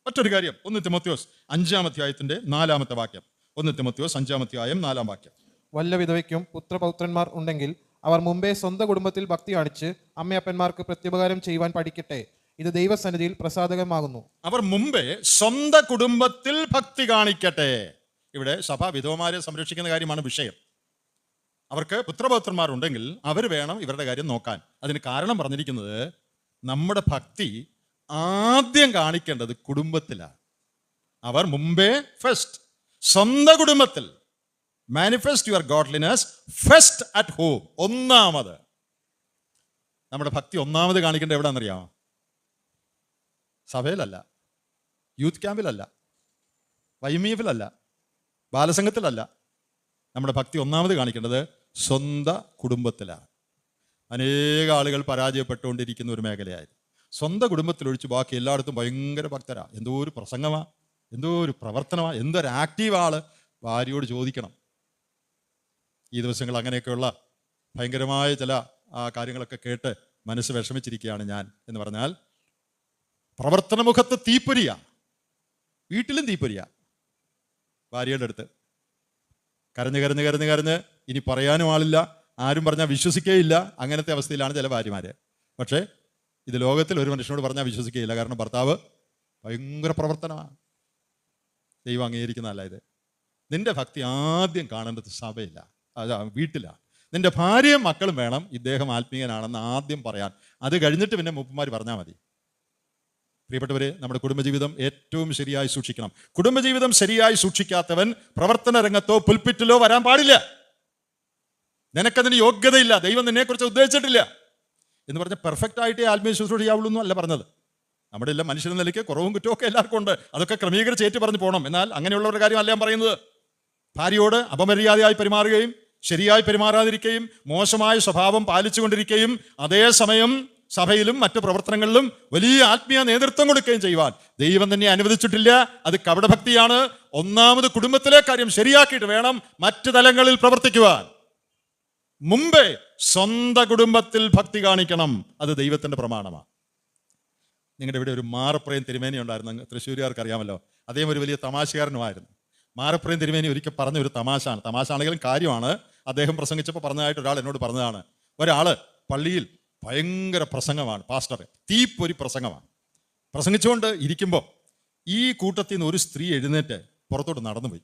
Speaker 1: മറ്റൊരു കാര്യം, 1 തിമോത്തിയോസ് 5-ാം അധ്യായത്തിന്റെ 4-ാമത്തെ വാക്യം. 1 തിമോത്തിയോസ് 5-ാം അധ്യായം 4-ാം വാക്യം.
Speaker 2: വല്ല വിധവയ്ക്കും പുത്രപൗത്രന്മാർ ഉണ്ടെങ്കിൽ അവർ മുമ്പേ സ്വന്തം കുടുംബത്തിൽ ഭക്തി കാണിച്ച് അമ്മയപ്പന്മാർക്ക് പ്രത്യുപകാരം ചെയ്യുവാൻ പഠിക്കട്ടെ, ഇത് ദൈവസന്നിധിയിൽ പ്രസാദകമാകുന്നു.
Speaker 1: അവർ മുമ്പേ സ്വന്തം കുടുംബത്തിൽ ഭക്തി കാണിക്കട്ടെ. ഇവിടെ സഭ വിധവമാരെ സംരക്ഷിക്കുന്ന കാര്യമാണ് വിഷയം. അവർക്ക് പുത്രപൗത്രന്മാരുണ്ടെങ്കിൽ അവർ വേണം ഇവരുടെ കാര്യം നോക്കാൻ. അതിന് കാരണം പറഞ്ഞിരിക്കുന്നത്, നമ്മുടെ ഭക്തി ആദ്യം കാണിക്കേണ്ടത് കുടുംബത്തിലാണ്. അവർ മുമ്പേ ഫസ്റ്റ് സ്വന്തം കുടുംബത്തിൽ, manifest your godliness first at home. ഒന്നാമത് നമ്മുടെ ഭക്തി ഒന്നാമത് കാണിക്കേണ്ടത് എവിടെയാണെന്നറിയാമോ? സഭയിലല്ല, യൂത്ത് ക്യാമ്പിലല്ല, YMF-ലല്ല, ബാലസംഘത്തിലല്ല. നമ്മുടെ ഭക്തി ഒന്നാമത് കാണിക്കേണ്ടത് സ്വന്തം കുടുംബത്തിലാണ്. അനേക ആളുകൾ പരാജയപ്പെട്ടുകൊണ്ടിരിക്കുന്ന ഒരു മേഖലയായിരുന്നു. സ്വന്തം കുടുംബത്തിലൊഴിച്ച് ബാക്കി എല്ലായിടത്തും ഭയങ്കര ഭക്തരാ. എന്തോ ഒരു പ്രസംഗമാ, എന്തോ ഒരു പ്രവർത്തനമാ, എന്തൊരു ആക്റ്റീവ് ആള്. ഭാര്യയോട് ചോദിക്കണം. ഈ ദിവസങ്ങൾ അങ്ങനെയൊക്കെയുള്ള ഭയങ്കരമായ ചില കാര്യങ്ങളൊക്കെ കേട്ട് മനസ്സ് വിഷമിച്ചിരിക്കുകയാണ് ഞാൻ. എന്ന് പറഞ്ഞാൽ പ്രവർത്തനമുഖത്ത് തീപ്പൊരിയ, വീട്ടിലും തീപ്പൊരിയ. ഭാര്യയുടെ അടുത്ത് കരഞ്ഞ് കരഞ്ഞ് കരഞ്ഞ് കരഞ്ഞ് ഇനി പറയാനും ആളില്ല, ആരും പറഞ്ഞാൽ വിശ്വസിക്കുകയില്ല. അങ്ങനത്തെ അവസ്ഥയിലാണ് ചില ഭാര്യമാര്. പക്ഷേ ഇത് ലോകത്തിൽ ഒരു മനുഷ്യനോട് പറഞ്ഞാൽ വിശ്വസിക്കുകയില്ല. കാരണം ഭർത്താവ് ഭയങ്കര പ്രവർത്തനമാണ്. ദൈവം അംഗീകരിക്കുന്നതല്ല ഇത്. നിന്റെ ഭക്തി ആദ്യം കാണേണ്ടത് സഭയില്ല, അതാ വീട്ടിലാണ്. നിന്റെ ഭാര്യയും മക്കളും വേണം ഇദ്ദേഹം ആത്മീയനാണെന്ന് ആദ്യം പറയാൻ. അത് കഴിഞ്ഞിട്ട് പിന്നെ മൂപ്പന്മാർ പറഞ്ഞാൽ മതി. പ്രിയപ്പെട്ടവരെ, നമ്മുടെ കുടുംബജീവിതം ഏറ്റവും ശരിയായി സൂക്ഷിക്കണം. കുടുംബജീവിതം ശരിയായി സൂക്ഷിക്കാത്തവൻ പ്രവർത്തന രംഗത്തോ പുൽപ്പിറ്റിലോ വരാൻ പാടില്ല. നിനക്കതിന് യോഗ്യതയില്ല, ദൈവം നിന്നെക്കുറിച്ച് ഉദ്ദേശിച്ചിട്ടില്ല എന്ന് പറഞ്ഞ് പെർഫെക്റ്റ് ആയിട്ടേ ആത്മീയ ശുശ്രൂഷ ചെയ്യാവുള്ളൂ എന്നും അല്ല പറഞ്ഞത്. നമ്മുടെ എല്ലാം മനുഷ്യൻ നിലയ്ക്ക് കുറവും കുറ്റവും ഒക്കെ എല്ലാവർക്കും ഉണ്ട്. അതൊക്കെ ക്രമീകരിച്ച് ഏറ്റു പറഞ്ഞു പോകണം. എന്നാൽ അങ്ങനെയുള്ളവരുടെ കാര്യമല്ല ഞാൻ പറയുന്നത്. ഭാര്യയോട് അപമര്യാദയായി പെരുമാറുകയും ശരിയായി പെരുമാറാതിരിക്കുകയും മോശമായ സ്വഭാവം പാലിച്ചുകൊണ്ടിരിക്കുകയും അതേസമയം സഭയിലും മറ്റു പ്രവർത്തനങ്ങളിലും വലിയ ആത്മീയ നേതൃത്വം കൊടുക്കുകയും ചെയ്യുവാൻ ദൈവം തന്നെ അനുവദിച്ചിട്ടില്ല. അത് കപടഭക്തിയാണ്. ഒന്നാമത് കുടുംബത്തിലെ കാര്യം ശരിയാക്കിയിട്ട് വേണം മറ്റു തലങ്ങളിൽ പ്രവർത്തിക്കുവാൻ. മുമ്പേ സ്വന്തം കുടുംബത്തിൽ ഭക്തി കാണിക്കണം. അത് ദൈവത്തിന്റെ പ്രമാണമാണ്. നിങ്ങളുടെ ഇവിടെ ഒരു മാറപ്രയം തിരുമേനി ഉണ്ടായിരുന്നു, തൃശ്ശൂരുകാർക്ക് അറിയാമല്ലോ. അദ്ദേഹം ഒരു വലിയ തമാശകാരനുമായിരുന്നു. മാരപ്രയം തിരുമേനി ഒരിക്കൽ പറഞ്ഞ ഒരു തമാശയാണ്. തമാശ ആണെങ്കിലും കാര്യമാണ്. അദ്ദേഹം പ്രസംഗിച്ചപ്പോൾ പറഞ്ഞതായിട്ട് ഒരാൾ എന്നോട് പറഞ്ഞതാണ്. ഒരാള് പള്ളിയിൽ ഭയങ്കര പ്രസംഗമാണ്, പാസ്റ്റർ തീപ്പൊരി പ്രസംഗമാണ്. പ്രസംഗിച്ചുകൊണ്ട് ഇരിക്കുമ്പോൾ ഈ കൂട്ടത്തിൽ നിന്ന് ഒരു സ്ത്രീ എഴുന്നേറ്റ് പുറത്തോട്ട് നടന്നുപോയി.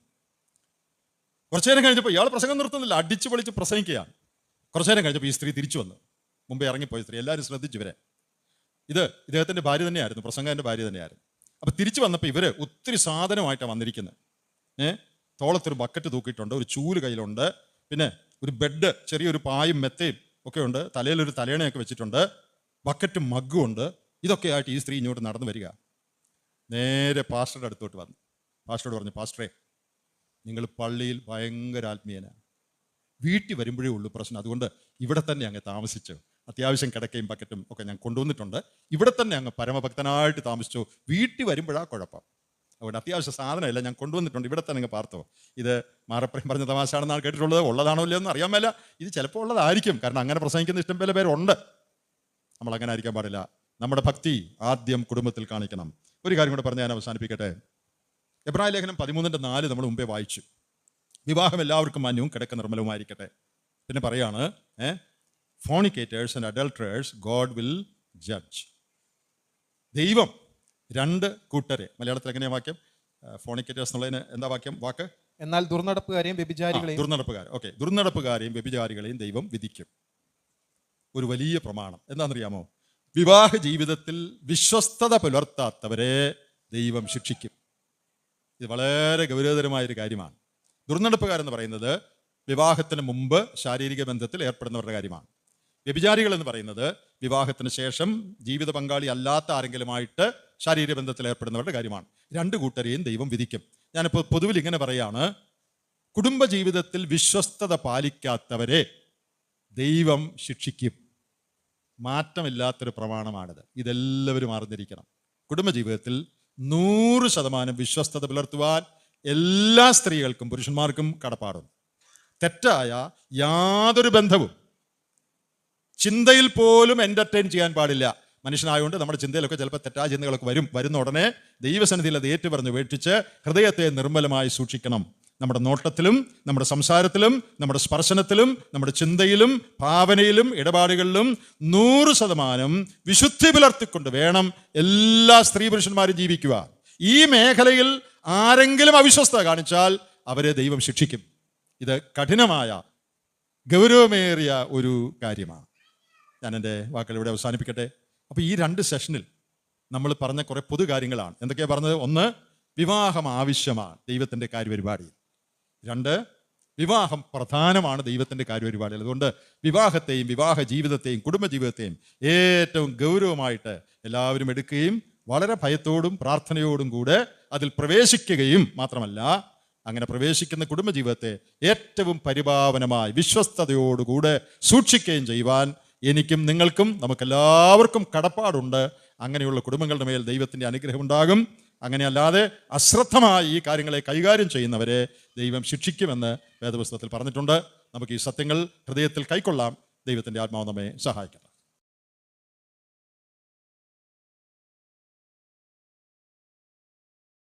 Speaker 1: കുറച്ചു നേരം കഴിഞ്ഞപ്പോൾ ഇയാൾ പ്രസംഗം നിർത്തുന്നില്ല, അടിച്ചു പൊളിച്ച് പ്രസംഗിക്കുകയാണ്. കുറച്ചു നേരം കഴിഞ്ഞപ്പോൾ ഈ സ്ത്രീ തിരിച്ചു വന്നു. മുമ്പേ ഇറങ്ങിപ്പോയ സ്ത്രീ. എല്ലാവരും ശ്രദ്ധിച്ചു ഇവരെ. ഇത് ഇദ്ദേഹത്തിൻ്റെ ഭാര്യ തന്നെയായിരുന്നു, പ്രസംഗൻ്റെ ഭാര്യ തന്നെയായിരുന്നു. അപ്പം തിരിച്ചു വന്നപ്പോൾ ഇവർ ഒത്തിരി സാധനമായിട്ടാണ് വന്നിരിക്കുന്നത്. തോളത്തൊരു ബക്കറ്റ് തൂക്കിയിട്ടുണ്ട്, ഒരു ചൂല് കയ്യിലുണ്ട്, പിന്നെ ഒരു ബെഡ്, ചെറിയൊരു പായും മെത്തയും ഒക്കെ ഉണ്ട്, തലയിലൊരു തലേണയൊക്കെ വെച്ചിട്ടുണ്ട്, ബക്കറ്റും മഗ്ഗും ഉണ്ട്. ഇതൊക്കെ ആയിട്ട് ഈ സ്ത്രീ ഇങ്ങോട്ട് നടന്നു വരിക. നേരെ പാസ്റ്ററുടെ അടുത്തോട്ട് വന്നു. പാസ്റ്ററോട് പറഞ്ഞു, പാസ്റ്ററെ, നിങ്ങൾ പള്ളിയിൽ ഭയങ്കര ആത്മീയനാണ്, വീട്ടിൽ വരുമ്പോഴേ ഉള്ളൂ പ്രശ്നം, അതുകൊണ്ട് ഇവിടെ തന്നെ അങ്ങ് താമസിച്ചു. അത്യാവശ്യം കിടക്കയും ബക്കറ്റും ഒക്കെ ഞാൻ കൊണ്ടുവന്നിട്ടുണ്ട്, ഇവിടെ തന്നെ അങ്ങ് പരമഭക്തനായിട്ട് താമസിച്ചു. വീട്ടിൽ വരുമ്പോഴാണ് കുഴപ്പം, അതുകൊണ്ട് അത്യാവശ്യ സാധനമില്ല, ഞാൻ കൊണ്ടുവന്നിട്ടുണ്ട്, ഇവിടെ തന്നെ അങ്ങ് പാർത്തോ. ഇത് മാരപ്രയം പറഞ്ഞ തമാശയാണെന്നാണ് കേട്ടിട്ടുള്ളത്. ഉള്ളതാണോ ഇല്ലയോ എന്ന് അറിയാൻ മേല. ഇത് ചിലപ്പോൾ ഉള്ളതായിരിക്കും, കാരണം അങ്ങനെ പ്രസംഗിക്കുന്ന ഇഷ്ടം പോലെ പേരുണ്ട്. നമ്മൾ അങ്ങനെ ആയിരിക്കാൻ പാടില്ല. നമ്മുടെ ഭക്തി ആദ്യം കുടുംബത്തിൽ കാണിക്കണം. ഒരു കാര്യം കൂടെ പറഞ്ഞ് ഞാൻ അവസാനിപ്പിക്കട്ടെ. എബ്രായ ലേഖനം 13:4 നമ്മൾ മുമ്പേ വായിച്ചു. വിവാഹം എല്ലാവർക്കും മാന്യവും കിടക്ക നിർമ്മലവുമായിരിക്കട്ടെ. പിന്നെ പറയാണ്, ഫോണിക്കേറ്റേഴ്സ് ആൻഡ് അഡൾട്ടറേഴ്സ് ഗോഡ് വിൽ ജഡ്ജ്. ദൈവം രണ്ട് കൂട്ടരെ, മലയാളത്തിൽ എങ്ങനെയാ വാക്യം? ഫോണിക്കേറ്റേഴ്സ് എന്നുള്ളതിന് എന്താ വാക്ക്?
Speaker 2: എന്നാൽ ദുർനടപ്പുകാരെയും വ്യഭിചാരികളെയും
Speaker 1: ദുർനടപ്പുകാരെയും വ്യഭിചാരികളെയും ദൈവം വിധിക്കും. ഒരു വലിയ പ്രമാണം എന്താണെന്നറിയാമോ? വിവാഹ ജീവിതത്തിൽ വിശ്വസ്തത പുലർത്താത്തവരെ ദൈവം ശിക്ഷിക്കും. ഇത് വളരെ ഗൗരവതരമായൊരു കാര്യമാണ്. ദുർനടപ്പുകാരെന്ന് പറയുന്നത് വിവാഹത്തിന് മുമ്പ് ശാരീരിക ബന്ധത്തിൽ ഏർപ്പെടുന്നവരുടെ കാര്യമാണ്. വ്യഭിചാരികൾ എന്ന് പറയുന്നത് വിവാഹത്തിന് ശേഷം ജീവിത പങ്കാളി അല്ലാത്ത ആരെങ്കിലുമായിട്ട് ശാരീരിക ബന്ധത്തിൽ ഏർപ്പെടുന്നവരുടെ കാര്യമാണ്. രണ്ട് കൂട്ടരെയും ദൈവം വിധിക്കും. ഞാനിപ്പോൾ പൊതുവിൽ ഇങ്ങനെ പറയാണ്, കുടുംബജീവിതത്തിൽ വിശ്വസ്തത പാലിക്കാത്തവരെ ദൈവം ശിക്ഷിക്കും. മാറ്റമില്ലാത്തൊരു പ്രമാണമാണിത്. ഇതെല്ലാവരും അറിഞ്ഞിരിക്കണം. കുടുംബജീവിതത്തിൽ 100% വിശ്വസ്തത പുലർത്തുവാൻ എല്ലാ സ്ത്രീകൾക്കും പുരുഷന്മാർക്കും കടപ്പാടുണ്ട്. തെറ്റായ യാതൊരു ബന്ധവും ചിന്തയിൽ പോലും എൻ്റർടൈൻ ചെയ്യാൻ പാടില്ല. മനുഷ്യനായതുകൊണ്ട് നമ്മുടെ ചിന്തയിലൊക്കെ ചിലപ്പോൾ തെറ്റായ ചിന്തകളൊക്കെ വരുന്ന ഉടനെ ദൈവസന്നിധിയിൽ അത് ഏറ്റുപറഞ്ഞ് ഉപേക്ഷിച്ച് ഹൃദയത്തെ നിർമ്മലമായി സൂക്ഷിക്കണം. നമ്മുടെ നോട്ടത്തിലും നമ്മുടെ സംസാരത്തിലും നമ്മുടെ സ്പർശനത്തിലും നമ്മുടെ ചിന്തയിലും ഭാവനയിലും ഇടപാടുകളിലും 100% വിശുദ്ധി പുലർത്തിക്കൊണ്ട് വേണം എല്ലാ സ്ത്രീ പുരുഷന്മാരും ജീവിക്കുക. ഈ മേഖലയിൽ ആരെങ്കിലും അവിശ്വസ്തത കാണിച്ചാൽ അവരെ ദൈവം ശിക്ഷിക്കും. ഇത് കഠിനമായ ഗൗരവമേറിയ ഒരു കാര്യമാണ്. ഞാൻ എൻ്റെ വാക്കുകൾ ഇവിടെ അവസാനിപ്പിക്കട്ടെ. അപ്പോൾ ഈ 2 സെഷനിൽ നമ്മൾ പറഞ്ഞ കുറേ പൊതു കാര്യങ്ങളാണ്. എന്തൊക്കെയാണ് പറഞ്ഞത്? 1, വിവാഹം ആവശ്യമാണ് ദൈവത്തിൻ്റെ കാര്യപരിപാടിയിൽ. 2, വിവാഹം പ്രധാനമാണ് ദൈവത്തിൻ്റെ കാര്യപരിപാടിയിൽ. അതുകൊണ്ട് വിവാഹത്തെയും വിവാഹ ജീവിതത്തെയും കുടുംബജീവിതത്തെയും ഏറ്റവും ഗൗരവമായിട്ട് എല്ലാവരും എടുക്കുകയും വളരെ ഭയത്തോടും പ്രാർത്ഥനയോടും കൂടെ അതിൽ പ്രവേശിക്കുകയും മാത്രമല്ല, അങ്ങനെ പ്രവേശിക്കുന്ന കുടുംബജീവിതത്തെ ഏറ്റവും പരിപാവനമായി വിശ്വസ്തയോടുകൂടെ സൂക്ഷിക്കുകയും ചെയ്യുവാൻ എനിക്കും നിങ്ങൾക്കും നമുക്കെല്ലാവർക്കും കടപ്പാടുണ്ട്. അങ്ങനെയുള്ള കുടുംബങ്ങളുടെ മേൽ ദൈവത്തിൻ്റെ അനുഗ്രഹം ഉണ്ടാകും. അങ്ങനെയല്ലാതെ അശ്രദ്ധമായി ഈ കാര്യങ്ങളെ കൈകാര്യം ചെയ്യുന്നവരെ ദൈവം ശിക്ഷിക്കുമെന്ന് വേദപുസ്തകത്തിൽ പറഞ്ഞിട്ടുണ്ട്. നമുക്ക് ഈ സത്യങ്ങൾ ഹൃദയത്തിൽ കൈക്കൊള്ളാം. ദൈവത്തിൻ്റെ ആത്മാവ് നമ്മെ സഹായിക്കും.